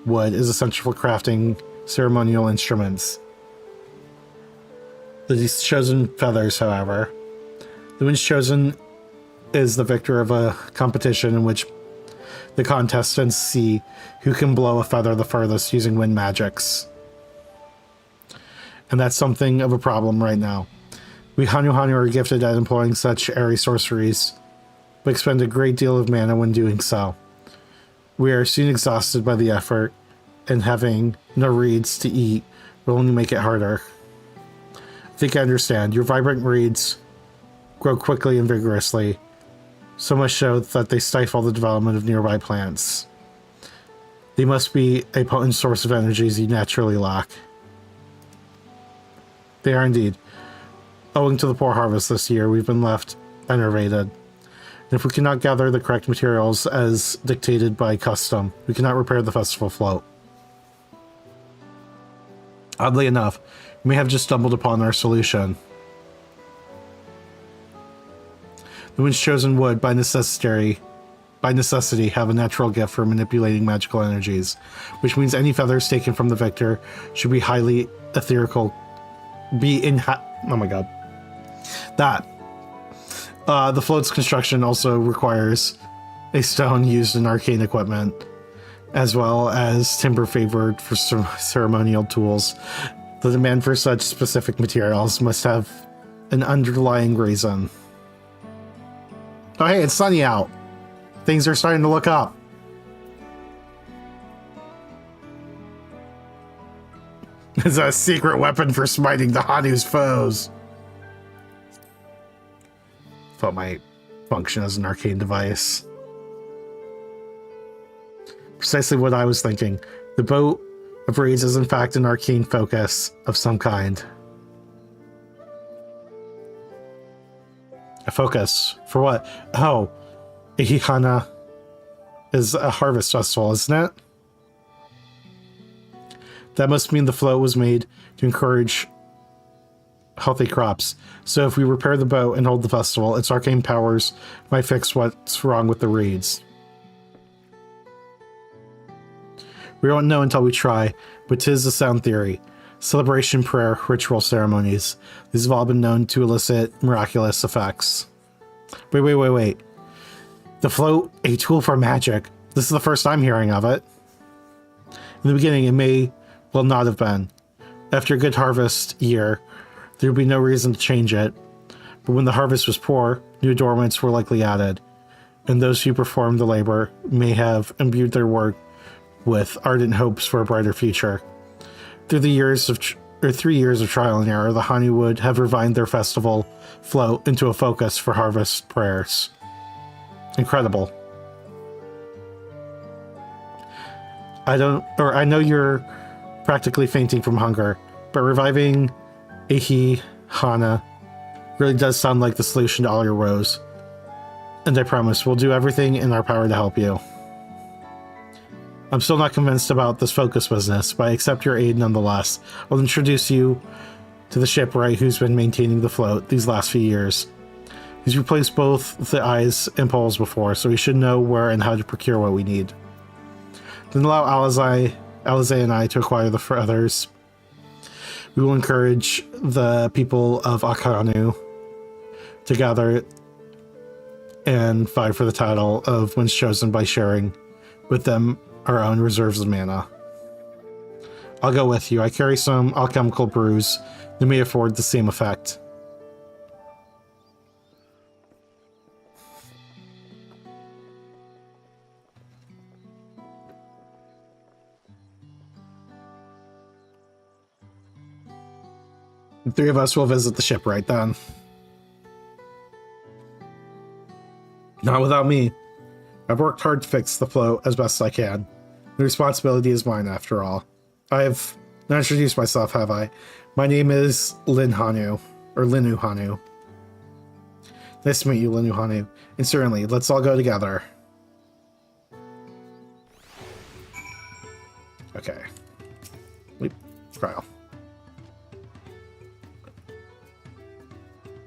wood is essential for crafting ceremonial instruments. These chosen feathers, however, the winds chosen is the victor of a competition in which the contestants see who can blow a feather the furthest using wind magics. And that's something of a problem right now. We Hanyu Hanyu are gifted at employing such airy sorceries, but expend a great deal of mana when doing so. We are soon exhausted by the effort, and having no reeds to eat will only make it harder. I think I understand. Your vibrant reeds grow quickly and vigorously, so much so that they stifle the development of nearby plants. They must be a potent source of energies you naturally lack. They are indeed. Owing to the poor harvest this year, we've been left enervated. And if we cannot gather the correct materials as dictated by custom, we cannot repair the festival float. Oddly enough, we may have just stumbled upon our solution. The Wind's Chosen would, by necessity, have a natural gift for manipulating magical energies, which means any feathers taken from the victor should be highly etherical. Oh my god. The float's construction also requires a stone used in arcane equipment, as well as timber favored for ceremonial tools. The demand for such specific materials must have an underlying reason. Oh hey, it's sunny out. Things are starting to look up. It's a secret weapon for smiting the Hanu's foes. Thought might function as an arcane device. Precisely what I was thinking. The boat of reeds is in fact an arcane focus of some kind. A focus? For what? Oh, Ihihana is a harvest festival, isn't it? That must mean the float was made to encourage healthy crops. So if we repair the boat and hold the festival, its arcane powers might fix what's wrong with the reeds. We won't know until we try, but 'tis a sound theory. Celebration, prayer, ritual ceremonies. These have all been known to elicit miraculous effects. Wait. The float, a tool for magic. This is the first I'm hearing of it. In the beginning, it may well not have been. After a good harvest year, there would be no reason to change it. But when the harvest was poor, new adornments were likely added, and those who performed the labor may have imbued their work with ardent hopes for a brighter future. Through the years of 3 years of trial and error, the Hanu would have refined their festival float into a focus for harvest prayers. Incredible. I know you're practically fainting from hunger, but reviving Ihihana really does sound like the solution to all your woes. And I promise we'll do everything in our power to help you. I'm still not convinced about this focus business, but I accept your aid nonetheless. I'll introduce you to the shipwright who's been maintaining the float these last few years. He's replaced both the eyes and poles before, so he should know where and how to procure what we need. Then allow Alizé and I to acquire the feathers. We will encourage the people of Akanu to gather and fight for the title of Wind's Chosen by sharing with them our own reserves of mana. I'll go with you. I carry some alchemical brews that may afford the same effect. The three of us will visit the shipwright then. Not without me. I've worked hard to fix the float as best I can. The responsibility is mine, after all. I've not introduced myself, have I? My name is Lin Hanu, or Linu Hanu. Nice to meet you, Linu Hanu. And certainly, let's all go together. Okay. Trial.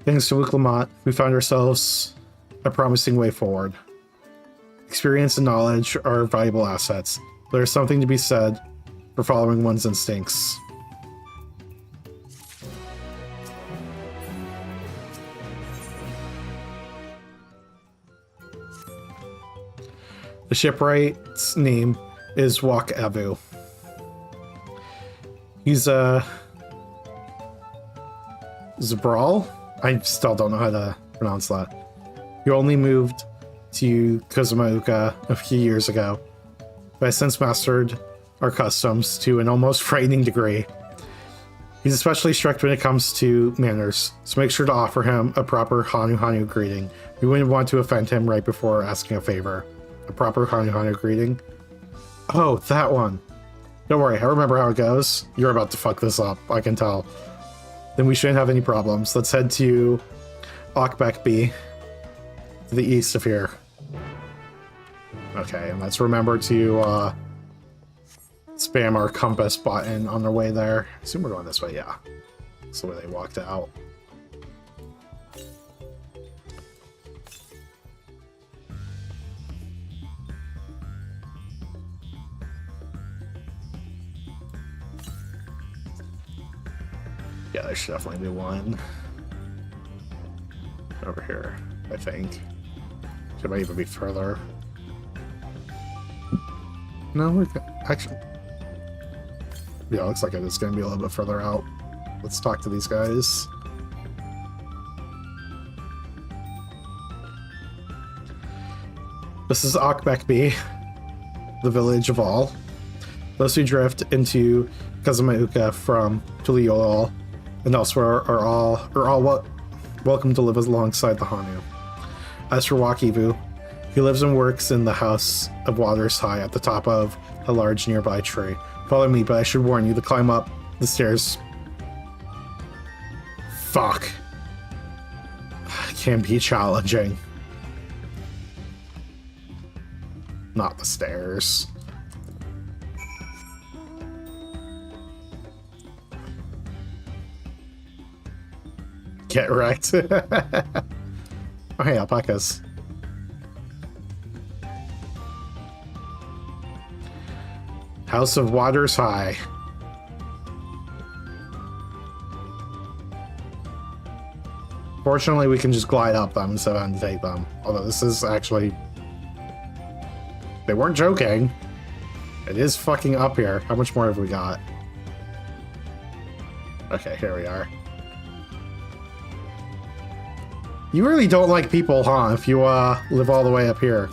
Thanks to Luke Lamont, we found ourselves a promising way forward. Experience and knowledge are valuable assets. There's something to be said for following one's instincts. The shipwright's name is Wak Avu. He's a Zabral? I still don't know how to pronounce that. He only moved to Kozumauka a few years ago, but has since mastered our customs to an almost frightening degree. He's especially strict when it comes to manners, so make sure to offer him a proper Hanu Hanu greeting. You wouldn't want to offend him right before asking a favor. A proper Hanu Hanu greeting? Oh, that one. Don't worry, I remember how it goes. You're about to fuck this up, I can tell. Then we shouldn't have any problems. Let's head to Okbek B, to the east of here. Okay, and let's remember to spam our compass button on our way there. I assume we're going this way, yeah. That's the way they walked out. Yeah, there should definitely be one over here, I think. It might even be further. No, we can actually. Yeah, looks like it's going to be a little bit further out. Let's talk to these guys. This is Okbek B, the village of all. Those who drift into Kazumauka from Tuliol and elsewhere are all welcome to live alongside the Hanu. As for Wakibu, he lives and works in the House of Waters High at the top of a large nearby tree. Follow me, but I should warn you, the climb up the stairs... Fuck. Can be challenging. Not the stairs. Get wrecked. Oh, hey, alpacas. House of Waters High. Fortunately, we can just glide up them instead of having to take them. Although this is actually... They weren't joking. It is fucking up here. How much more have we got? Okay, here we are. You really don't like people, huh? If you live all the way up here.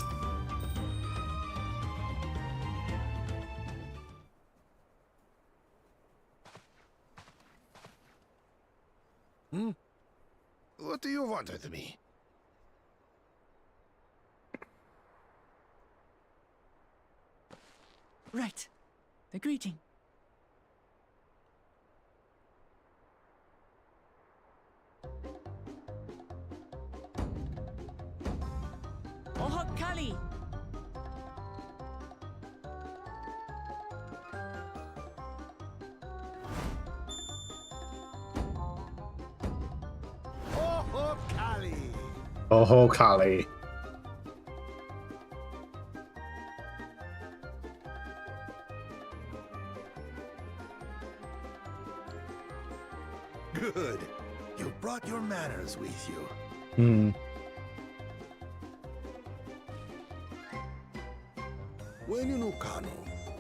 What do you want with me? Right. The greeting. Ohok Kali! Oh, Kali! Oh, Kali. Good. You brought your manners with you. Hmm. When you know Kanu,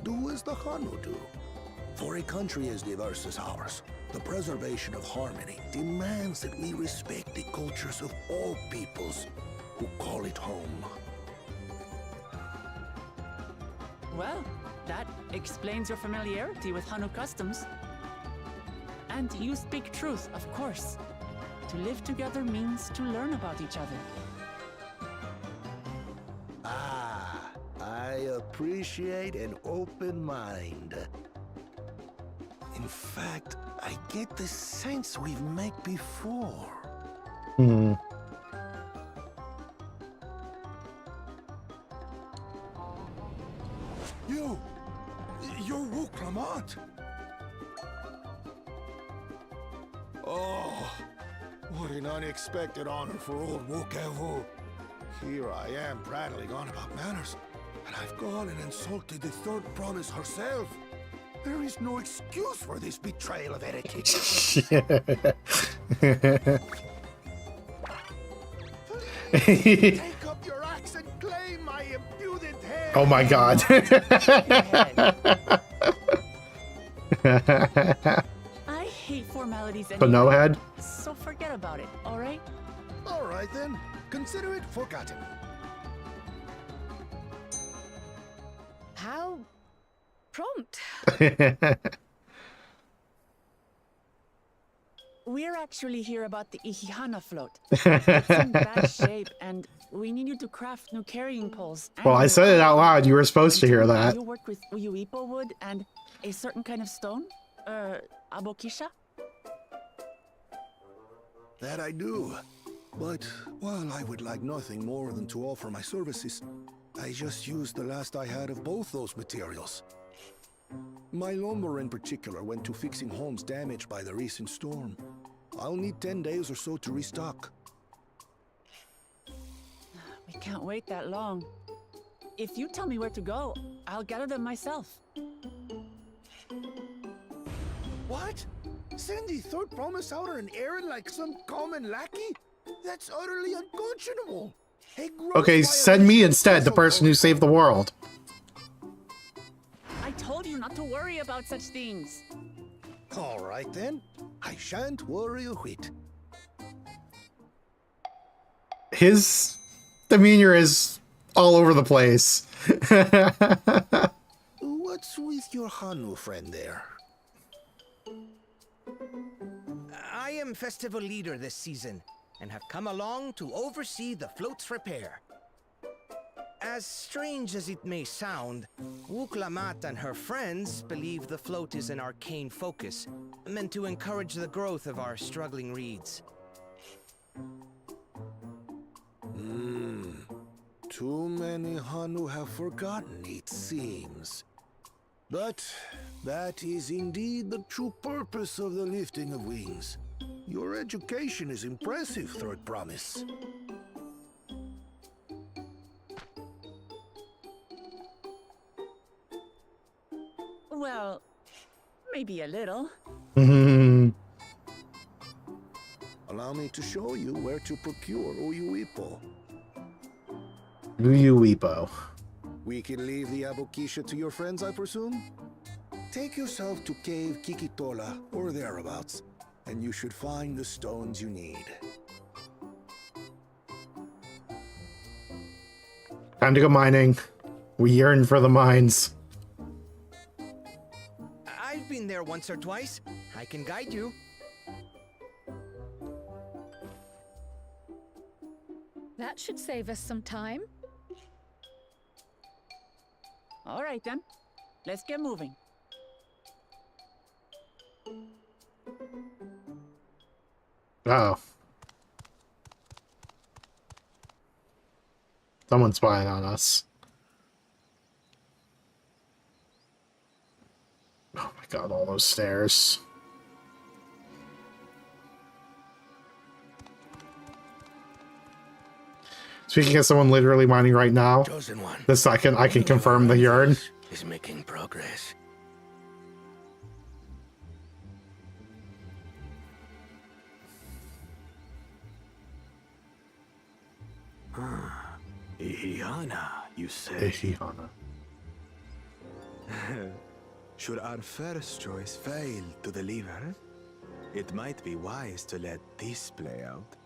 do as the Hanu do. For a country as diverse as ours, the preservation of harmony demands that we respect the cultures of all peoples who call it home. Well, that explains your familiarity with Hanu customs. And you speak truth, of course. To live together means to learn about each other. Ah, I appreciate an open mind. In fact, I get the sense we've met before. Hmm. You're Wu Clement. Oh, what an unexpected honor for old Wokevu. Here I am prattling on about manners, and I've gone and insulted the third promise herself. There is no excuse for this betrayal of etiquette. Please, take up your axe and claim my impudent head. Oh my god. I hate formalities But no head? So forget about it, alright? Alright then, consider it forgotten. How prompt. we're actually here about the Ihihana float. It's in bad shape, and we need you to craft new carrying poles. Well, I said it out loud. You were supposed to hear that. You work with Uyuipo wood and a certain kind of stone? Abokisha? That I do. But, well, I would like nothing more than to offer my services. I just used the last I had of both those materials. My lumber in particular went to fixing homes damaged by the recent storm. I'll need 10 days or so to restock. We can't wait that long. If you tell me where to go, I'll gather them myself. What? Send the third promise out on an errand like some common lackey? That's utterly unconscionable. Hey, Okay, send me instead, the person who saved the world. I told you not to worry about such things. All right then. I shan't worry a whit. His demeanor is all over the place. What's with your Hanu friend there? I am festival leader this season, and have come along to oversee the float's repair. As strange as it may sound, Wuklamat and her friends believe the float is an arcane focus, meant to encourage the growth of our struggling reeds. Too many Hanu have forgotten, it seems. But that is indeed the true purpose of the lifting of wings. Your education is impressive, Third Promise. Well, maybe a little. Allow me to show you where to procure Uyuipo. Uyuipo. We can leave the Abokisha to your friends, I presume? Take yourself to Cave Kikitola, or thereabouts, and you should find the stones you need. Time to go mining. We yearn for the mines. I've been there once or twice. I can guide you. That should save us some time. All right then, let's get moving. Uh-oh. Someone's spying on us. Oh my god, all those stairs. Speaking of someone literally mining right now, the second I can confirm the urn. Is making progress. Ihihana, you say? Ihihana. Should our first choice fail to deliver, it might be wise to let this play out.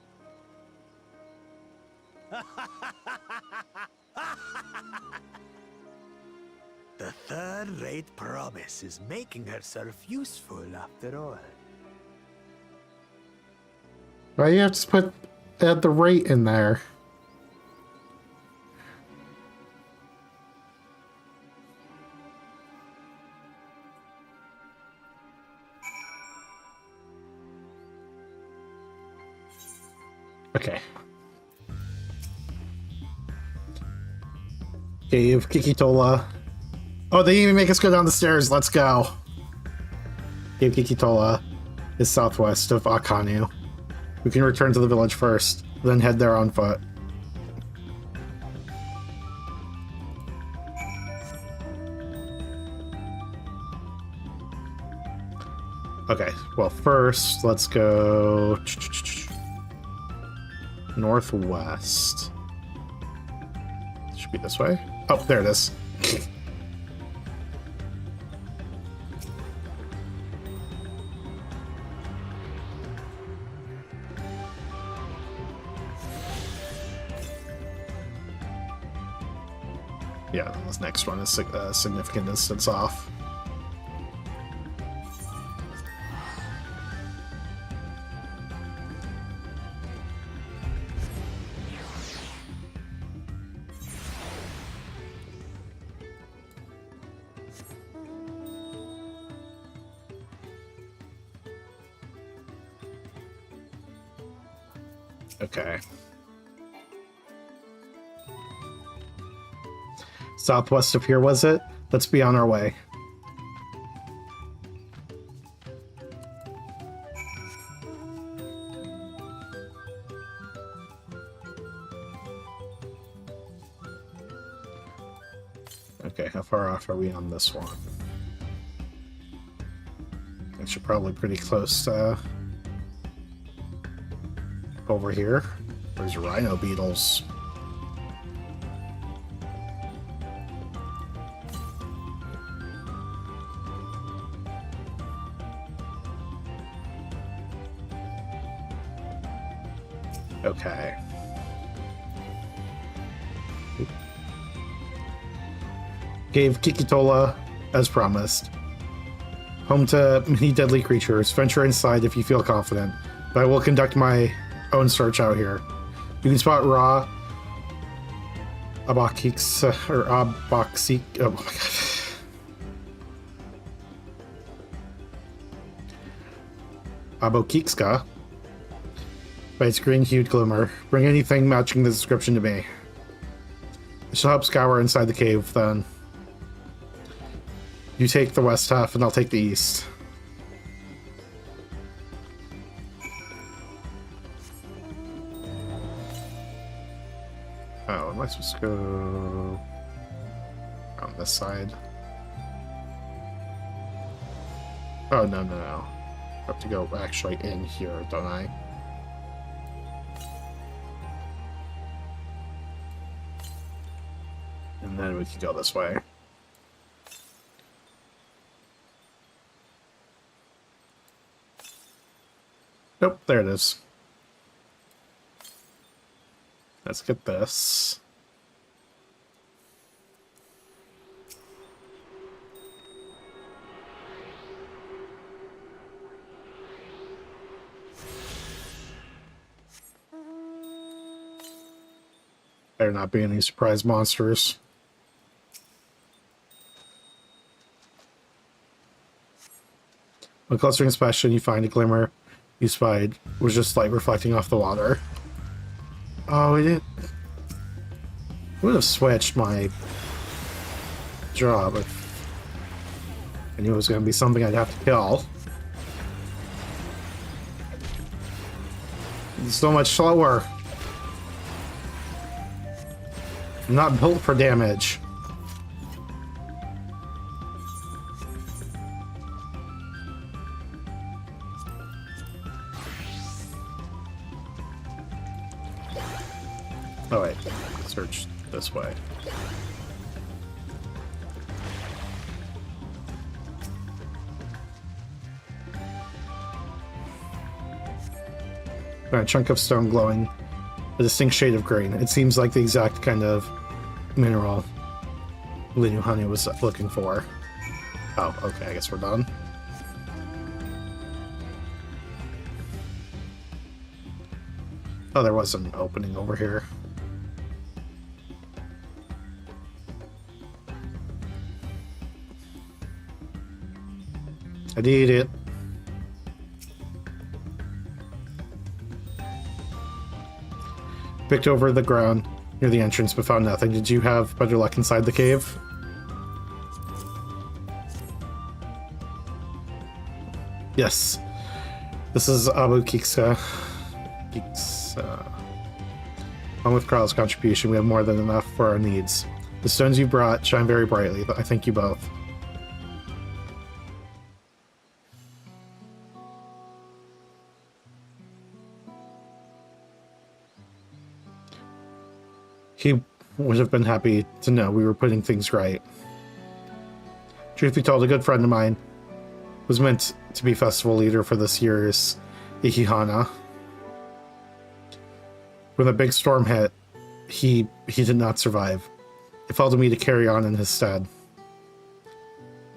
The third-rate promise is making herself useful after all. Why do you have to add the rate in there? Okay. Cave Kikitola. Oh, they didn't even make us go down the stairs. Let's go. Cave Kikitola is southwest of Akanu. We can return to the village first, then head there on foot. Okay, well, first, let's go northwest. Should be this way. Oh, there it is. Yeah, this next one is a significant distance off. Okay. Southwest of here, was it? Let's be on our way. Okay, how far off are we on this one? Actually, probably pretty close over here. There's rhino beetles. Okay. Gave Kikitola as promised. Home to many deadly creatures. Venture inside if you feel confident. But I will conduct my own search out here. You can spot raw Abakix or Abaxik. Oh my god. Abokikska by its green-hued glimmer. Bring anything matching the description to me. I shall help scour inside the cave, then. You take the west half, and I'll take the east. Oh, am I supposed to go on this side? Oh, no, no, no. I have to go actually in here, don't I? And then we can go this way. Nope, there it is. Let's get this. Better not be any surprise monsters. When closer inspection, you find a glimmer you spied was just light reflecting off the water. Oh, it would have switched my job if I knew it was going to be something I'd have to kill. It's so much slower. I'm not built for damage. Oh wait, search this way. A chunk of stone glowing a distinct shade of green. It seems like the exact kind of mineral Linuhani was looking for. Oh, okay, I guess we're done. Oh, there was an opening over here. I did it. Picked over the ground near the entrance but found nothing. Did you have better luck inside the cave? Yes. This is Abu Kiksa. Along with Carl's contribution, we have more than enough for our needs. The stones you brought shine very brightly. I thank you both. He would have been happy to know we were putting things right. Truth be told, a good friend of mine was meant to be festival leader for this year's Ikihana. When the big storm hit, he did not survive. It fell to me to carry on in his stead.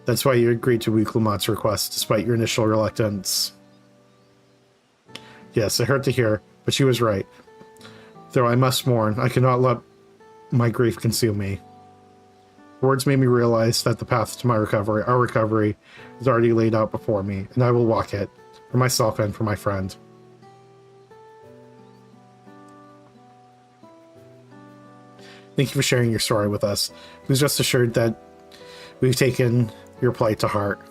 That's why you agreed to Wuklumat's request, despite your initial reluctance. Yes, it hurt to hear, but she was right. Though I must mourn, I cannot let my grief consume me. Words made me realize that the path to my recovery, our recovery, is already laid out before me, and I will walk it, for myself and for my friend. Thank you for sharing your story with us. Please rest assured that we've taken your plight to heart.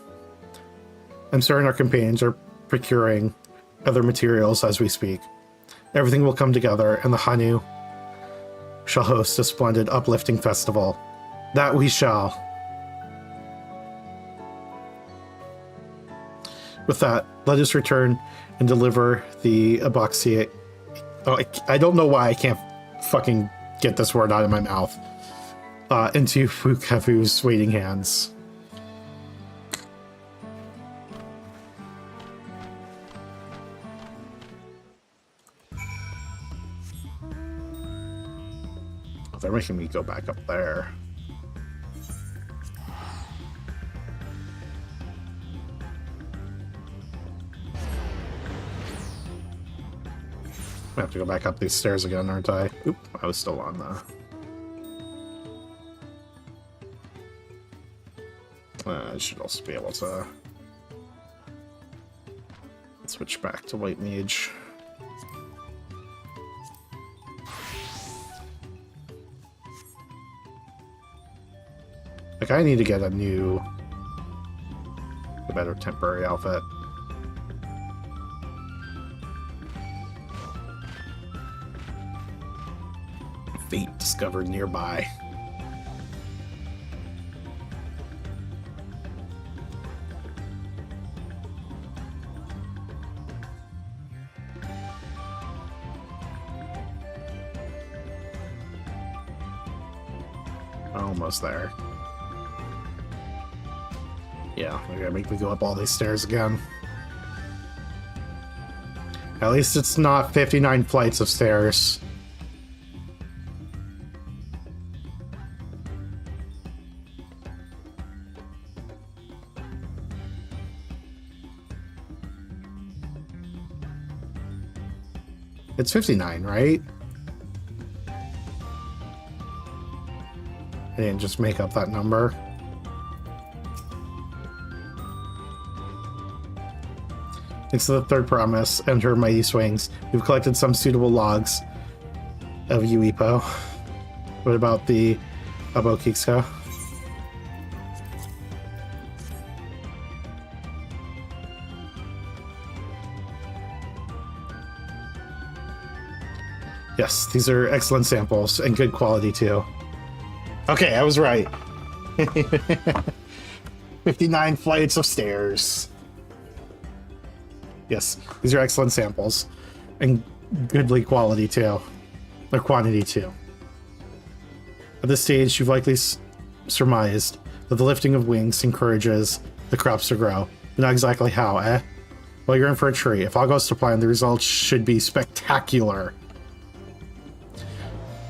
I'm certain our companions are procuring other materials as we speak. Everything will come together, and the Hanu shall host a splendid, uplifting festival. That we shall. With that, let us return and deliver the Abaxiate. Oh, I don't know why I can't fucking get this word out of my mouth. Into Fukafu's waiting hands. Oh, they're making me go back up there. I have to go back up these stairs again, aren't I? Oop, I was still on the... I should also be able to switch back to White Mage. Like, I need to get a better temporary outfit. Fate discovered nearby. Almost there. Yeah, they're gonna make me go up all these stairs again. At least it's not 59 flights of stairs. It's 59, right? I didn't just make up that number. Thanks to the third promise and her mighty swings, we've collected some suitable logs of Uipo. What about the Abokikska? Yes, these are excellent samples and good quality too. Okay, I was right. 59 flights of stairs. Yes, these are excellent samples and goodly quality too, or quantity too. At this stage, you've likely surmised that the lifting of wings encourages the crops to grow. But not exactly how, eh? Well, you're in for a treat. If all goes to plan, the results should be spectacular.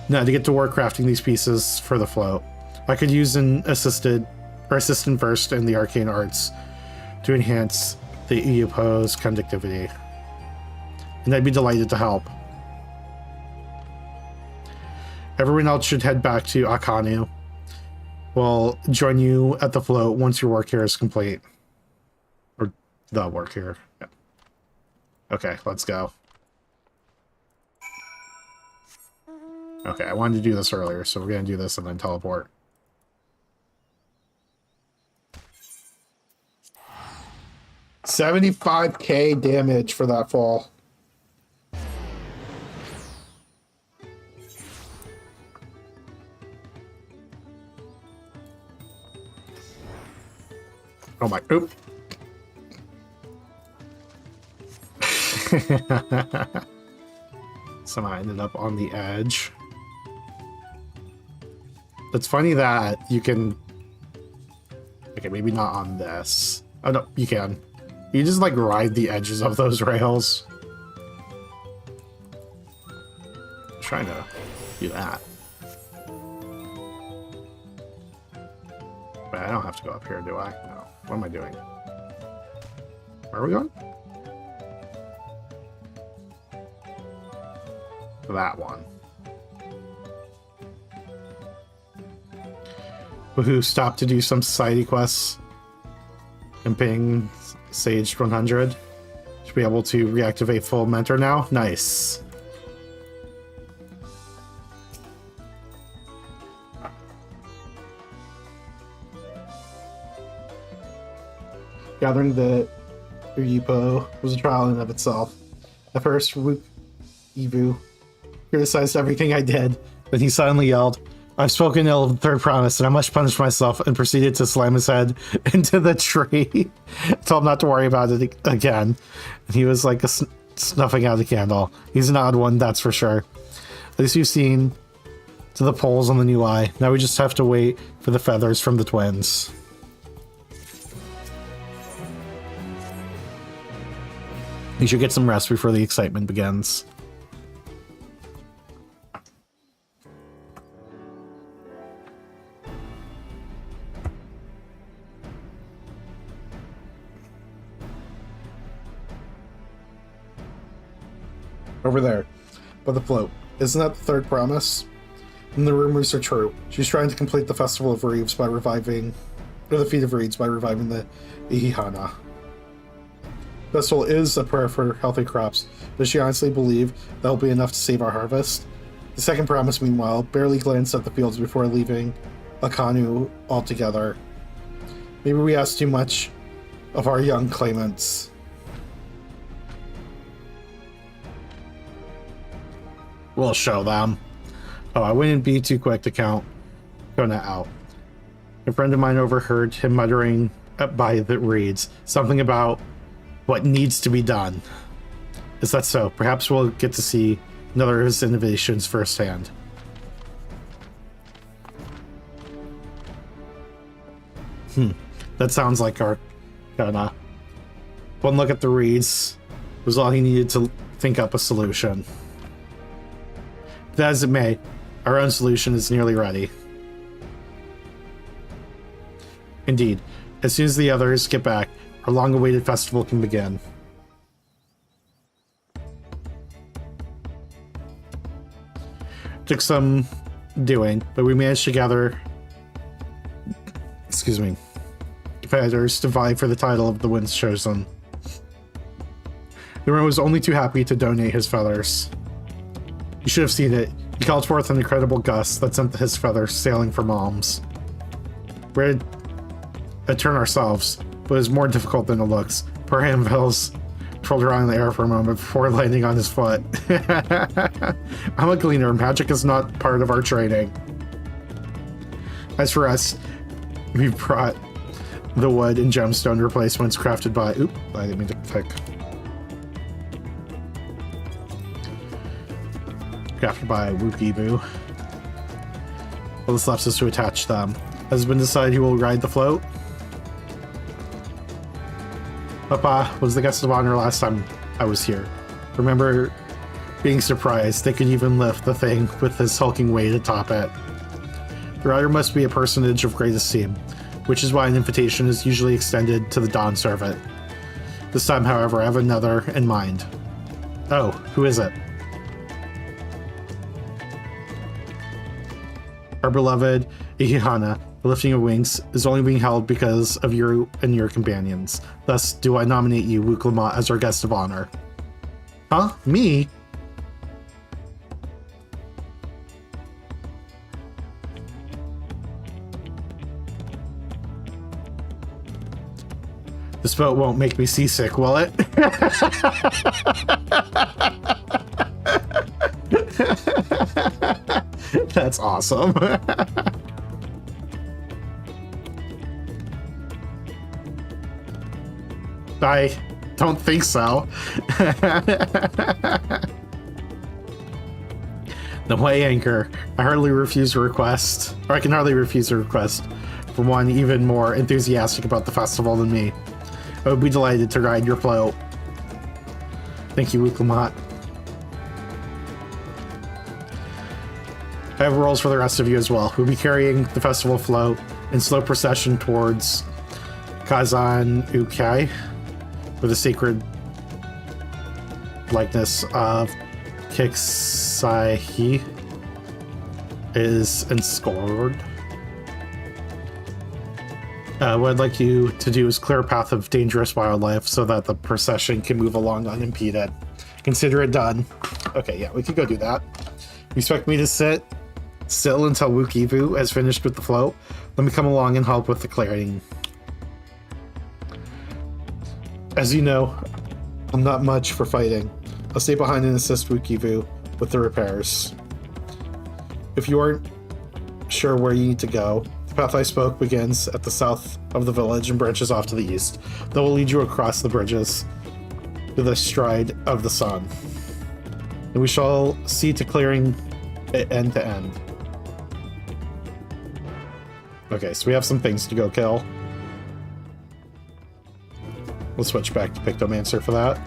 Now, to get to work crafting these pieces for the float, I could use an assistant versed in the arcane arts to enhance the Uipo's conductivity. And I'd be delighted to help. Everyone else should head back to Akanu. We'll join you at the float once your work here is complete. Or the work here. Yeah. Okay, let's go. Okay, I wanted to do this earlier, so we're going to do this and then teleport. $75k damage for that fall. Oh my, oop. Somehow I ended up on the edge. It's funny that you can... Okay, maybe not on this. Oh no, you can. You just like ride the edges of those rails. I'm trying to do that. But I don't have to go up here, do I? No. What am I doing? Where are we going? That one. Woohoo, stop to do some society quests. And ping Sage 100. Should be able to reactivate full mentor now. Nice. Gathering the Uyipo was a trial in and of itself. At first, Ivu criticized everything I did, then he suddenly yelled, "I've spoken ill of the third promise, and I must punish myself," and proceeded to slam his head into the tree. Told him not to worry about it again. And he was like snuffing out a candle. He's an odd one, that's for sure. At least you've seen to the poles on the new eye. Now we just have to wait for the feathers from the twins. You should get some rest before the excitement begins. Over there, by the float. Isn't that the third promise? And the rumors are true. She's trying to complete the Festival of Reeds by reviving, or the Feet of Reeds by reviving the Ihihana. Festival is a prayer for healthy crops. Does she honestly believe that'll be enough to save our harvest? The second promise, meanwhile, barely glanced at the fields before leaving Akanu altogether. Maybe we asked too much of our young claimants. We'll show them. Oh, I wouldn't be too quick to count Kona out. A friend of mine overheard him muttering by the reeds something about what needs to be done. Is that so? Perhaps we'll get to see another of his innovations firsthand. That sounds like our Kona. One look at the reeds was all he needed to think up a solution. As it may, our own solution is nearly ready. Indeed, as soon as the others get back, our long-awaited festival can begin. Took some doing, but we managed to gather, competitors to vie for the title of the Wind's Chosen. The one was only too happy to donate his feathers. You should have seen it. He called forth an incredible gust that sent his feathers sailing for Malms. We had a turn ourselves, but it was more difficult than it looks. Poor anvils twirled around in the air for a moment before landing on his foot. I'm a gleaner. Magic is not part of our training. As for us, we brought the wood and gemstone replacements crafted by... Oop, I didn't mean to click. Crafted by Wukibu. All this left is to attach them. Has it been decided who will ride the float? Papa was the guest of honor last time I was here. Remember being surprised they could even lift the thing with his hulking weight atop it. The rider must be a personage of great esteem, which is why an invitation is usually extended to the Dawn servant. This time, however, I have another in mind. Oh, who is it? Our beloved Ihihana, the lifting of wings, is only being held because of you and your companions. Thus, do I nominate you, Wuklama, as our guest of honor. Huh? Me? This boat won't make me seasick, will it? That's awesome. I don't think so. The way anchor. I hardly refuse a request, or I can hardly refuse a request from one even more enthusiastic about the festival than me. I would be delighted to ride your float. Thank you, Wuklamat. I have roles for the rest of you as well. We'll be carrying the festival float in slow procession towards Kazan Ukai, where the sacred likeness of Kixaihi is enscored. What I'd like you to do is clear a path of dangerous wildlife so that the procession can move along unimpeded. Consider it done. Okay, yeah, we could go do that. You expect me to sit still until Wukivu has finished with the float? Let me come along and help with the clearing. As you know, I'm not much for fighting. I'll stay behind and assist Wukivu with the repairs. If you aren't sure where you need to go, the path I spoke begins at the south of the village and branches off to the east. That will lead you across the bridges to the stride of the sun. And we shall see to clearing it end to end. Okay, so we have some things to go kill. We'll switch back to Pictomancer for that.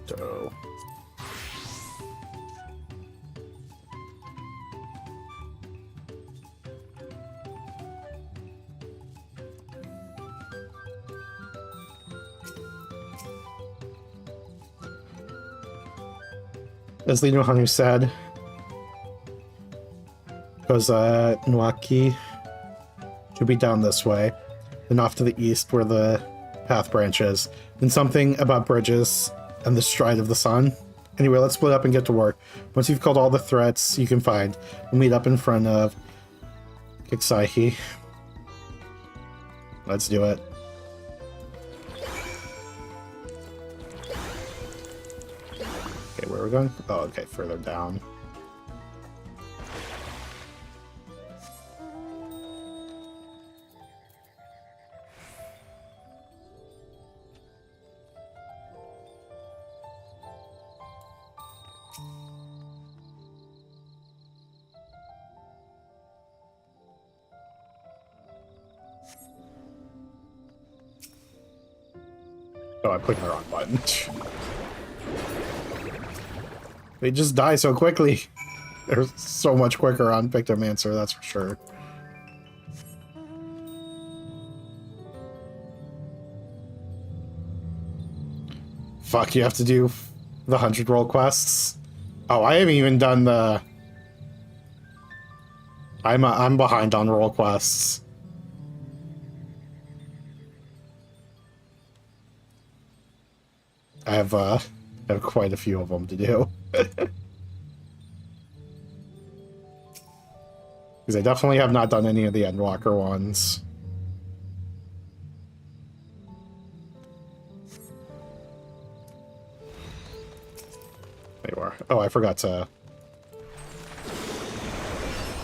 So. As Lino Hanu said, because Nwaki should be down this way, then off to the east where the path branches, and something about bridges and the stride of the sun. Anyway, let's split up and get to work. Once you've killed all the threats you can find, we'll meet up in front of XIV. Let's do it. Okay, where are we going? Oh, okay, further down. Oh, I clicked the wrong button. They just die so quickly. They're so much quicker on Pictomancer, that's for sure. Fuck, you have to do the 100 roll quests? Oh, I haven't even done the... I'm behind on roll quests. I have quite a few of them to do. Because I definitely have not done any of the Endwalker ones. There you are. Oh, I forgot to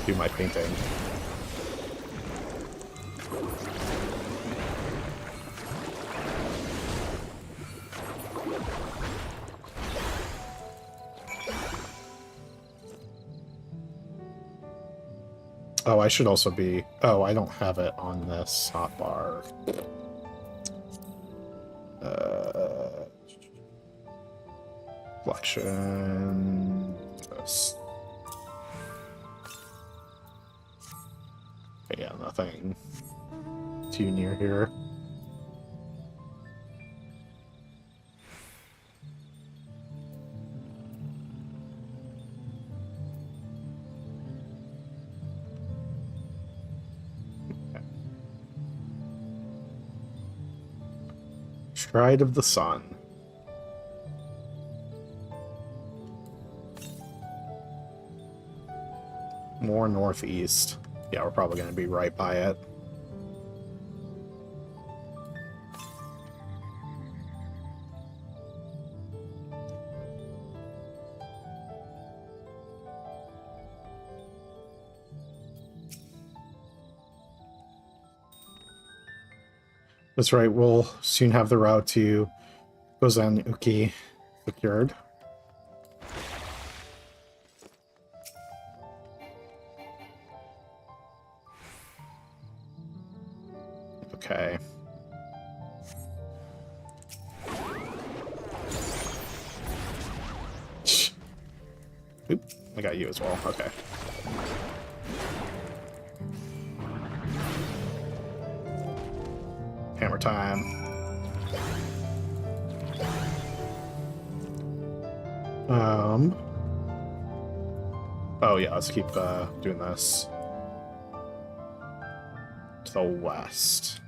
do my painting. Oh, I should also be... Oh, I don't have it on this hotbar. Collection... This. Yeah, nothing too near here. Stride of the Sun. More northeast. Yeah, we're probably going to be right by it. That's right, we'll soon have the route to Gozen Uki secured. Okay. Oop, I got you as well. Okay. Hammer time. Oh yeah, let's keep doing this. To the west.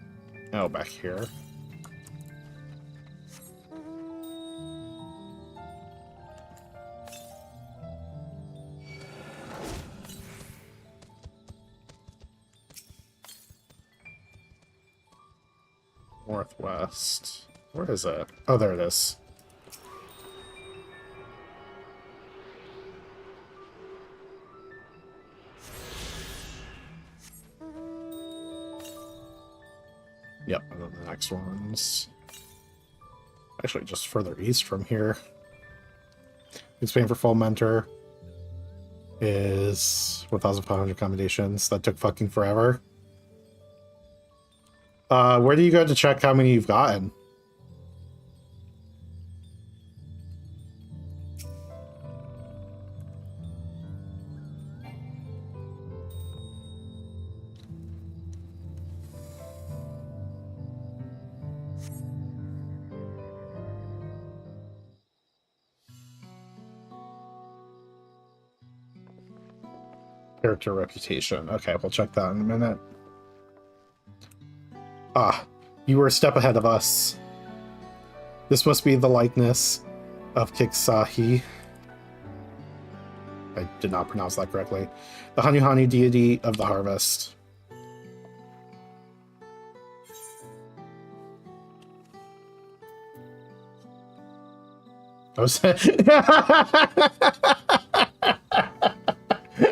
Oh, back here. Northwest. Where is it? Oh, there it is. Yep, and then the next one's actually just further east from here. Expand for full mentor is 1,500 accommodations. That took fucking forever. Where do you go to check how many you've gotten? Character reputation. Okay, we'll check that in a minute. Ah, you were a step ahead of us. This must be the likeness of Kiksahi. I did not pronounce that correctly. The Hanu deity of the harvest. I was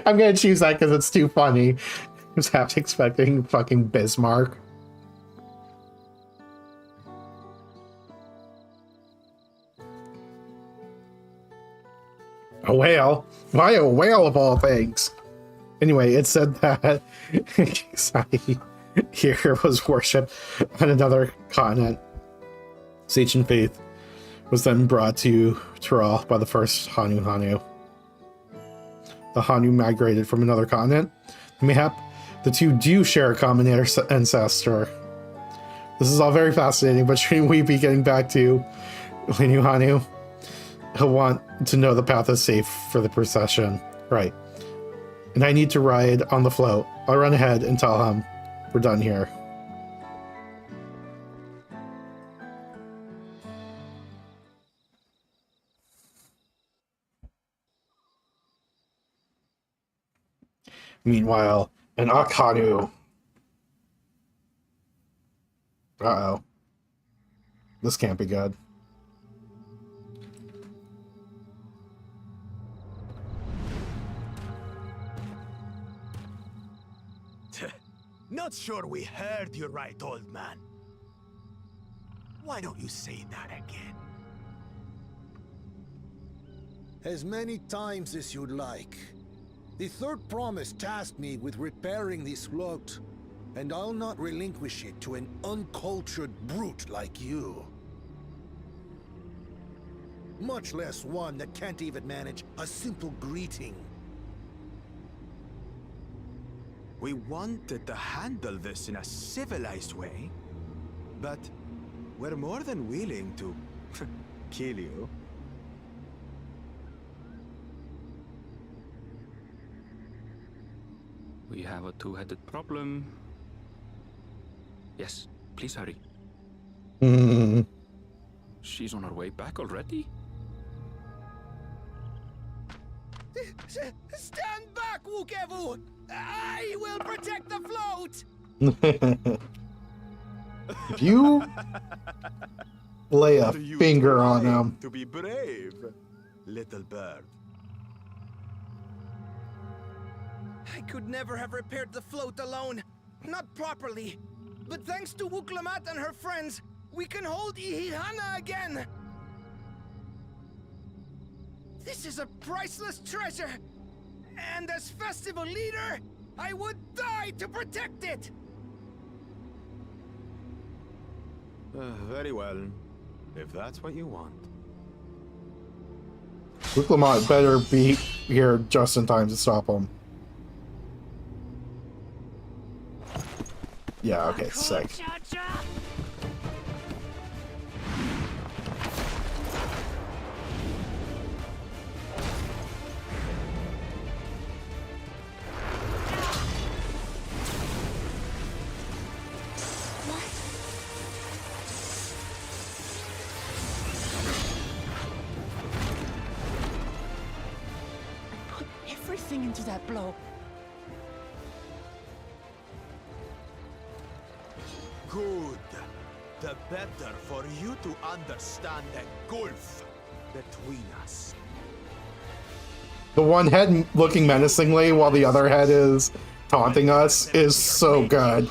I'm gonna choose that because it's too funny. I was half expecting fucking Bismarck. A whale? Why a whale of all things? Anyway, it said that here was worshipped on another continent. Sage and faith was then brought to Tural by the first Hanu. The Hanu migrated from another continent. Mayhap the two do share a common ancestor. This is all very fascinating, but shouldn't we be getting back to Hanu? He'll want to know the path is safe for the procession. Right. And I need to ride on the float. I'll run ahead and tell him we're done here. Meanwhile, an Akhanu. Uh-oh. This can't be good. Not sure we heard you right, old man. Why don't you say that again? As many times as you'd like. The third promise tasked me with repairing this float, and I'll not relinquish it to an uncultured brute like you. Much less one that can't even manage a simple greeting. We wanted to handle this in a civilized way, but we're more than willing to kill you. We have a two-headed problem. Yes, please hurry. She's on her way back already? Stand back, Wukevu! I will protect the float! If you lay a finger on him. To be brave, little bird. I could never have repaired the float alone. Not properly. But thanks to Wuklamat and her friends, we can hold Ihihana again! This is a priceless treasure! And as festival leader, I would die to protect it! Very well, if that's what you want. Wuklamat better be here just in time to stop him. Yeah, okay, sick. Everything into that blow. Good. the better for you to understand the gulf between us. The one head looking menacingly while the other head is taunting us is so good.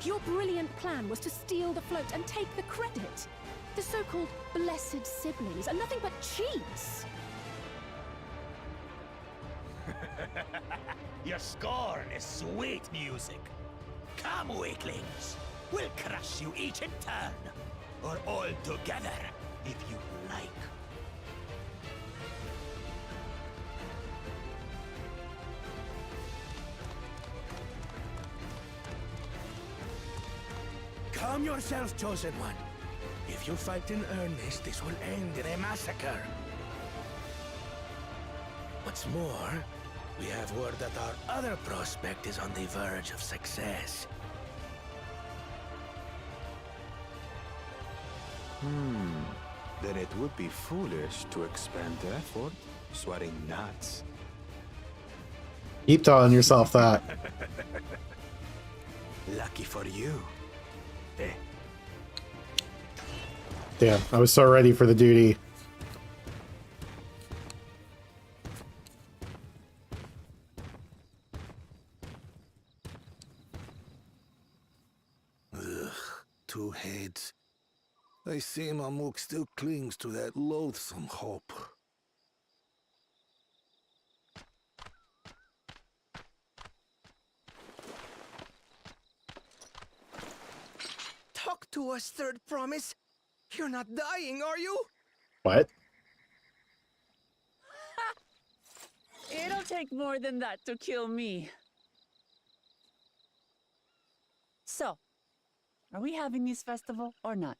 Your brilliant plan was to steal the float and take the credit. The so-called blessed siblings are nothing but cheats. Your scorn is sweet music. Come, weaklings. We'll crush you each in turn. Or all together, if you like. Calm yourself, Chosen One. If you fight in earnest, this will end in a massacre. What's more, we have word that our other prospect is on the verge of success. Then it would be foolish to expend effort sweating nuts. Keep telling yourself that. Lucky for you. Eh. Damn, I was so ready for the duty. Ugh, two heads. I see Mamuk still clings to that loathsome hope. Talk to us, Third Promise. You're not dying, are you? What? It'll take more than that to kill me. So, are we having this festival or not?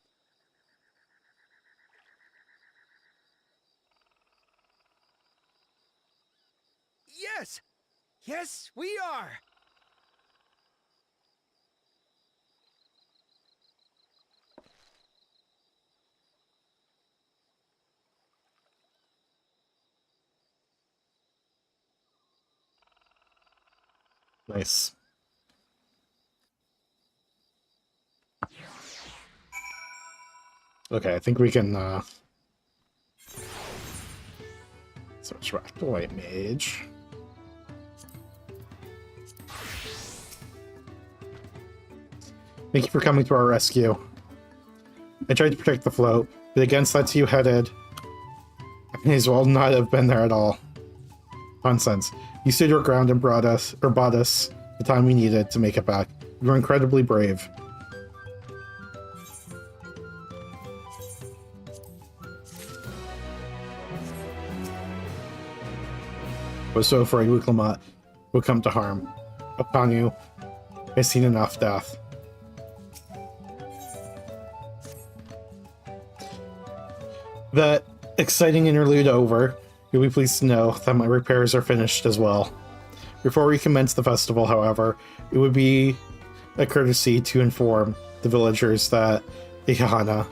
Yes! Yes, we are! Nice. Okay, I think we can switch back to White Mage. Thank you for coming to our rescue. I tried to protect the float, but against that two-headed, I may as well not have been there at all. Nonsense. You stood your ground and bought us the time we needed to make it back. You were incredibly brave. I was so afraid Wuklamat would come to harm. Upon you, I've seen enough death. That exciting interlude over, you'll be pleased to know that my repairs are finished as well. Before we commence the festival, however, it would be a courtesy to inform the villagers that the Kahana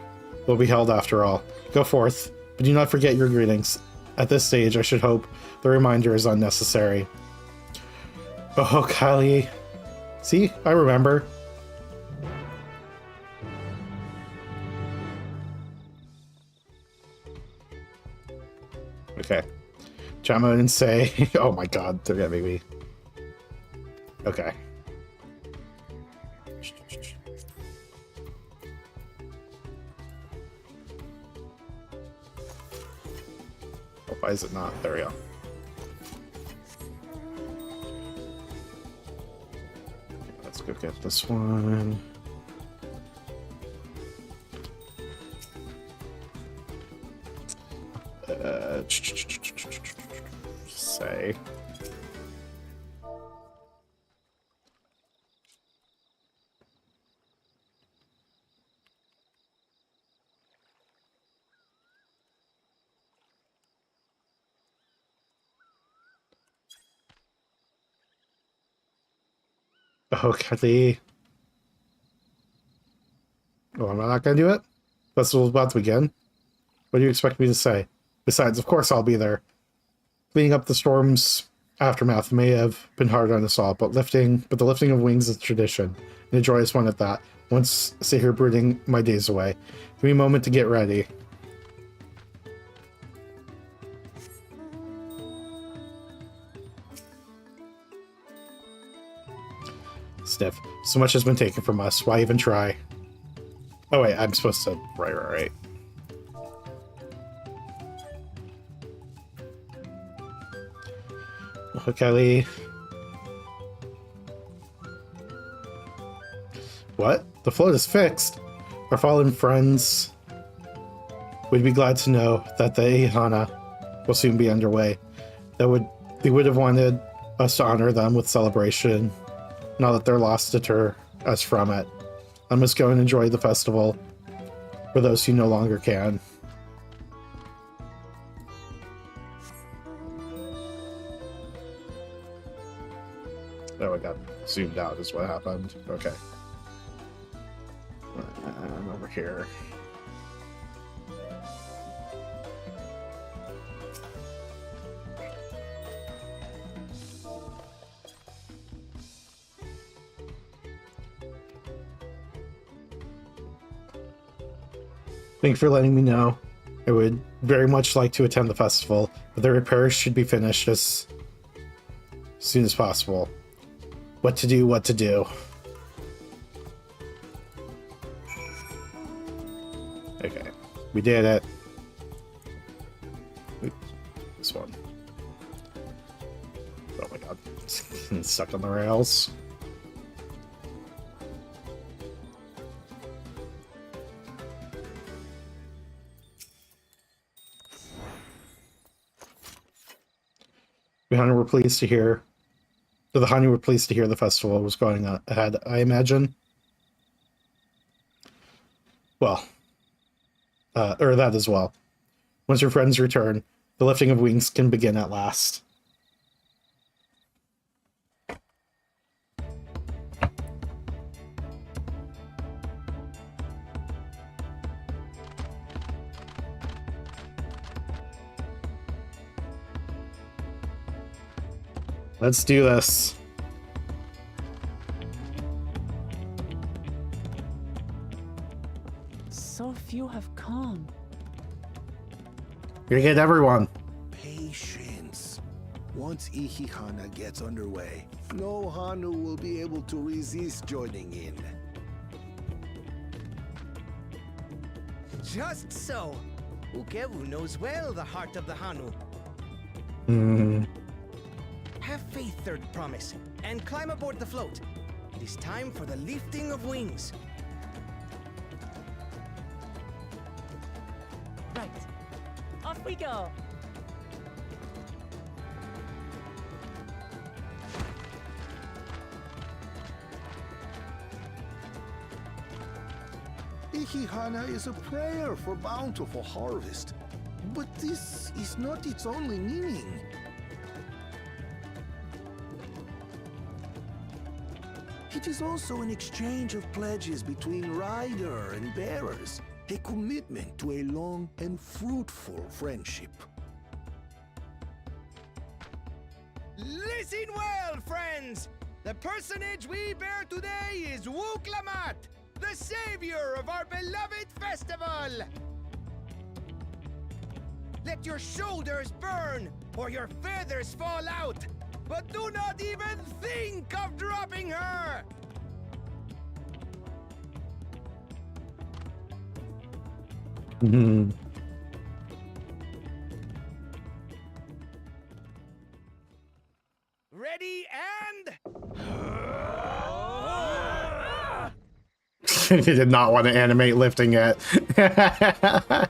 will be held after all. Go forth, but do not forget your greetings. At this stage, I should hope the reminder is unnecessary. Oh, Kylie. See, I remember. Okay. Chime in and say, oh my god, they're gonna make me. Okay. Oh, why is it not? There we go. Let's go get this one. Say. Oh, Kelly. Oh, am I not going to do it? Festival's about to begin. What do you expect me to say? Besides, of course I'll be there. Cleaning up the storm's aftermath may have been hard on us all, but the lifting of wings is tradition, and a joyous one at that. Once sit here brooding my days away. Give me a moment to get ready. Stiff. So much has been taken from us. Why even try? Oh wait, I'm supposed to... Right. Oh, Kelly. What? The float is fixed. Our fallen friends would be glad to know that the Ihana will soon be underway. They would have wanted us to honor them with celebration. Now that their loss deter us from it. I must go and enjoy the festival for those who no longer can. Oh, I got zoomed out is what happened. Okay. And over here. Thanks for letting me know. I would very much like to attend the festival, but the repairs should be finished as soon as possible. What to do. Okay, we did it. Oops, this one. Oh my god, it's stuck on the rails. The Hanu were pleased to hear the festival was going ahead, I imagine. Well, or that as well. Once your friends return, the lifting of wings can begin at last. Let's do this. So few have come. You're gonna get everyone. Patience. Once Ihihana gets underway, no Hanu will be able to resist joining in. Just so. Ukewu knows well the heart of the Hanu. Have faith, Third Promise, and climb aboard the float. It is time for the lifting of wings. Right. Off we go. Ihihana is a prayer for bountiful harvest. But this is not its only meaning. It is also an exchange of pledges between rider and bearers, a commitment to a long and fruitful friendship. Listen well, friends! The personage we bear today is Wuklamat, the savior of our beloved festival! Let your shoulders burn, or your feathers fall out! But do not even think of dropping her! Ready and... He did not want to animate lifting it. I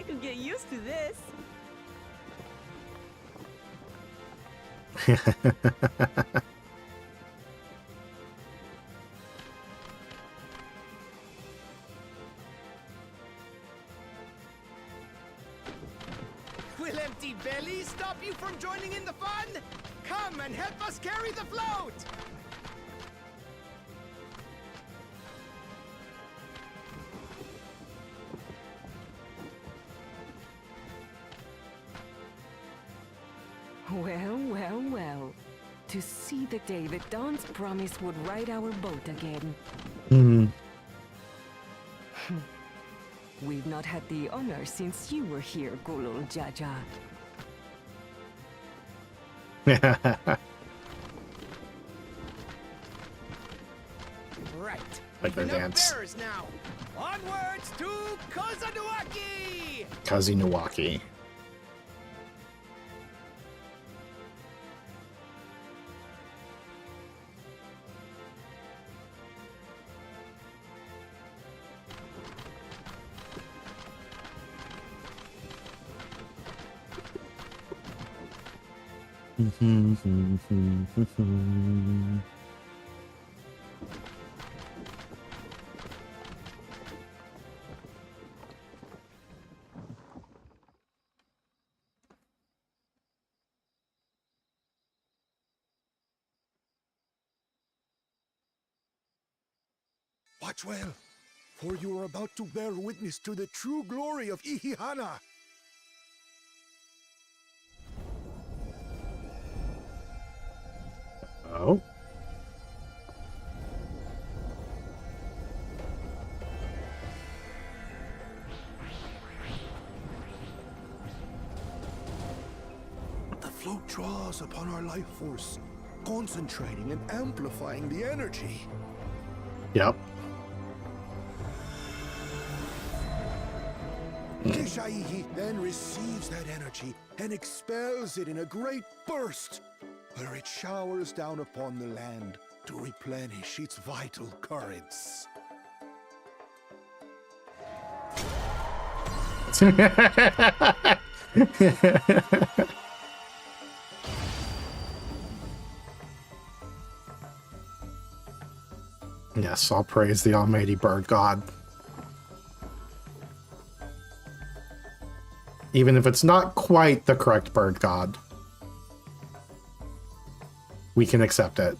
could get used to this. Will empty bellies stop you from joining in the fun? Come and help us carry the float! Well, well, well. To see the day that Dawn's promise would ride our boat again. Hmm. We've not had the honor since you were here, Gulul Jaja. Right. Like the Enough dance. bears now. Onwards to Kozanuaki! Kazinuwaki. Watch well, for you are about to bear witness to the true glory of Ihihana. Oh. The float draws upon our life force, concentrating and amplifying the energy. Yep. Kishaihi then receives that energy and expels it in a great burst, where it showers down upon the land to replenish its vital currents. Yes, I'll praise the almighty bird god. Even if it's not quite the correct bird god, we can accept it.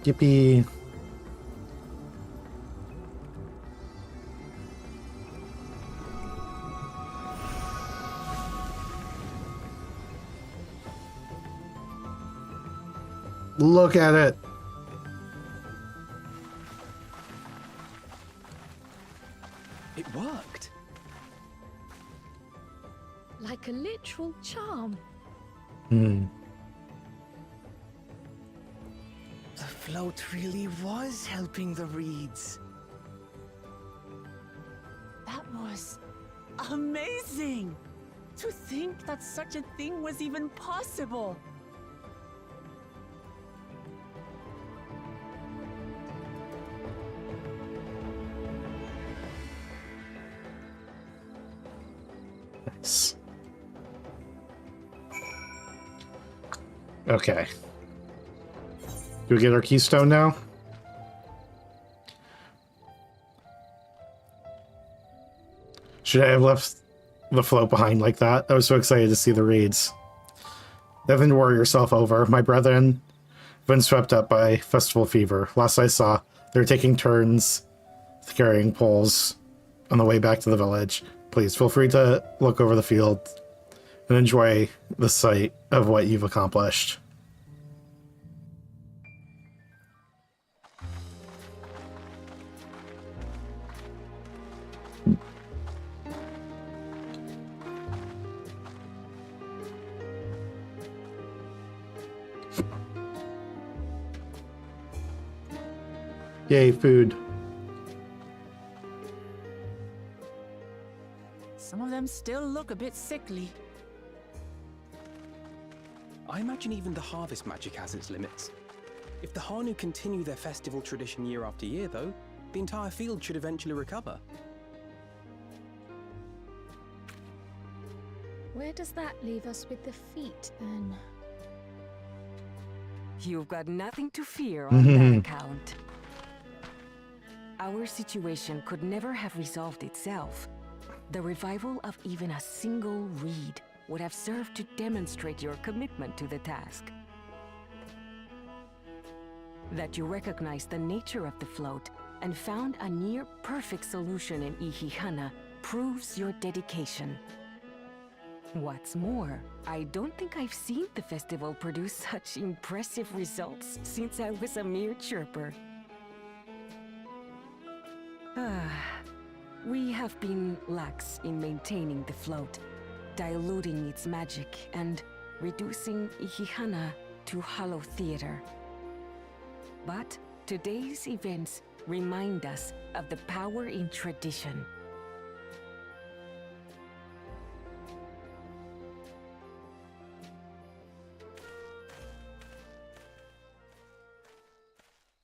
Yippee. Look at it. It worked. Like a literal charm. Hmm. The float really was helping the reeds. That was amazing! To think that such a thing was even possible! Nice. Okay. Do we get our keystone now? Should I have left the float behind like that? I was so excited to see the reeds. Nothing to worry yourself over. My brethren have been swept up by festival fever. Last I saw, they were taking turns carrying poles on the way back to the village. Please feel free to look over the field and enjoy the sight of what you've accomplished. Yay, food. Some of them still look a bit sickly. I imagine even the harvest magic has its limits. If the Hanu continue their festival tradition year after year, though, the entire field should eventually recover. Where does that leave us with the feet, then? You've got nothing to fear on that account. Our situation could never have resolved itself. The revival of even a single reed would have served to demonstrate your commitment to the task. That you recognized the nature of the float and found a near-perfect solution in Ihihana proves your dedication. What's more, I don't think I've seen the festival produce such impressive results since I was a mere chirper. We have been lax in maintaining the float, diluting its magic and reducing Ihihana to hollow theater. But today's events remind us of the power in tradition.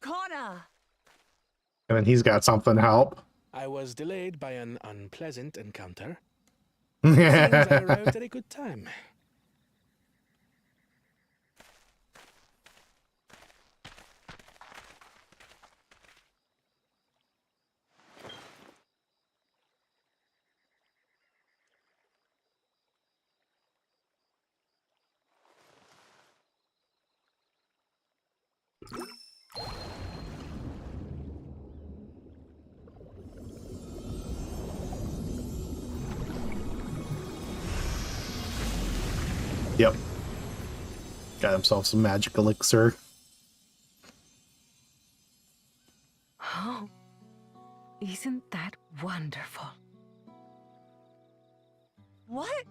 Connor! And then he's got something to help. I was delayed by an unpleasant encounter. Seems I arrived at a good time. Yep. Got himself some magic elixir. Oh, isn't that wonderful? What?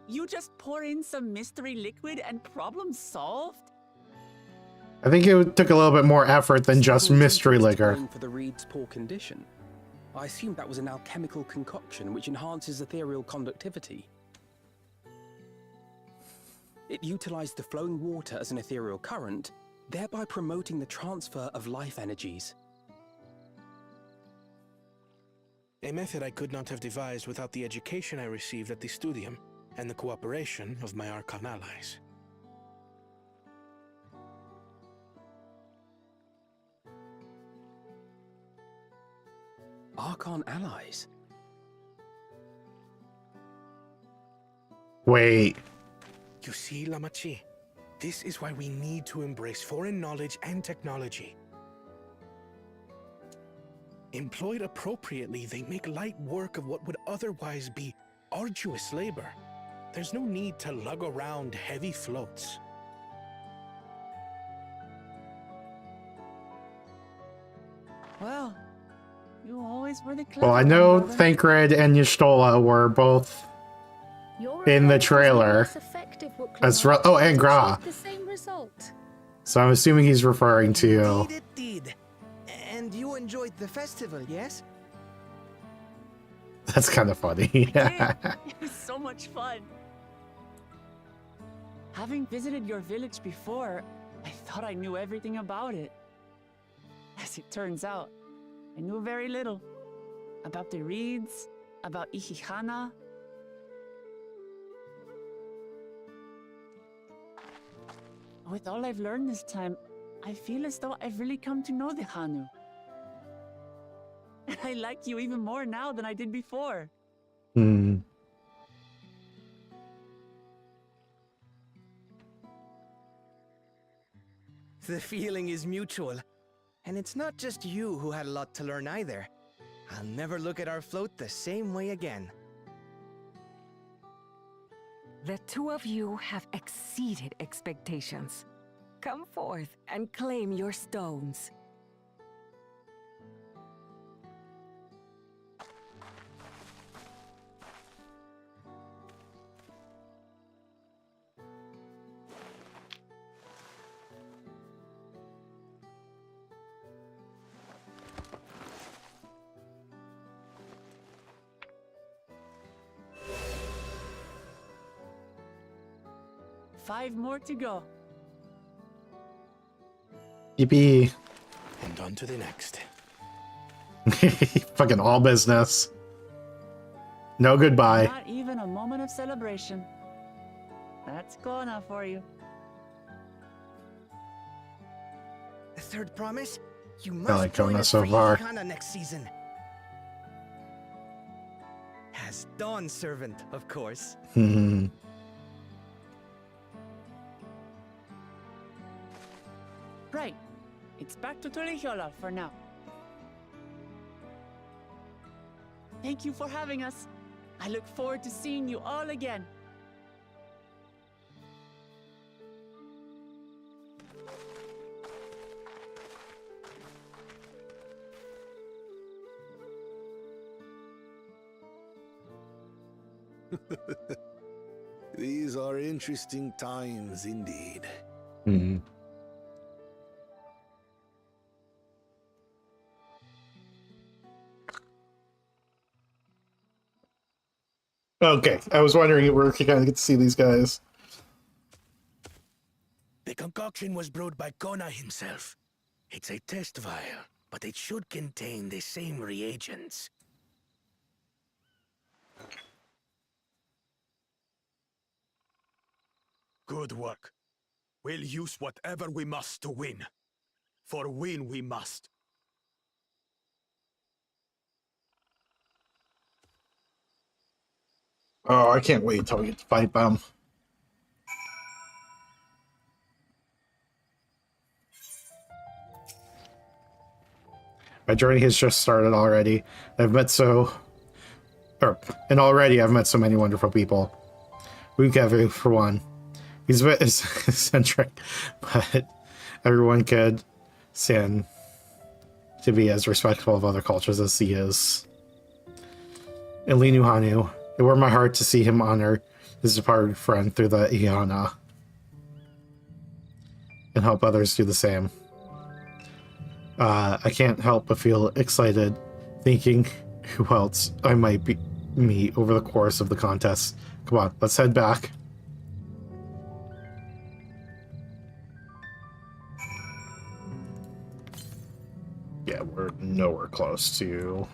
You just pour in some mystery liquid and problem solved? I think it took a little bit more effort than just mystery liquor. For the reed's poor condition. I assumed that was an alchemical concoction which enhances ethereal conductivity. It utilized the flowing water as an ethereal current, thereby promoting the transfer of life energies. A method I could not have devised without the education I received at the studium and the cooperation of my Archon allies. Archon allies? Wait. You see, Lamachi, this is why we need to embrace foreign knowledge and technology. Employed appropriately, they make light work of what would otherwise be arduous labor. There's no need to lug around heavy floats. Well, you always were the clever Well, I one, know brother. Thancred and Y'shtola were both in the trailer. As oh, and Gra. The same result. So I'm assuming he's referring to. Indeed it did. And you enjoyed the festival, yes? That's kind of funny. It was so much fun. Having visited your village before, I thought I knew everything about it. As it turns out, I knew very little. About the reeds, about Ihihana. With all I've learned this time, I feel as though I've really come to know the Hanu. And I like you even more now than I did before. Hmm. The feeling is mutual. And it's not just you who had a lot to learn either. I'll never look at our float the same way again. The two of you have exceeded expectations. Come forth and claim your stones. Five more to go. Yippee. And on to the next. Fucking all business. No goodbye. Not even a moment of celebration. That's Kona for you. The third promise? You I must like join Kona us so for far. Ihihana next season. As Dawn servant, of course. Hmm. Right. It's back to Tulihiola for now. Thank you for having us. I look forward to seeing you all again. These are interesting times indeed. Hmm. Okay, I was wondering if we were gonna get to see these guys. The concoction was brewed by Kona himself. It's a test vial, but it should contain the same reagents. Good work. We'll use whatever we must to win. For win we must. Oh, I can't wait until we get to fight them. My journey has just started already. I've met already I've met so many wonderful people. Ukevu, for one. He's a bit eccentric, but everyone could stand to be as respectful of other cultures as he is. And Linuhanu, it warmed my heart to see him honor his departed friend through the Iana and help others do the same. I can't help but feel excited thinking who else I might meet over the course of the contest. Come on, let's head back. Yeah, we're nowhere close to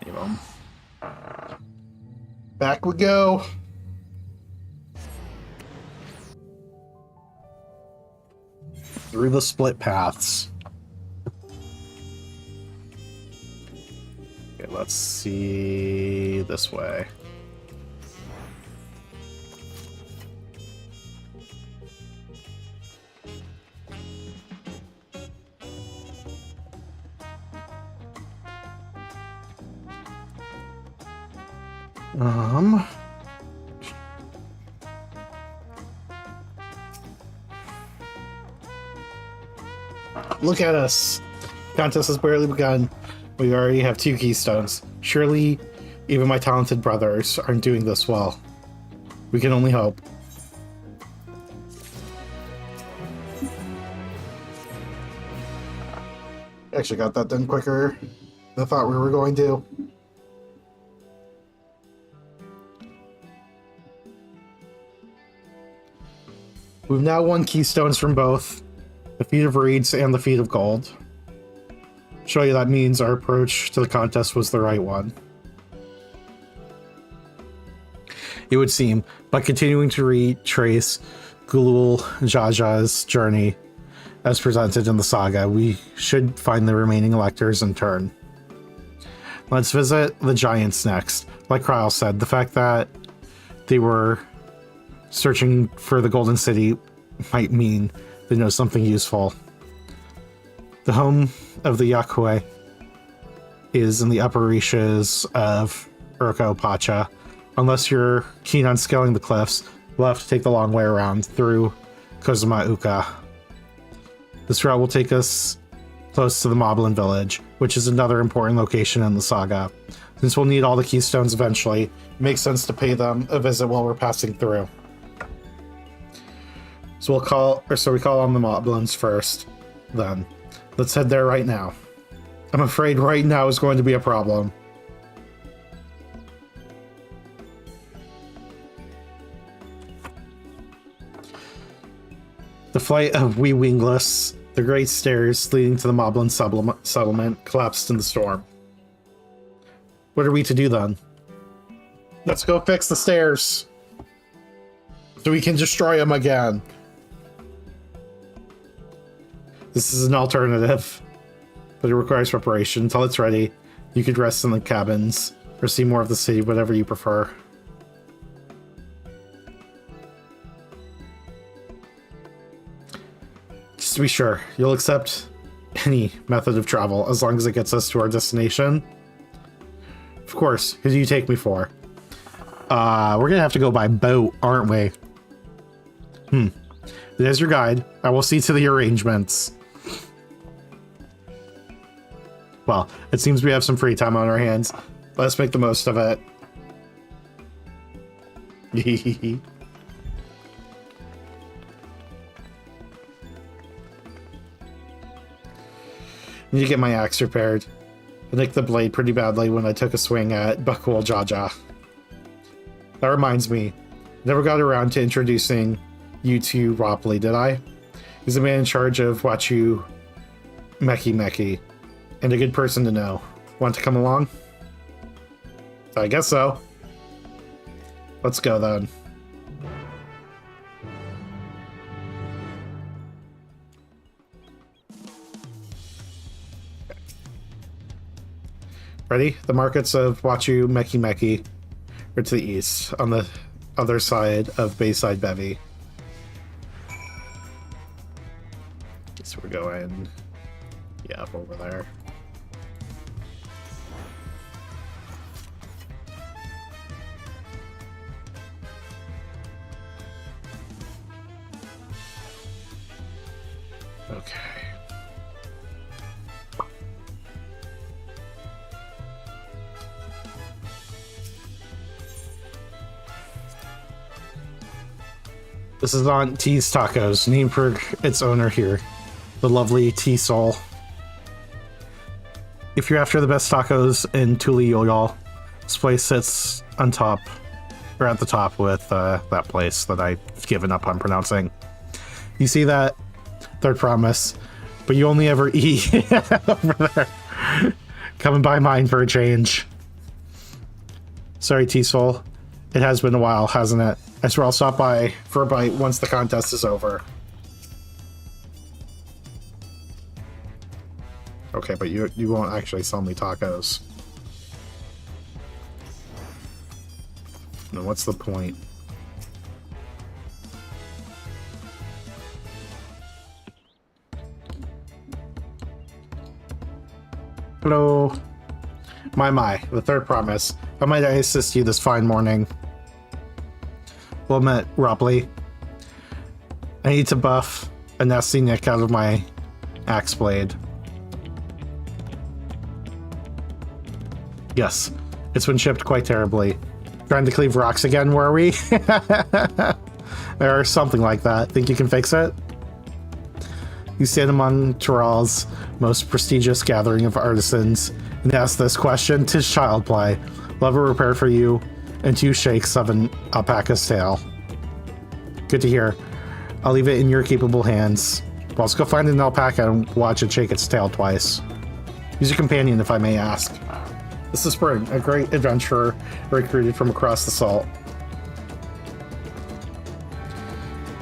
any of them. Back we go. Through the split paths. Okay, let's see this way. Look at us. Contest has barely begun. We already have 2 keystones. Surely, even my talented brothers aren't doing this well. We can only hope. Actually got that done quicker than I thought we were going to. We've now won keystones from both the Feat of Reeds and the Feat of Gold. Show you that means our approach to the contest was the right one. It would seem, by continuing to retrace Gulul Jaja's journey as presented in the saga, we should find the remaining electors in turn. Let's visit the Giants next. Like Kryl said, the fact that they were searching for the Golden City might mean they know something useful. The home of the Yakue is in the upper reaches of Urko Pacha. Unless you're keen on scaling the cliffs, we'll have to take the long way around through Kozuma Uka. This route will take us close to the Moblin village, which is another important location in the saga. Since we'll need all the keystones eventually, it makes sense to pay them a visit while we're passing through. So we call on the Moblins first, then. Let's head there right now. I'm afraid right now is going to be a problem. The flight of Wee Wingless, the great stairs leading to the Moblin settlement, collapsed in the storm. What are we to do then? Let's go fix the stairs, so we can destroy them again. This is an alternative, but it requires preparation. Until it's ready, you could rest in the cabins, or see more of the city, whatever you prefer. Just to be sure, you'll accept any method of travel as long as it gets us to our destination. Of course. Who do you take me for? We're gonna have to go by boat, aren't we? There's your guide. I will see to the arrangements. Well, it seems we have some free time on our hands. Let's make the most of it. Need to get my axe repaired. I nicked the blade pretty badly when I took a swing at Buckle Jaja. That reminds me, never got around to introducing you to Ropley, did I? He's the man in charge of Wachu Meki, and a good person to know. Want to come along? I guess so. Let's go then. Ready? The markets of Wachu Meki are to the east, on the other side of Bayside Bevy. Guess we're going, yeah, over there. Okay. This is on T's Tacos, named for its owner here, the lovely T Soul. If you're after the best tacos in Tuliyoyal, this place sits on top, or at the top with that place that I've given up on pronouncing. You see that? Third promise, but you only ever eat over there. Coming by mine for a change. Sorry, T-Soul. It has been a while, hasn't it? I swear I'll stop by for a bite once the contest is over. Okay, but you won't actually sell me tacos. No, what's the point? Hello. My, the third promise. How might I assist you this fine morning? Well met, Ropley. I need to buff a nasty nick out of my axe blade. Yes, it's been chipped quite terribly. Trying to cleave rocks again, were we? Or something like that. Think you can fix it? You stand among Tural's most prestigious gathering of artisans and ask this question. 'Tis child play. Love will repair for you and 2 shakes of an alpaca's tail. Good to hear. I'll leave it in your capable hands. Well, let's go find an alpaca and watch it shake its tail twice. Use your companion, if I may ask. This is Spring, a great adventurer recruited from across the salt.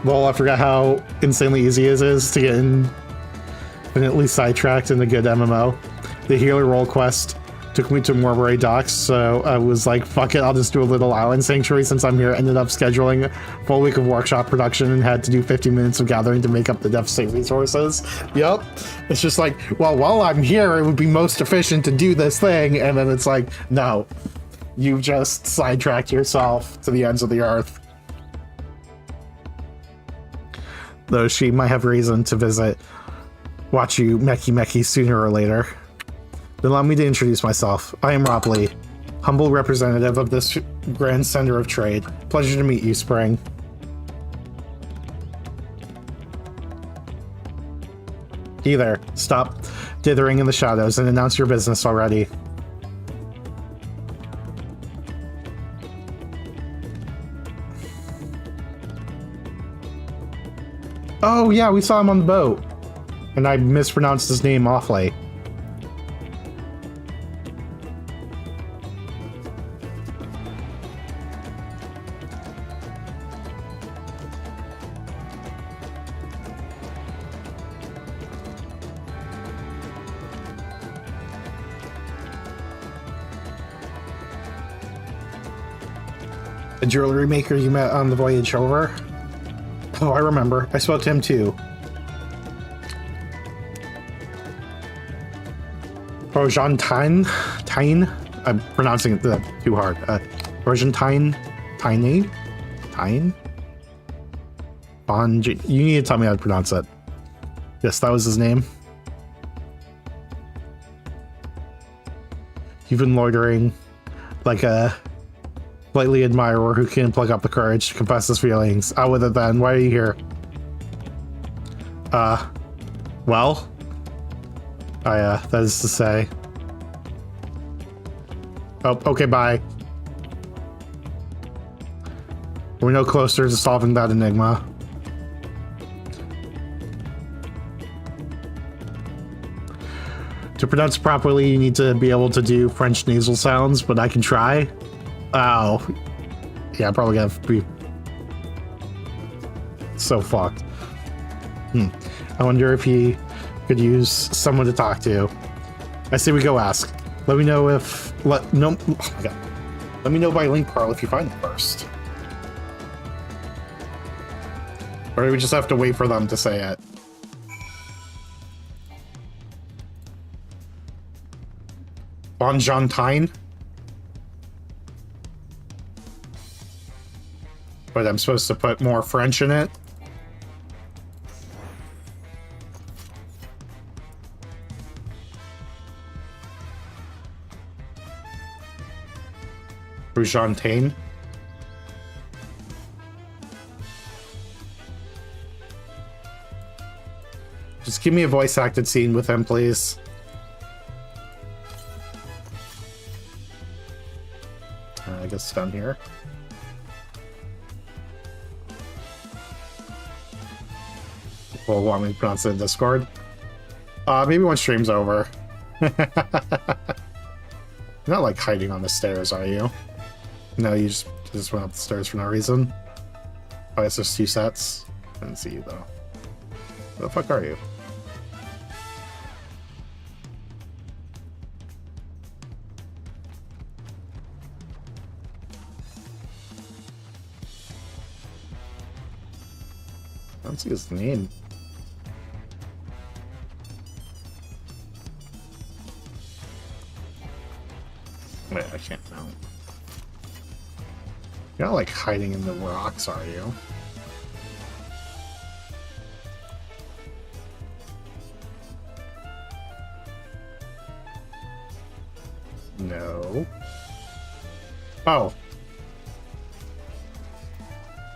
Well, I forgot how insanely easy it is to get infinitely sidetracked in a good MMO. The healer role quest took me to Morbury Docks, so I was like, fuck it, I'll just do a little island sanctuary since I'm here. Ended up scheduling a full week of workshop production and had to do 50 minutes of gathering to make up the deficit resources. Yep. It's just like, well, while I'm here, it would be most efficient to do this thing. And then it's like, no, you just sidetracked yourself to the ends of the earth. Though she might have reason to visit Wachu Meki sooner or later. Then allow me to introduce myself. I am Ropley, humble representative of this grand center of trade. Pleasure to meet you, Spring. Hey there, stop dithering in the shadows and announce your business already. Oh yeah, we saw him on the boat. And I mispronounced his name awfully. A jewelry maker you met on the voyage over? Oh, I remember. I spoke to him too. Argentine? Tine? I'm pronouncing it too hard. Argentine? Tiny? Tine? You need to tell me how to pronounce it. Yes, that was his name. You've been loitering like a slightly admirer who can't pluck up the courage to confess his feelings. Out with it then. Why are you here? Well, that is to say. Oh, okay, bye. We're no closer to solving that enigma. To pronounce properly, you need to be able to do French nasal sounds, but I can try. Oh. Yeah, I'm probably gonna be so fucked. I wonder if he could use someone to talk to. I say we go ask. Let me know if... Oh my god. Let me know by link, Carl, if you find it first. Or do we just have to wait for them to say it? Argentine? But I'm supposed to put more French in it? Argentine? Just give me a voice acted scene with him, please. I guess it's down here. Well, want me to pronounce it in Discord? Maybe when stream's over. You're not like hiding on the stairs, are you? No, you just went up the stairs for no reason. Oh, I guess there's two sets. I didn't see you though. Where the fuck are you? I don't see his name. Wait, I can't know. You're not like hiding in the rocks, are you? No. Oh.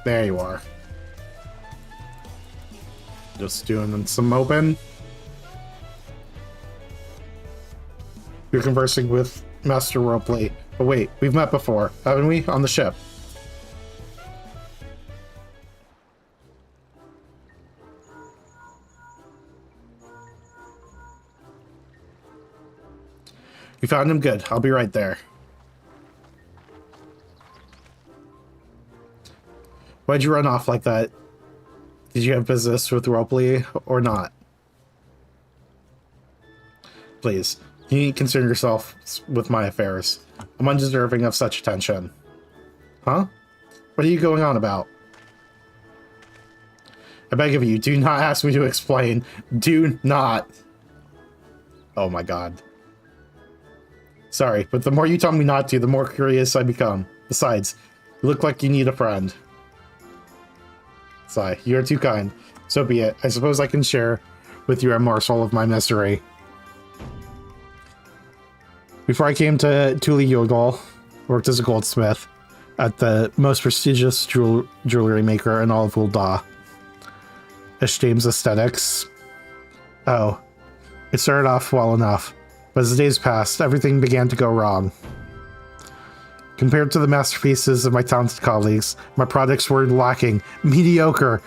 There you are. Just doing some open. You're conversing with Master Ropley. But wait, we've met before, haven't we? On the ship. You found him? Good. I'll be right there. Why'd you run off like that? Did you have business with Ropley or not? Please, you need to concern yourself with my affairs. I'm undeserving of such attention. Huh? What are you going on about? I beg of you, do not ask me to explain. Do not. Oh my god. Sorry, but the more you tell me not to, the more curious I become. Besides, you look like you need a friend. Sigh, you're too kind. So be it. I suppose I can share with you a morsel of my misery. Before I came to Tuli Yodal, worked as a goldsmith at the most prestigious jewelry maker in all of Ul'dah. Ishtame's Aesthetics. Oh, it started off well enough, but as the days passed, everything began to go wrong. Compared to the masterpieces of my talented colleagues, my products were lacking, mediocre.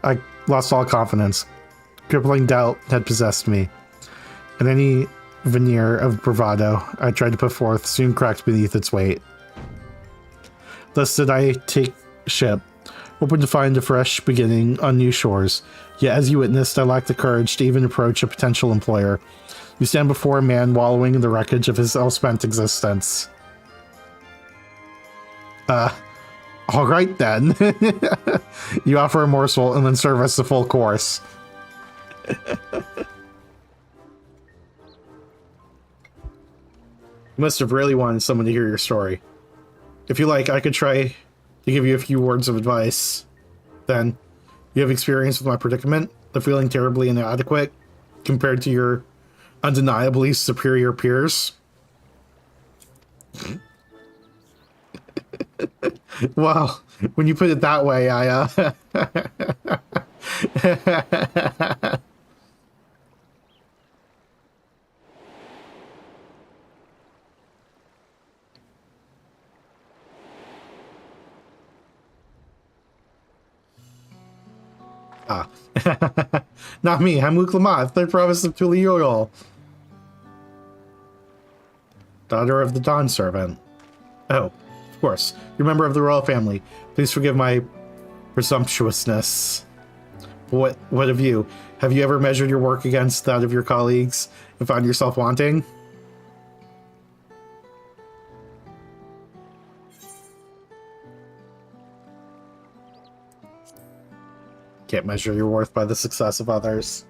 I lost all confidence. Crippling doubt had possessed me, and any veneer of bravado I tried to put forth soon cracked beneath its weight. Thus did I take ship, hoping to find a fresh beginning on new shores. Yet, as you witnessed, I lacked the courage to even approach a potential employer. You stand before a man wallowing in the wreckage of his ill-spent existence. Alright then. You offer a morsel and then serve us the full course. You must have really wanted someone to hear your story. If you like, I could try to give you a few words of advice. Then, you have experience with my predicament of feeling terribly inadequate compared to your undeniably superior peers. Well, when you put it that way, I Not me, Hamuk Lamoth, third province of Tuliyoyol. Daughter of the Dawn Servant. Oh, of course. You're a member of the royal family. Please forgive my presumptuousness. What of you? Have you ever measured your work against that of your colleagues and found yourself wanting? Can't measure your worth by the success of others.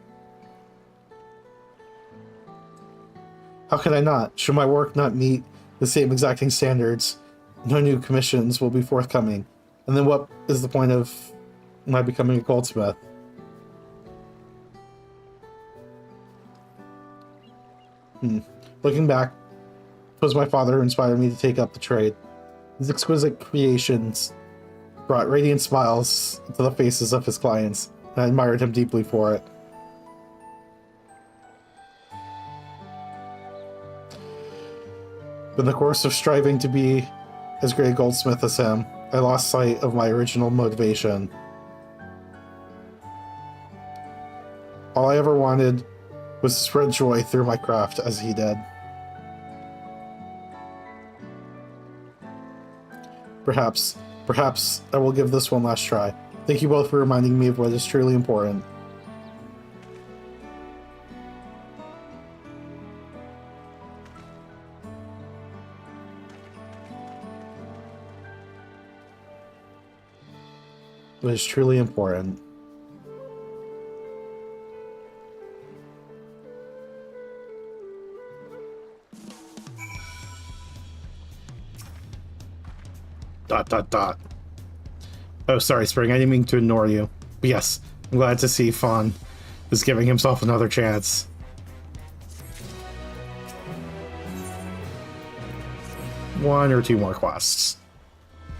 How can I not? Should my work not meet the same exacting standards, no new commissions will be forthcoming. And then what is the point of my becoming a goldsmith? Looking back, it was my father who inspired me to take up the trade. His exquisite creations brought radiant smiles to the faces of his clients, and I admired him deeply for it. In the course of striving to be as great a goldsmith as him, I lost sight of my original motivation. All I ever wanted was to spread joy through my craft as he did. Perhaps I will give this one last try. Thank you both for reminding me of what is truly important. What is truly important. ... Oh, sorry, Spring. I didn't mean to ignore you. But yes, I'm glad to see Fawn is giving himself another chance. One or two more quests.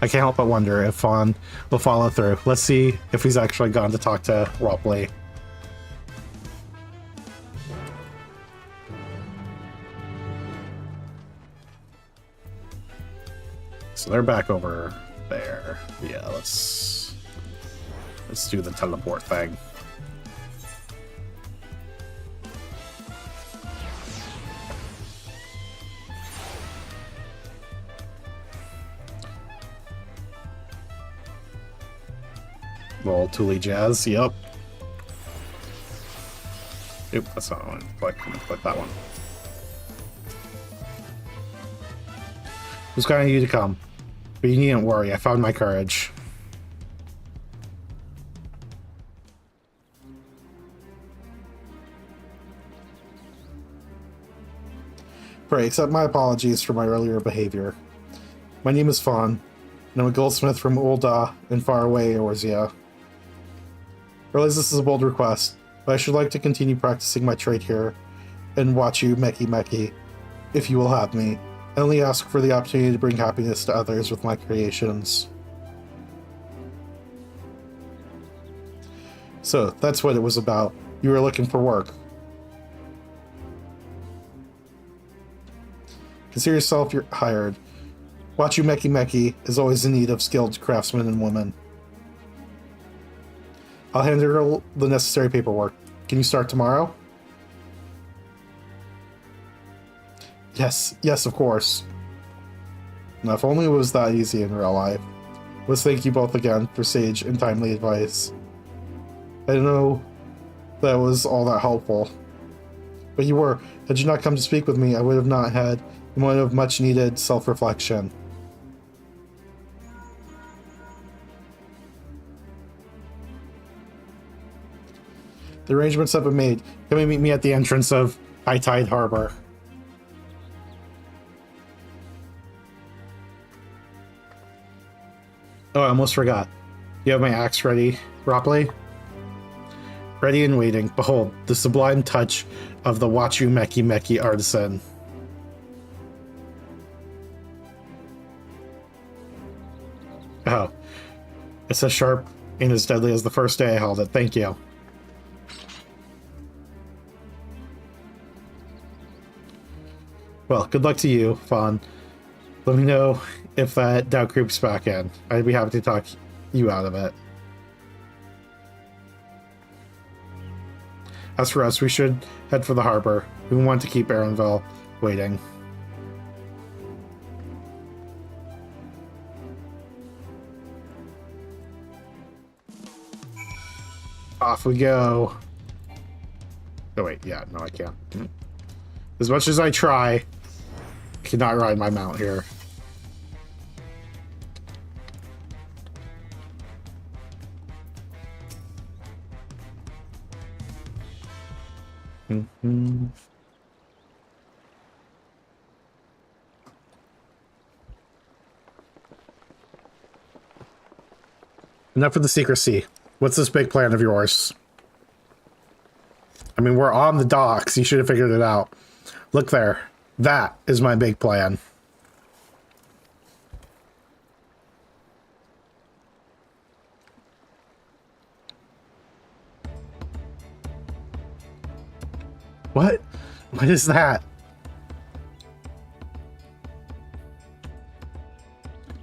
I can't help but wonder if Fawn will follow through. Let's see if he's actually gone to talk to Ropley. So they're back over there. Yeah, let's do the teleport thing. Roll Thule Jazz, yep. Oop, that's not one. Click that one. It was kind of you to come. But you needn't worry, I found my courage. Pray, accept my apologies for my earlier behavior. My name is Fawn, and I'm a goldsmith from Ul'dah in faraway Eorzea. I realize this is a bold request, but I should like to continue practicing my trade here and watch you meki, if you will have me. I only ask for the opportunity to bring happiness to others with my creations. So, that's what it was about. You were looking for work. Consider yourself hired. Wachu Meki is always in need of skilled craftsmen and women. I'll handle the necessary paperwork. Can you start tomorrow? Yes, of course. Now, if only it was that easy in real life. Let's thank you both again for sage and timely advice. I don't know that was all that helpful. But you were. Had you not come to speak with me, I would have not had a moment of much needed self-reflection. The arrangements have been made. Come and meet me at the entrance of High Tide Harbor. Oh, I almost forgot. You have my axe ready, Ropley? Ready and waiting. Behold, the sublime touch of the Wachu Meki Meki artisan. Oh. It's as sharp and as deadly as the first day I held it. Thank you. Well, good luck to you, Fawn. Let me know if that doubt creeps back in. I'd be happy to talk you out of it. As for us, we should head for the harbor. We want to keep Erenville waiting. Off we go. Oh wait, yeah, no I can't. As much as I try, I cannot ride my mount here. Enough of the secrecy. What's this big plan of yours? I mean, we're on the docks. You should have figured it out. Look there. That is my big plan. What? What is that?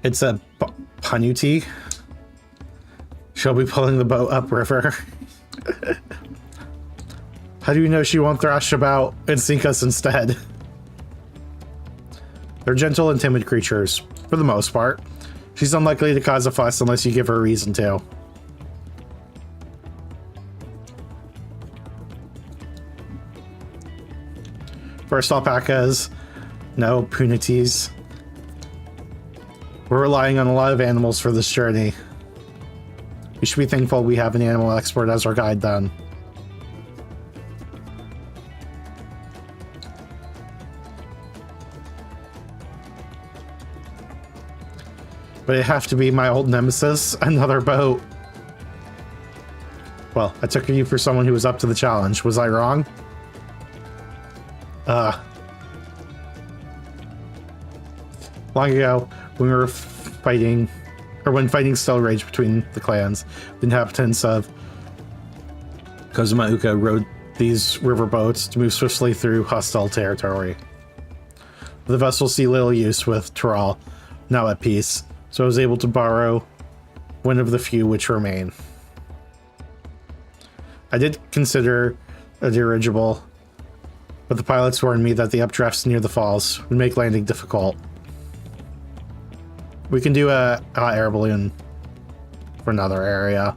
It's a Panuti. She'll be pulling the boat upriver. How do you know she won't thrash about and sink us instead? They're gentle and timid creatures, for the most part. She's unlikely to cause a fuss unless you give her a reason to. First alpacas, no punities. We're relying on a lot of animals for this journey. We should be thankful we have an animal expert as our guide then. But it'd have to be my old nemesis, another boat. Well, I took you for someone who was up to the challenge. Was I wrong? Long ago, when we were fighting, or when fighting still raged between the clans, the inhabitants of Kozumauka rode these riverboats to move swiftly through hostile territory. The vessels see little use with Tural, now at peace, so I was able to borrow one of the few which remain. I did consider a dirigible, but the pilots warned me that the updrafts near the falls would make landing difficult. We can do a hot air balloon for another area.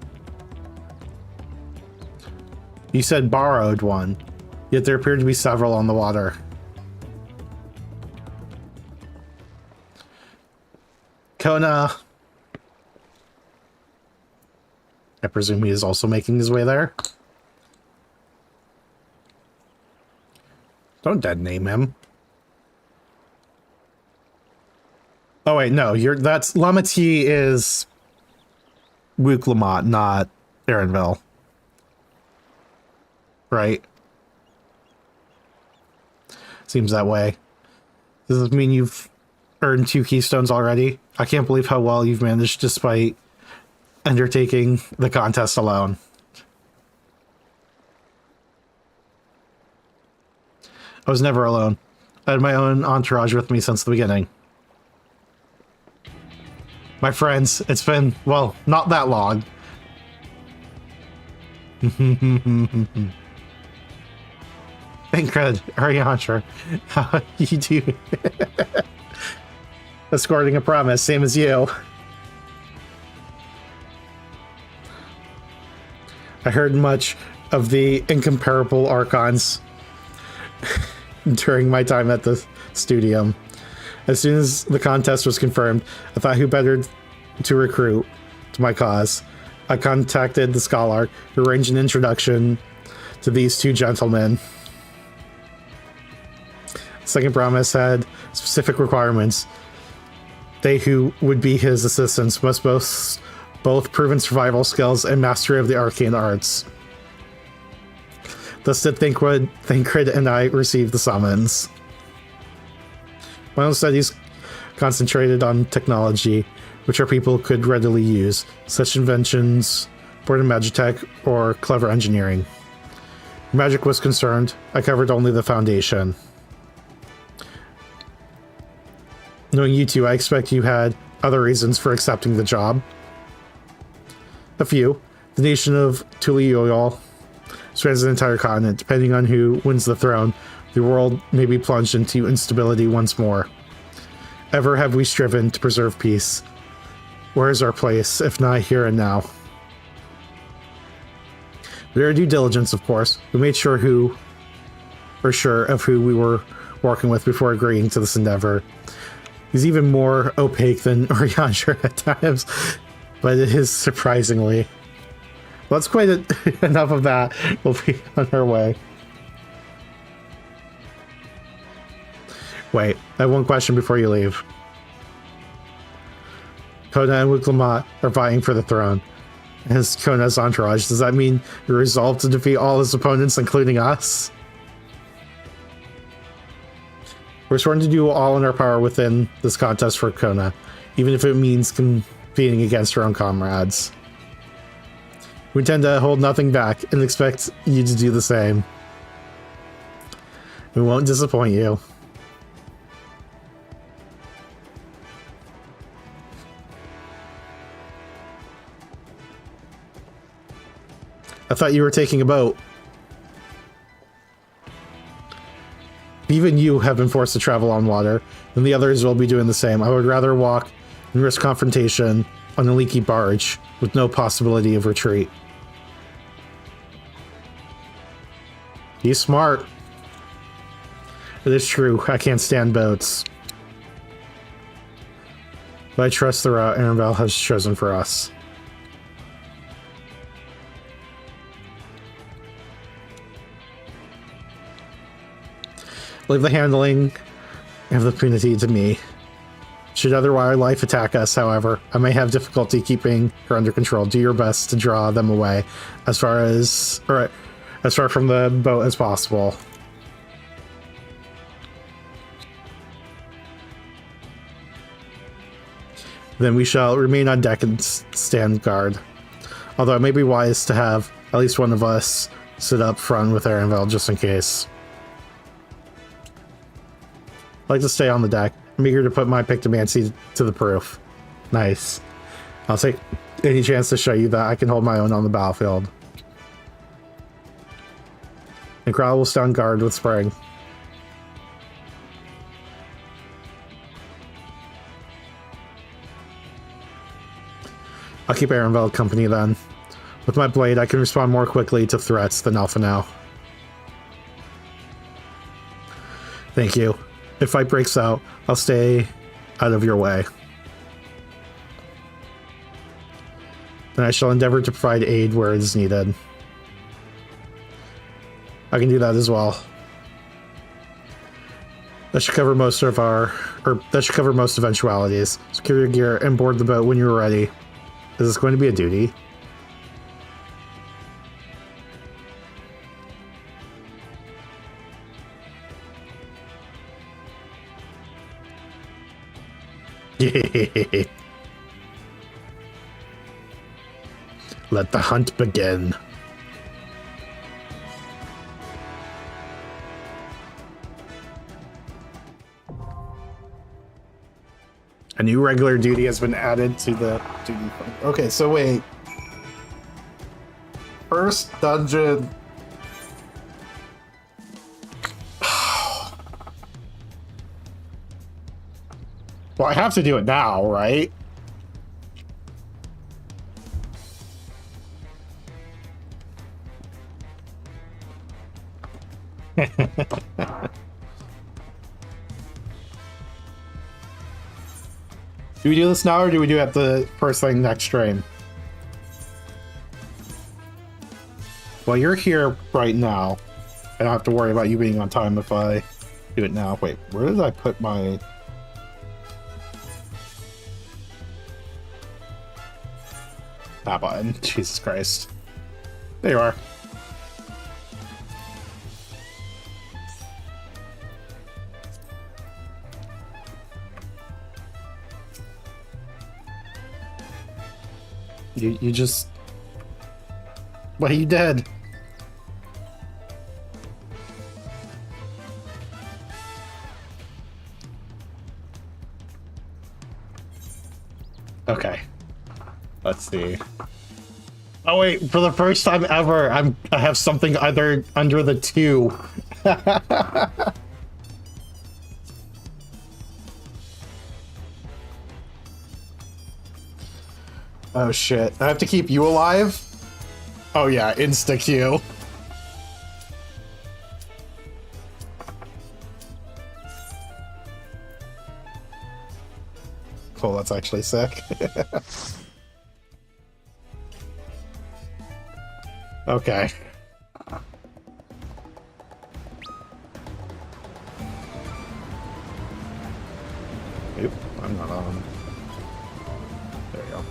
You said borrowed one, yet there appeared to be several on the water. Kona. I presume he is also making his way there. Don't dead name him. Oh wait, no, that's Lamati is Wook-Lamont, not Erenville. Right? Seems that way. Does this mean you've earned 2 keystones already? I can't believe how well you've managed despite undertaking the contest alone. I was never alone. I had my own entourage with me since the beginning. My friends, it's been, well, not that long. Ingrid, Ariantra, how you do? Escorting a promise, same as you. I heard much of the incomparable Archons during my time at the studium. As soon as the contest was confirmed, I thought who better to recruit to my cause. I contacted the scholar, who arranged an introduction to these 2 gentlemen. The second promise had specific requirements. They who would be his assistants must both proven survival skills and mastery of the arcane arts. Thus did Thancred and I receive the summons. My own studies concentrated on technology, which our people could readily use, such inventions, born magitech, or clever engineering. Magic was concerned, I covered only the foundation. Knowing you two, I expect you had other reasons for accepting the job. A few. The nation of Tuliyoyal spans an entire continent. Depending on who wins the throne, the world may be plunged into instability once more. Ever have we striven to preserve peace? Where is our place, if not here and now? We did our due diligence, of course. We made sure of who we were working with before agreeing to this endeavor. He's even more opaque than Oriander at times, but it is surprisingly. Well, that's quite enough of that. We'll be on our way. Wait, I have one question before you leave. Kona and Wiklamat are vying for the throne. As Kona's entourage, does that mean you're resolved to defeat all his opponents, including us? We're sworn to do all in our power within this contest for Kona, even if it means competing against our own comrades. We intend to hold nothing back and expect you to do the same. We won't disappoint you. I thought you were taking a boat. Even you have been forced to travel on water, and the others will be doing the same. I would rather walk and risk confrontation on a leaky barge with no possibility of retreat. He's smart. It is true, I can't stand boats. But I trust the route Arenvale has chosen for us. Leave the handling of the punity to me. Should other wildlife attack us, however, I may have difficulty keeping her under control. Do your best to draw them away as far from the boat as possible. Then we shall remain on deck and stand guard. Although it may be wise to have at least one of us sit up front with Arenvale just in case. I like to stay on the deck. I'm eager to put my Pictomancy to the proof. Nice. I'll take any chance to show you that I can hold my own on the battlefield. And Growl will stand guard with Spring. I'll keep Arenvale company then. With my blade, I can respond more quickly to threats than Alpha now. Thank you. If fight breaks out, I'll stay out of your way. And I shall endeavor to provide aid where it is needed. I can do that as well. That should cover most eventualities. Secure your gear and board the boat when you're ready. Is this going to be a duty? Let the hunt begin. A new regular duty has been added to the duty. Okay, so wait. First dungeon. Well, I have to do it now, right? Do we do this now, or do we do it at the first thing next stream? Well, you're here right now. I don't have to worry about you being on time if I do it now. Wait, where did I put my... That button. Jesus Christ. There you are. You just... What you did? Okay. Let's see. Oh wait, for the first time ever, I have something either under the 2. Oh shit. I have to keep you alive? Oh yeah, insta-Q. Cool, that's actually sick. Okay. Oop, I'm not on. There you go.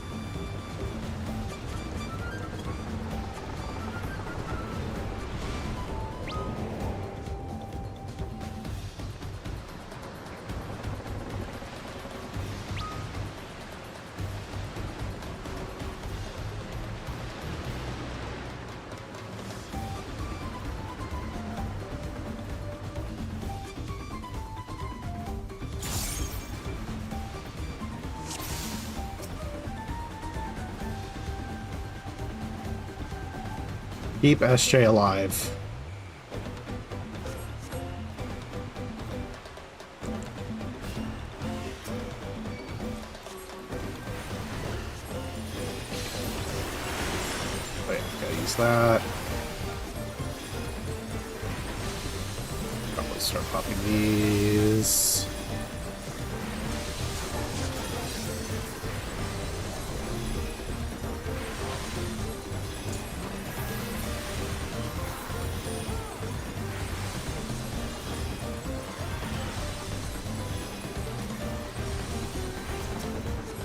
Keep SJ alive. Wait, gotta use that. Probably start popping these.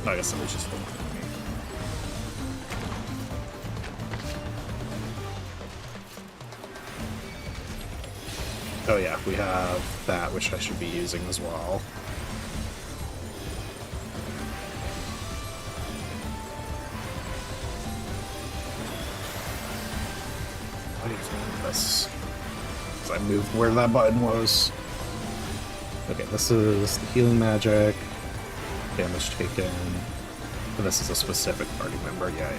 I guess it was just the one. Oh yeah, we have that, which I should be using as well. Why do you think this? Because I moved where that button was. Okay, this is the healing magic. Damage taken. And this is a specific party member. Yeah.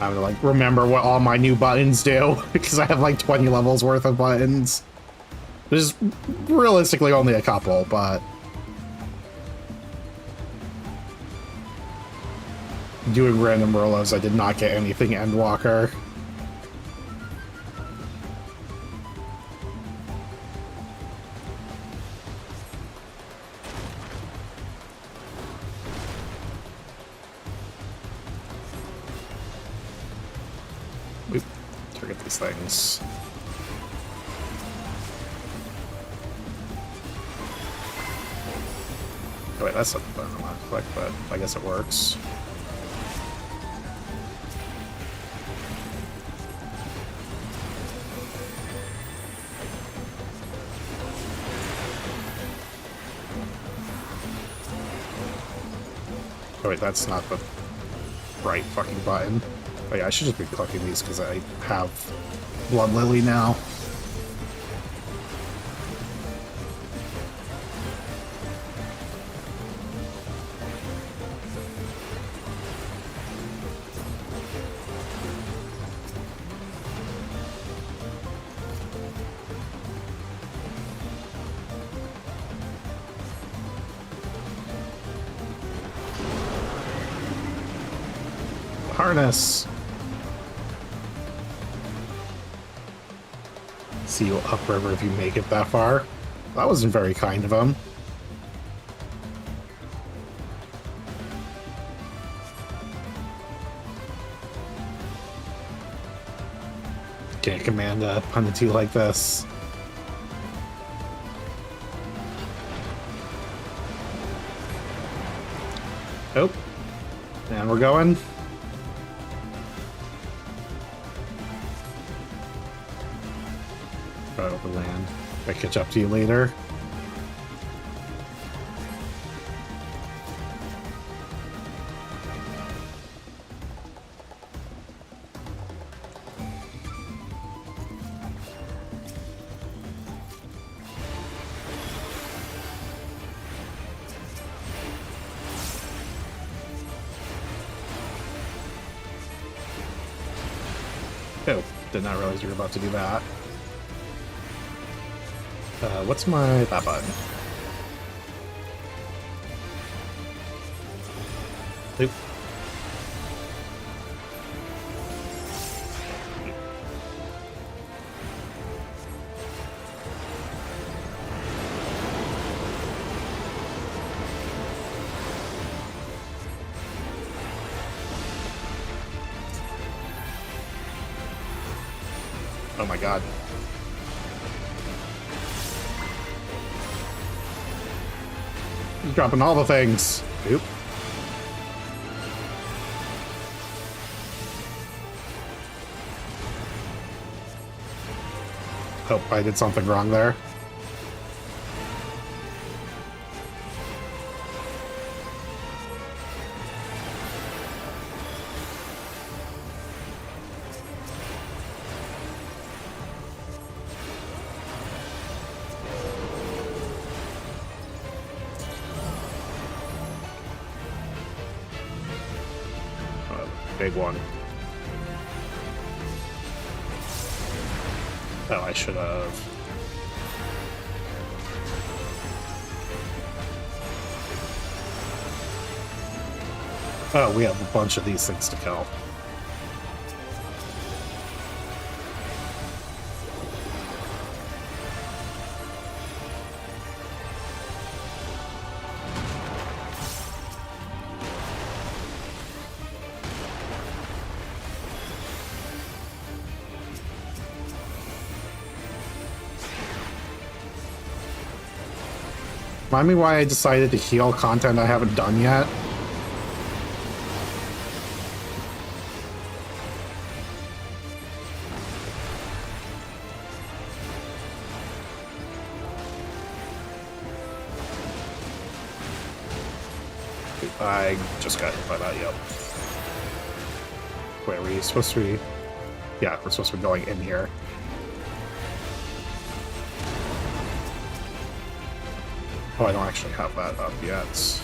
I'm gonna like remember what all my new buttons do because I have like 20 levels worth of buttons. There's realistically only a couple, but doing random Rolos, I did not get anything Endwalker. Target these things. Oh wait, that's something I don't want to click, but I guess it works. Oh wait, that's not the right fucking button. Oh yeah, I should just be clicking these because I have Blood Lily now. Harness. See you upriver if you make it that far. That wasn't very kind of him. Can't command a Punity like this. Oh. And we're going. Right over land. I'll catch up to you later. Oh, did not realize you were about to do that. What's that button? Oop. Oh my god. He's dropping all the things. Oop. Oh, I did something wrong there. Big one. Oh, I should have. Oh, we have a bunch of these things to kill. Remind me why I decided to heal content I haven't done yet. I just got hit by that, yep. Wait, are we supposed to be... Yeah, we're supposed to be going in here. Oh, I don't actually have that up yet.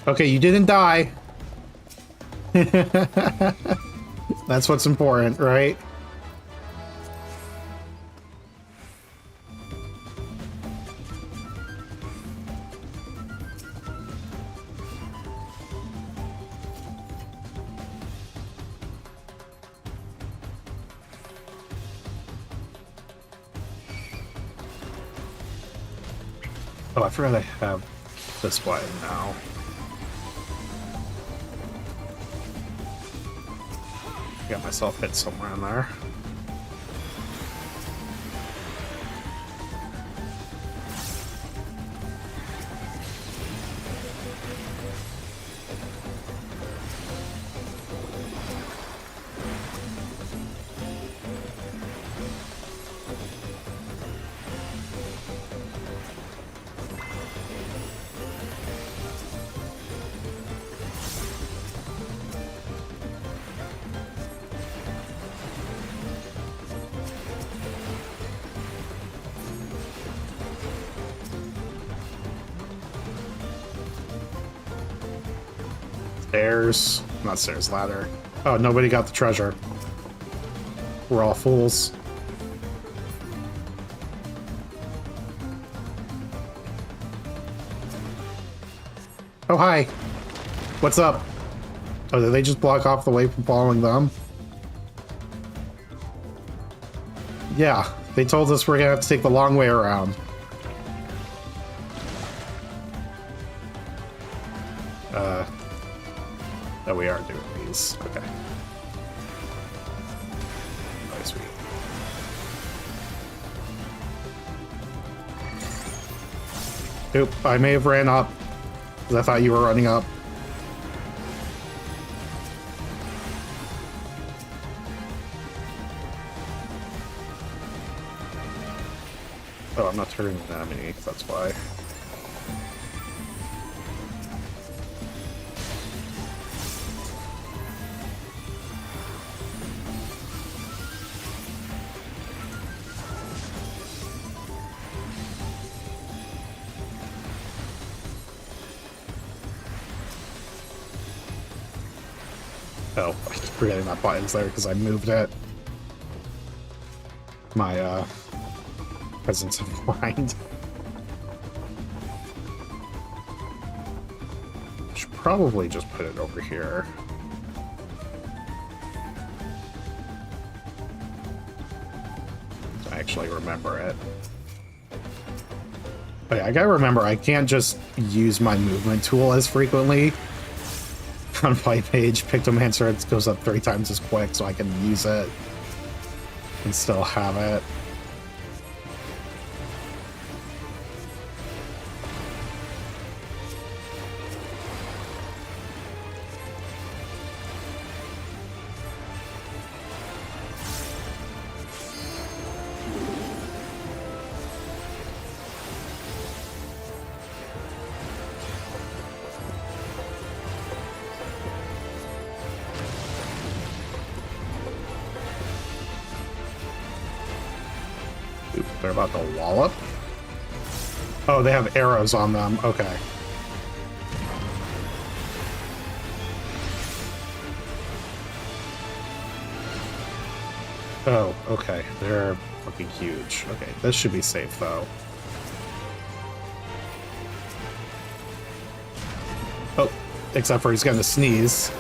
Okay, you didn't die. That's what's important, right? Oh, I forgot I have this button now. Got myself hit somewhere in there. Stairs. Not stairs, ladder. Oh, nobody got the treasure. We're all fools. Oh, hi. What's up? Oh, did they just block off the way from following them? Yeah, they told us we're gonna have to take the long way around. Oh, we are doing these. Okay. Oop, I may have ran up. Because I thought you were running up. Oh, I'm not turning an enemy, that's why. Oh, I keep forgetting that button's there because I moved it. My, presence of mind. Should probably just put it over here. I actually remember it. But yeah, I gotta remember, I can't just use my movement tool as frequently. On my page, Pictomancer, it goes up 3 times as quick, so I can use it and still have it. They're about to wallop? Oh, they have arrows on them. Okay. Oh, okay. They're fucking huge. Okay, this should be safe, though. Oh, except for he's gonna sneeze.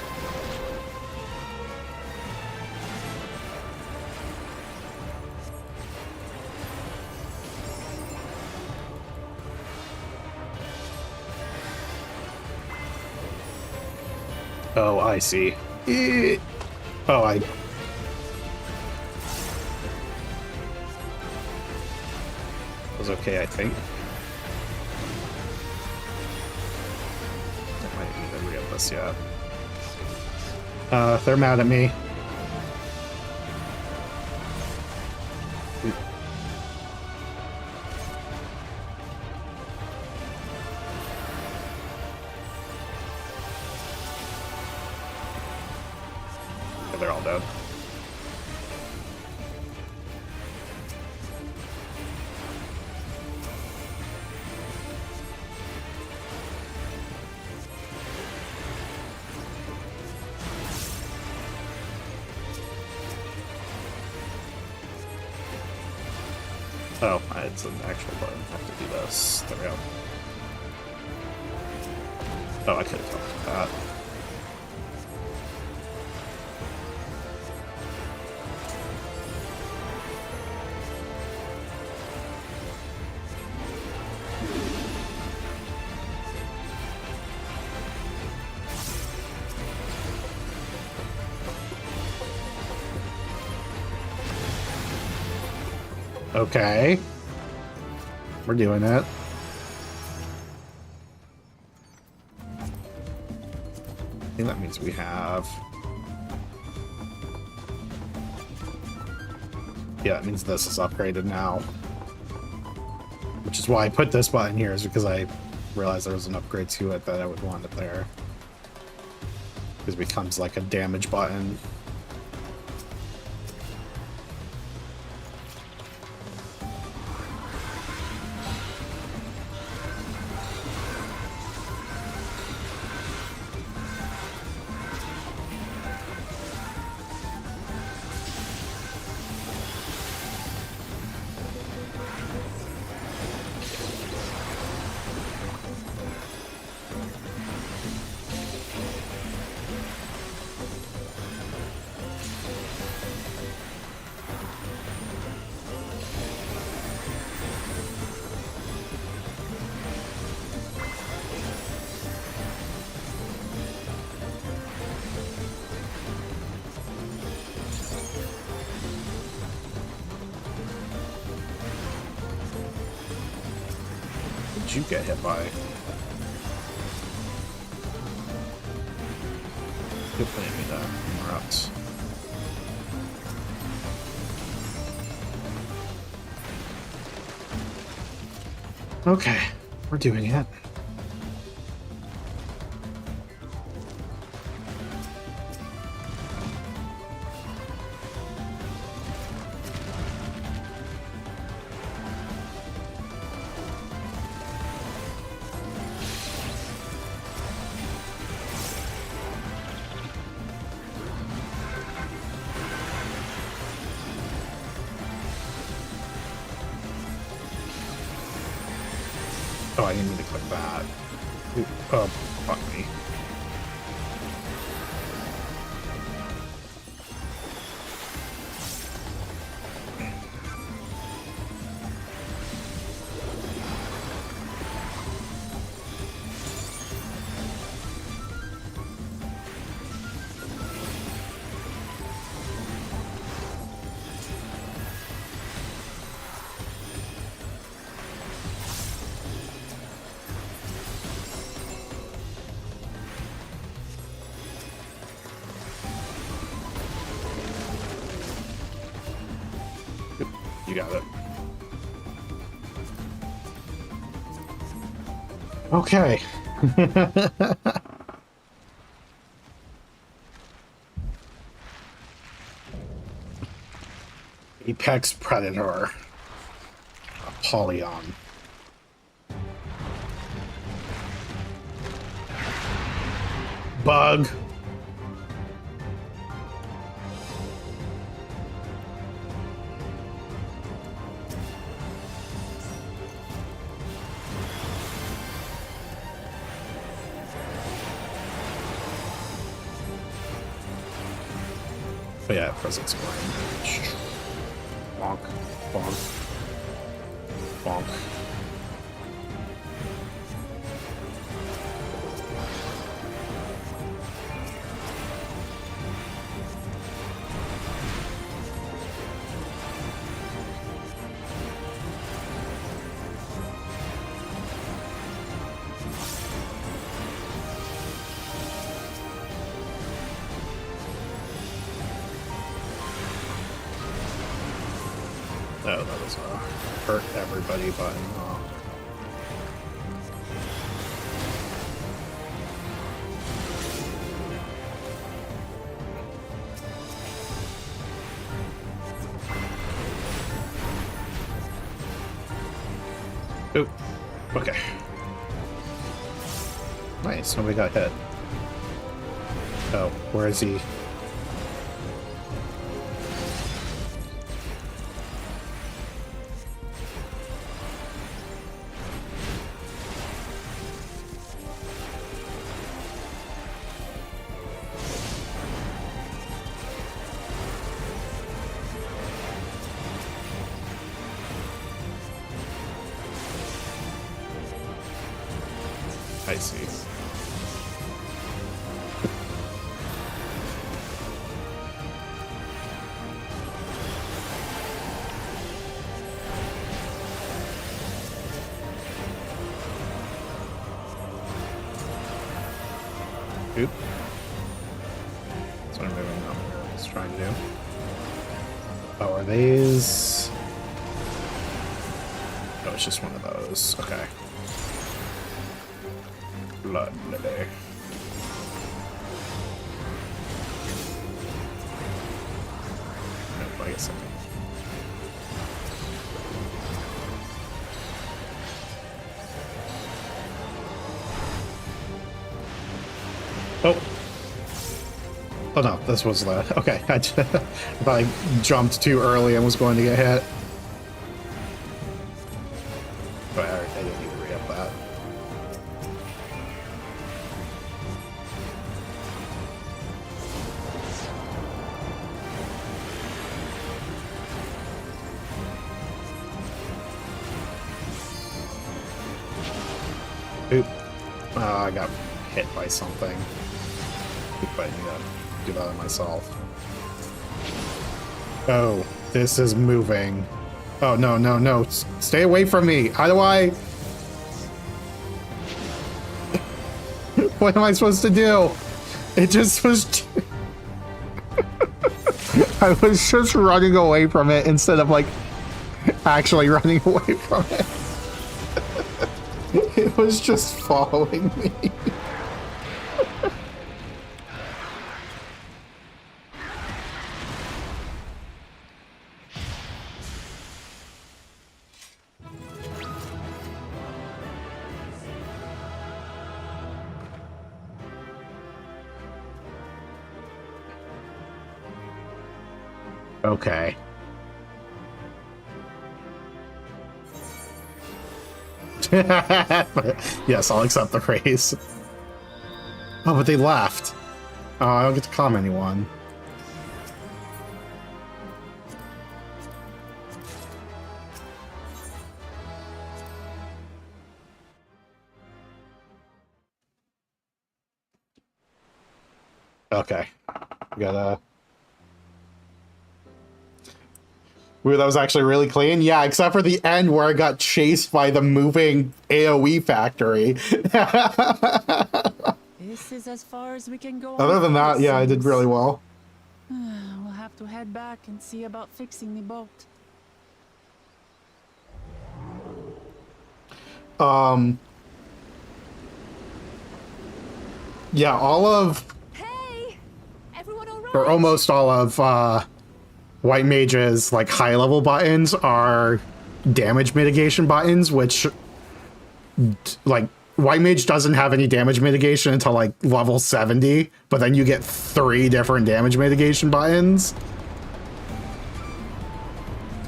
Oh, I see. Oh, I... was okay, I think. I might need to re-up this, yeah. They're mad at me. They're all dead. Oh, it's an actual button. I have to do this. There we go. Oh, I could have talked to that. Okay. We're doing it. I think that means we have... Yeah, that means this is upgraded now. Which is why I put this button here, is because I realized there was an upgrade to it that I would want it there. Because it becomes like a damage button. did you get hit by? Good plan me that. Interrupt. Okay, we're doing it. Oh, I didn't mean to click that. Ooh, oh, fuck me. You got it. Okay. Apex Predator. Apollyon. Bug. But yeah, presence range. Bonk, bonk, bonk. Oh, that was a hurt everybody button. Oh. Oop. Okay. Nice, nobody got hit. Oh, where is he? I see. Oop. That's what I'm moving up. Let's try and do. Oh, are these? Oh, it's just one of those. Okay. Blood lily. Nope, I guess I can. Oh. Oh no, this was the... Okay, I thought I jumped too early and was going to get hit. But I didn't need to re-up that. Oop. I got hit by something. I need to do that on myself. Oh, this is moving. Oh, no, no, no. Stay away from me. How do I... What am I supposed to do? It just was... I was just running away from it instead of, like, actually running away from it. It was just following me. Okay. Yes, I'll accept the praise. Oh, but they left. Oh, I don't get to calm anyone. Okay. We gotta... Ooh, that was actually really clean. Yeah, except for the end where I got chased by the moving AoE factory. This is as far as we can go. Other than that, yeah, I did really well. We'll have to head back and see about fixing the boat. Yeah, all of... Hey! Everyone all right? Or almost all of, White Mage's, like, high-level buttons are damage mitigation buttons, which, like, White Mage doesn't have any damage mitigation until, like, level 70, but then you get 3 different damage mitigation buttons.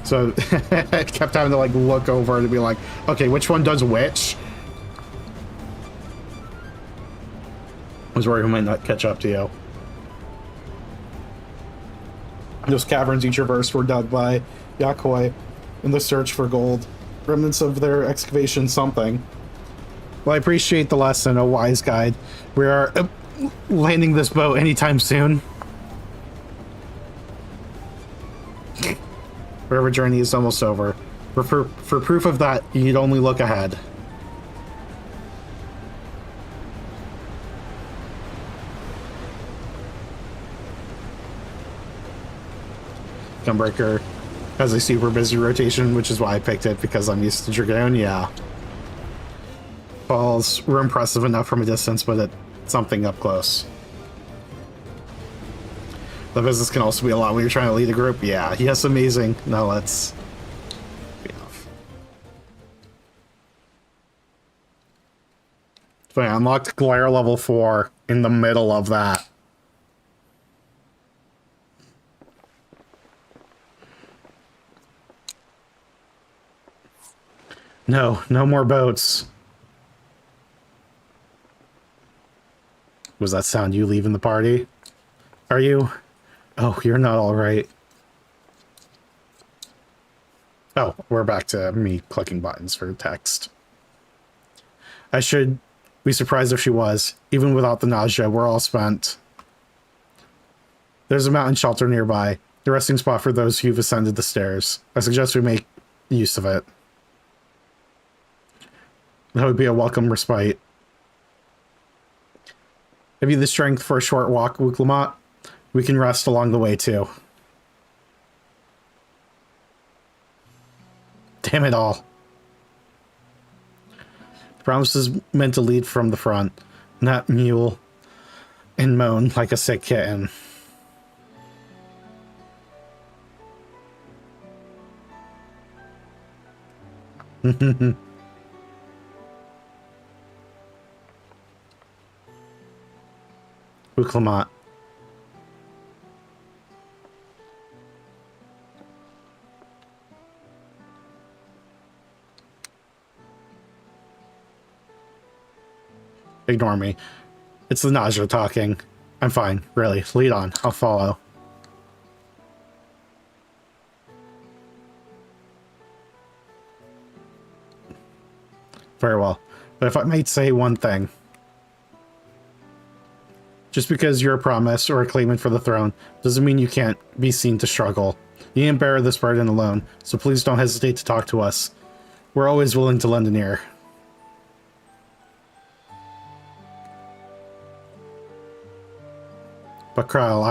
So, I kept having to, like, look over to be like, okay, which one does which? I was worried we might not catch up to you. Those caverns you traversed were dug by Yakoi in the search for gold. Remnants of their excavation something. Well, I appreciate the lesson, a wise guide. We are landing this boat anytime soon. Wherever journey is almost over. For proof of that, you'd only look ahead. Gunbreaker has a super busy rotation, which is why I picked it, because I'm used to Dragoon, yeah. Balls were impressive enough from a distance, but it's something up close. The business can also be a lot when you're trying to lead a group. Yeah, yes, amazing. Now let's be off. So I unlocked Glare level 4 in the middle of that. No, no more boats. Was that sound you leaving the party? Are you? Oh, you're not all right. Oh, we're back to me clicking buttons for text. I should be surprised if she was. Even without the nausea, we're all spent. There's a mountain shelter nearby. The resting spot for those who've ascended the stairs. I suggest we make use of it. That would be a welcome respite. Have you the strength for a short walk, Wuklamat? We can rest along the way, too. Damn it all. The promise is meant to lead from the front, not mule and moan like a sick kitten. Wuklamat. Ignore me. It's the nausea talking. I'm fine, really. Lead on. I'll follow. Very well. But if I might say one thing. Just because you're a promise or a claimant for the throne doesn't mean you can't be seen to struggle. You can't bear this burden alone, so please don't hesitate to talk to us. We're always willing to lend an ear. But Kyle,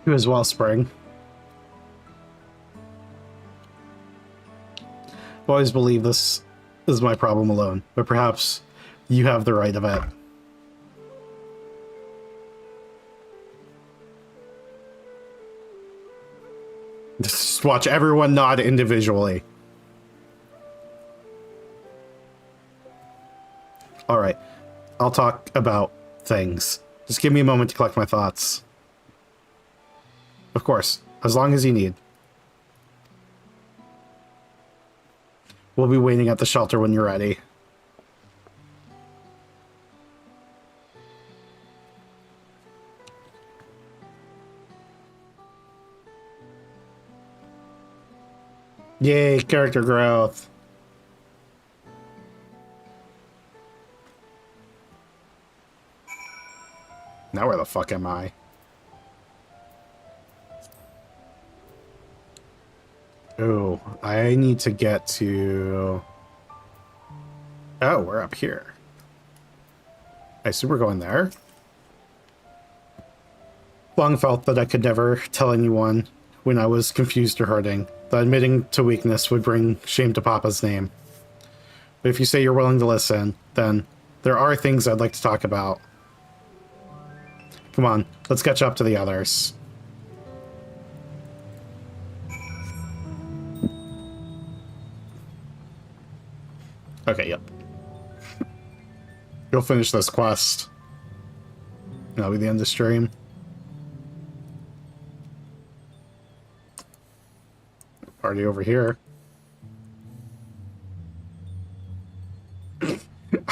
You as well, Spring. I've always believed this is my problem alone, but perhaps you have the right of it. Just watch everyone nod individually. Alright, I'll talk about things. Just give me a moment to collect my thoughts. Of course, as long as you need. We'll be waiting at the shelter when you're ready. Yay, character growth. Now where the fuck am I? Oh, I need to get to... Oh, we're up here. I assume we're going there? Long felt that I could never tell anyone when I was confused or hurting, that admitting to weakness would bring shame to Papa's name. But if you say you're willing to listen, then there are things I'd like to talk about. Come on, let's catch up to the others. Okay, yep. You'll finish this quest. That'll be the end of the stream. Party over here.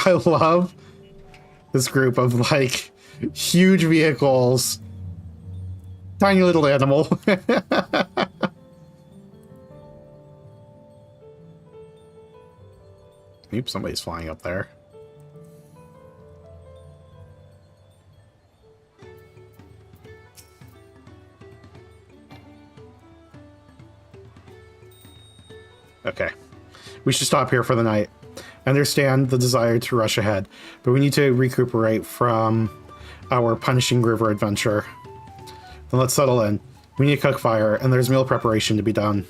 I love this group of, like, huge vehicles. Tiny little animal. Oops, somebody's flying up there. Okay. We should stop here for the night. I understand the desire to rush ahead, but we need to recuperate from our Punishing River adventure. Then let's settle in. We need to cook fire, and there's meal preparation to be done.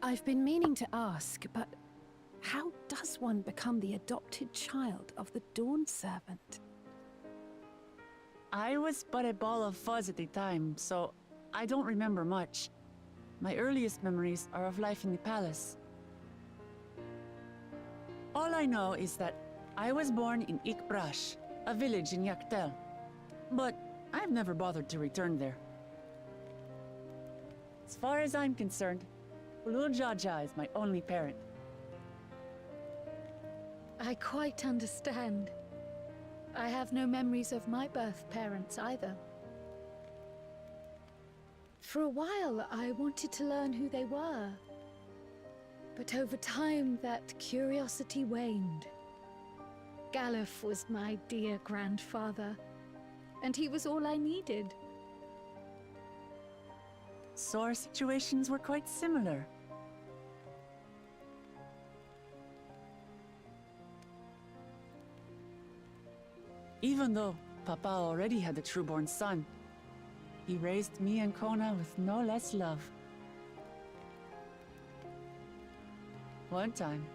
I've been meaning to ask, but how does one become the adopted child of the Dawn Servant? I was but a ball of fuzz at the time, so I don't remember much. My earliest memories are of life in the palace. All I know is that I was born in Ikbrash, a village in Yaktel. But I've never bothered to return there. As far as I'm concerned, Ulul Jaja is my only parent. I quite understand. I have no memories of my birth parents either. For a while, I wanted to learn who they were. But over time, that curiosity waned. Galuf was my dear grandfather, and he was all I needed. So our situations were quite similar. Even though Papa already had a trueborn son, he raised me and Kona with no less love. One time,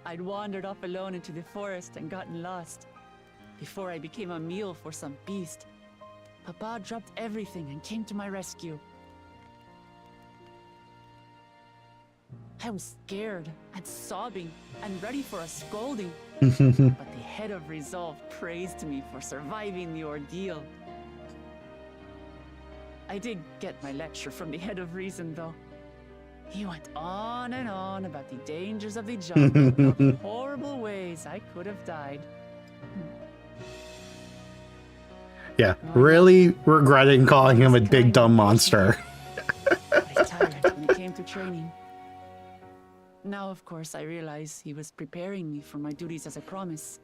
I'd wandered off alone into the forest and gotten lost. Before I became a meal for some beast, Papa dropped everything and came to my rescue. I was scared and sobbing and ready for a scolding. But the head of resolve praised me for surviving the ordeal. I did get my lecture from the head of reason, though. He went on and on about the dangers of the jungle and the horrible ways I could have died. Yeah, really regretting calling him a big dumb monster. I tired when it came to training. Now, of course, I realize he was preparing me for my duties as a promise.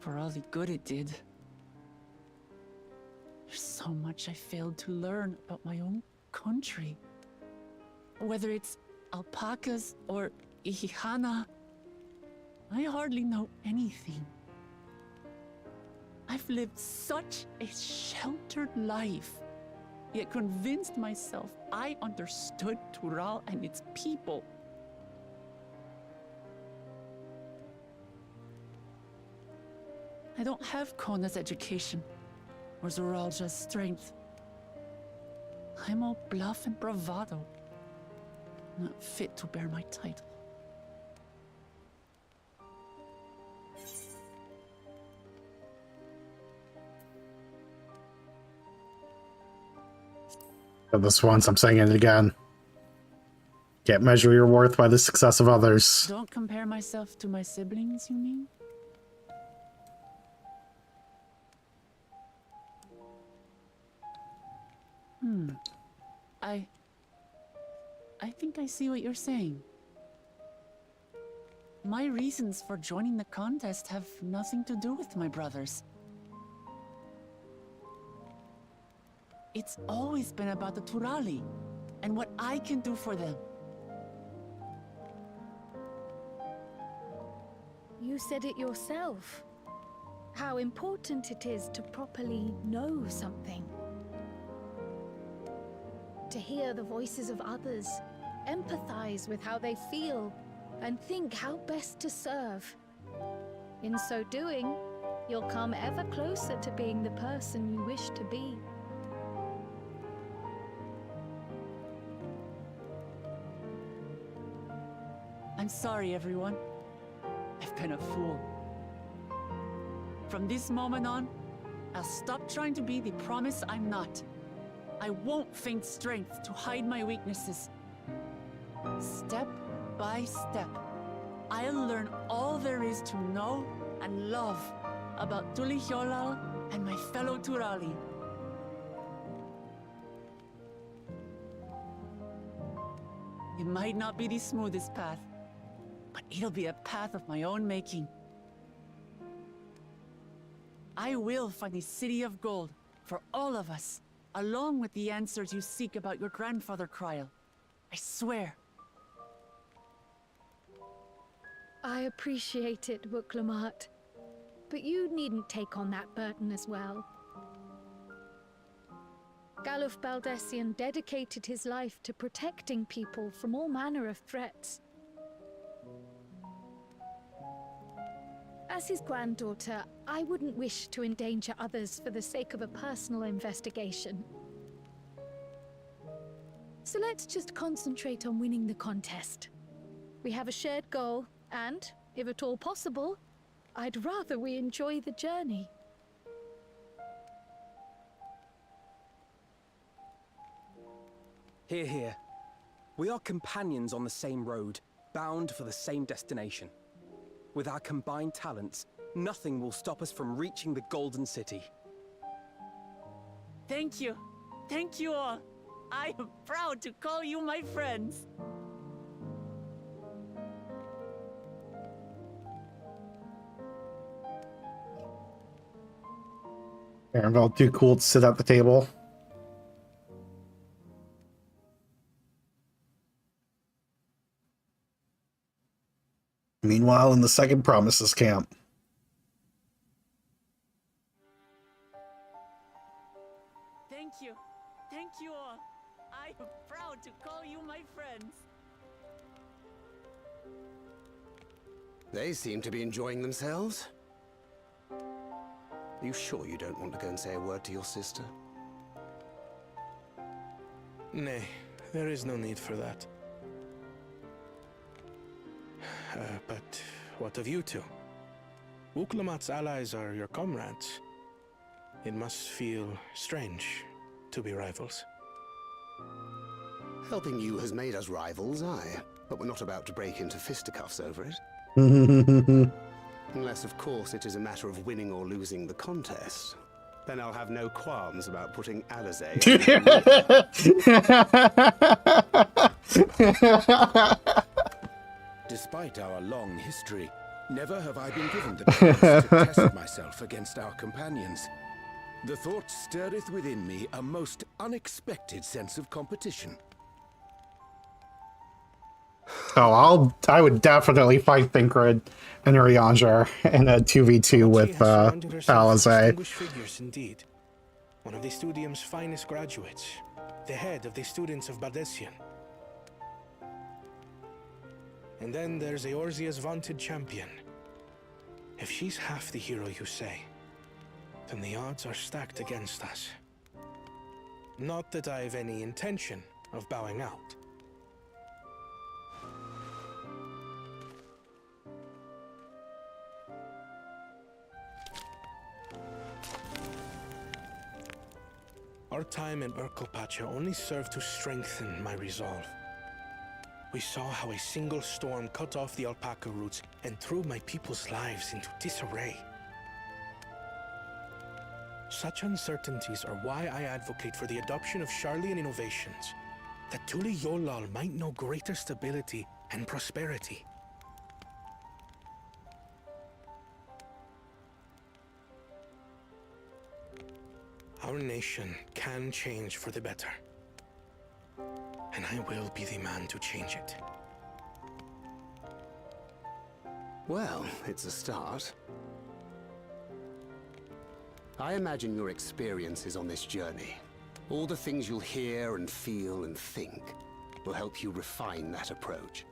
For all the good it did. There's so much I failed to learn about my own country. Whether it's alpacas or Ihihana, I hardly know anything. I've lived such a sheltered life, yet convinced myself I understood Tural and its people. I don't have Kona's education, or Zoralja's strength. I'm all bluff and bravado, not fit to bear my title. But this once, I'm saying it again. Can't measure your worth by the success of others. Don't compare myself to my siblings, you mean? I think I see what you're saying. My reasons for joining the contest have nothing to do with my brothers. It's always been about the Turali and what I can do for them. You said it yourself. How important it is to properly know something. To hear the voices of others, empathize with how they feel, and think how best to serve. In so doing, you'll come ever closer to being the person you wish to be. I'm sorry, everyone. I've been a fool. From this moment on, I'll stop trying to be the promise I'm not. I won't feign strength to hide my weaknesses. Step by step, I'll learn all there is to know and love about Tulihyolal and my fellow Turali. It might not be the smoothest path, but it'll be a path of my own making. I will find the City of Gold for all of us, along with the answers you seek about your grandfather, Kryl. I swear. I appreciate it, Wuklamat. But you needn't take on that burden as well. Galuf Baldessian dedicated his life to protecting people from all manner of threats. As his granddaughter, I wouldn't wish to endanger others for the sake of a personal investigation. So let's just concentrate on winning the contest. We have a shared goal, and, if at all possible, I'd rather we enjoy the journey. Hear, hear. We are companions on the same road, bound for the same destination. With our combined talents, nothing will stop us from reaching the Golden City. Thank you. Thank you all. I am proud to call you my friends. Annabelle, too cool to sit at the table. Meanwhile, in the second Promises camp. Thank you. Thank you all. I am proud to call you my friends. They seem to be enjoying themselves. Are you sure you don't want to go and say a word to your sister? Nay, there is no need for that. But what of you two? Wuklamat's allies are your comrades. It must feel strange to be rivals. Helping you has made us rivals, aye. But we're not about to break into fisticuffs over it. Unless, of course, it is a matter of winning or losing the contest. Then I'll have no qualms about putting Alizé on. Despite our long history, never have I been given the chance to test myself against our companions. The thought stirreth within me a most unexpected sense of competition. Oh, I would definitely fight Thinkred and Urianger in a 2v2 with Alizé. Distinguished figures indeed. One of the Studium's finest graduates, the head of the students of Bardessian. And then there's Eorzea's vaunted champion. If she's half the hero you say, then the odds are stacked against us. Not that I've any intention of bowing out. Our time in Urkelpacha only served to strengthen my resolve. We saw how a single storm cut off the alpaca roots and threw my people's lives into disarray. Such uncertainties are why I advocate for the adoption of Sharlayan innovations, that Tuli Yolal might know greater stability and prosperity. Our nation can change for the better. And I will be the man to change it. Well, it's a start. I imagine your experiences on this journey, all the things you'll hear and feel and think, will help you refine that approach.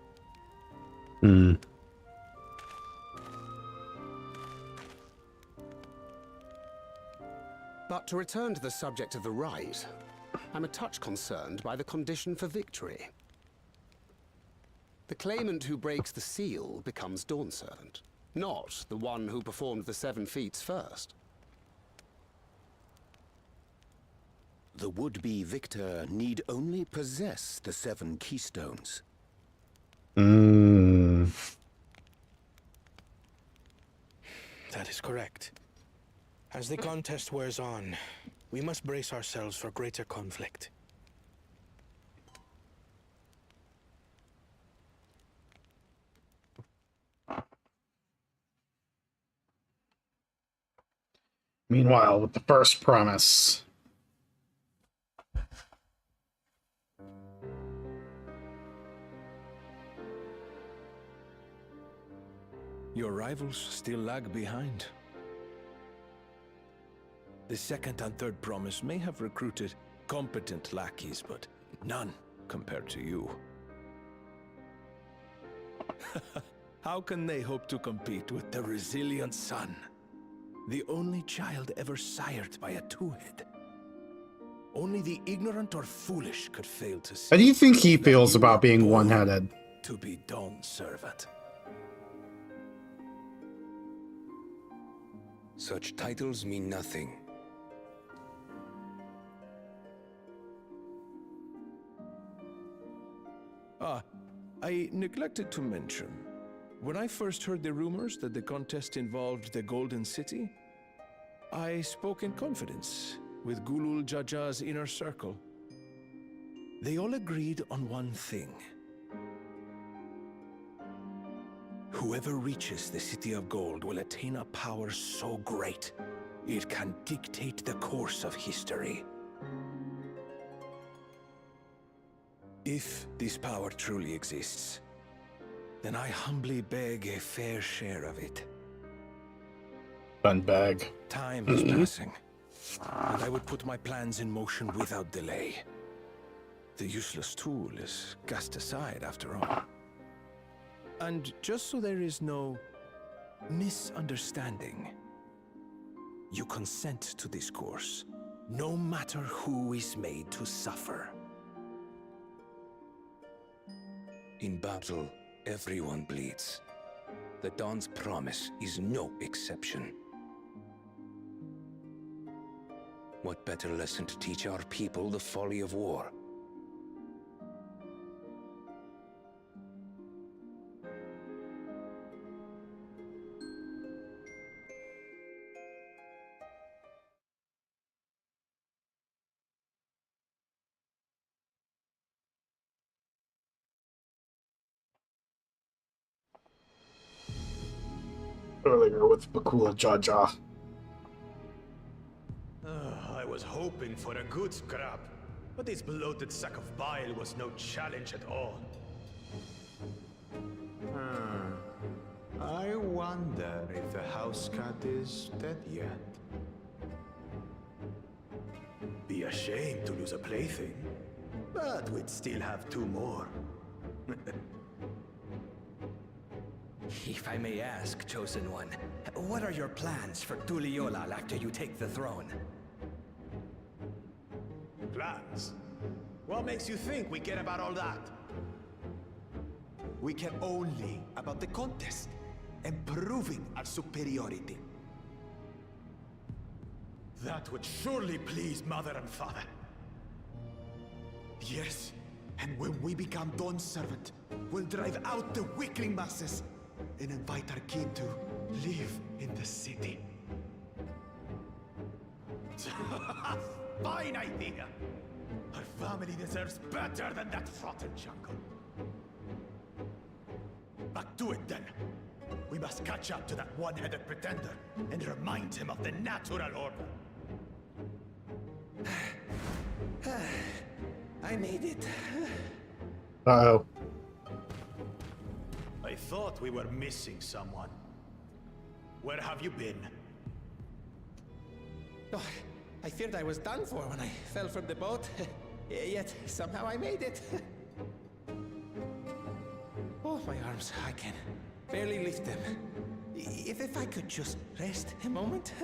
But to return to the subject of the rite, I'm a touch concerned by the condition for victory. The claimant who breaks the seal becomes Dawnservant, not the one who performed the 7 feats first. The would-be victor need only possess the 7 keystones. That is correct. As the contest wears on, we must brace ourselves for greater conflict. Meanwhile, with the first promise. Your rivals still lag behind. The second and third promise may have recruited competent lackeys, but none compared to you. How can they hope to compete with the resilient son? The only child ever sired by a two-head. Only the ignorant or foolish could fail to see. How do you think he feels about being one-headed? To be Dawnservant. Such titles mean nothing. I neglected to mention. When I first heard the rumors that the contest involved the Golden City, I spoke in confidence with Gulul Jaja's inner circle. They all agreed on one thing. Whoever reaches the City of Gold will attain a power so great, it can dictate the course of history. If this power truly exists, then I humbly beg a fair share of it. Fun bag. Time is passing, and I would put my plans in motion without delay. The useless tool is cast aside after all. And just so there is no misunderstanding, you consent to this course, no matter who is made to suffer. In battle, everyone bleeds. The Dawn's promise is no exception. What better lesson to teach our people the folly of war? earlier with Bakula Jaja. I was hoping for a good scrap, but this bloated sack of bile was no challenge at all. I wonder if the house cat is dead yet. Be ashamed to lose a plaything, but we'd still have 2 more. If I may ask, Chosen One, what are your plans for Tuliolal after you take the throne? Plans? What makes you think we care about all that? We care only about the contest and proving our superiority. That would surely please Mother and Father. Yes, and when we become Dawn's servant, we'll drive out the weakling masses and invite our kin to live in the city. Fine idea! Our family deserves better than that rotten jungle. Back to it then. We must catch up to that one-headed pretender and remind him of the natural order. I made it. Uh-oh. I thought we were missing someone. Where have you been? Oh, I feared I was done for when I fell from the boat. Yet, somehow I made it. Oh, my arms, I can barely lift them. If I could just rest a moment.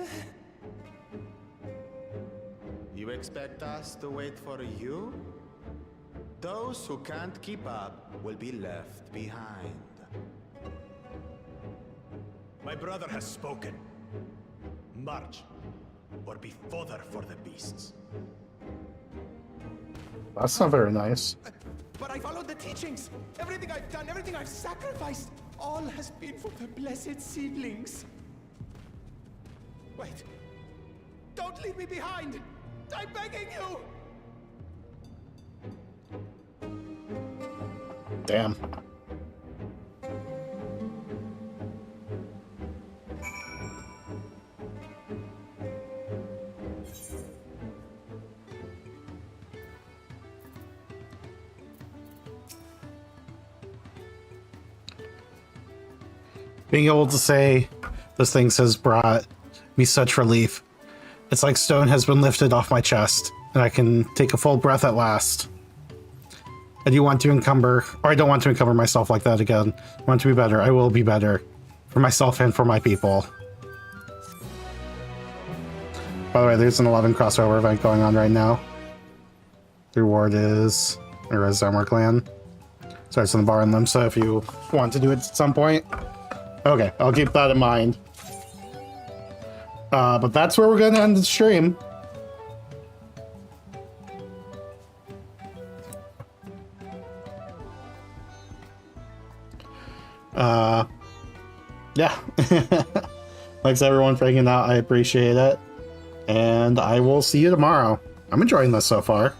You expect us to wait for you? Those who can't keep up will be left behind. My brother has spoken. March, or be fodder for the beasts. That's not very nice. But I followed the teachings. Everything I've done, everything I've sacrificed, all has been for the blessed seedlings. Wait. Don't leave me behind! I'm begging you! Damn. Being able to say those things has brought me such relief. It's like stone has been lifted off my chest, and I can take a full breath at last. I do want to encumber, or I don't want to encumber myself like that again. I want to be better. I will be better. For myself and for my people. By the way, there's an 11 crossover event going on right now. The reward is a Zamor clan. Starts on the bar in Limsa if you want to do it at some point. Okay, I'll keep that in mind. But that's where we're going to end the stream. Yeah. Thanks everyone for hanging out. I appreciate it. And I will see you tomorrow. I'm enjoying this so far.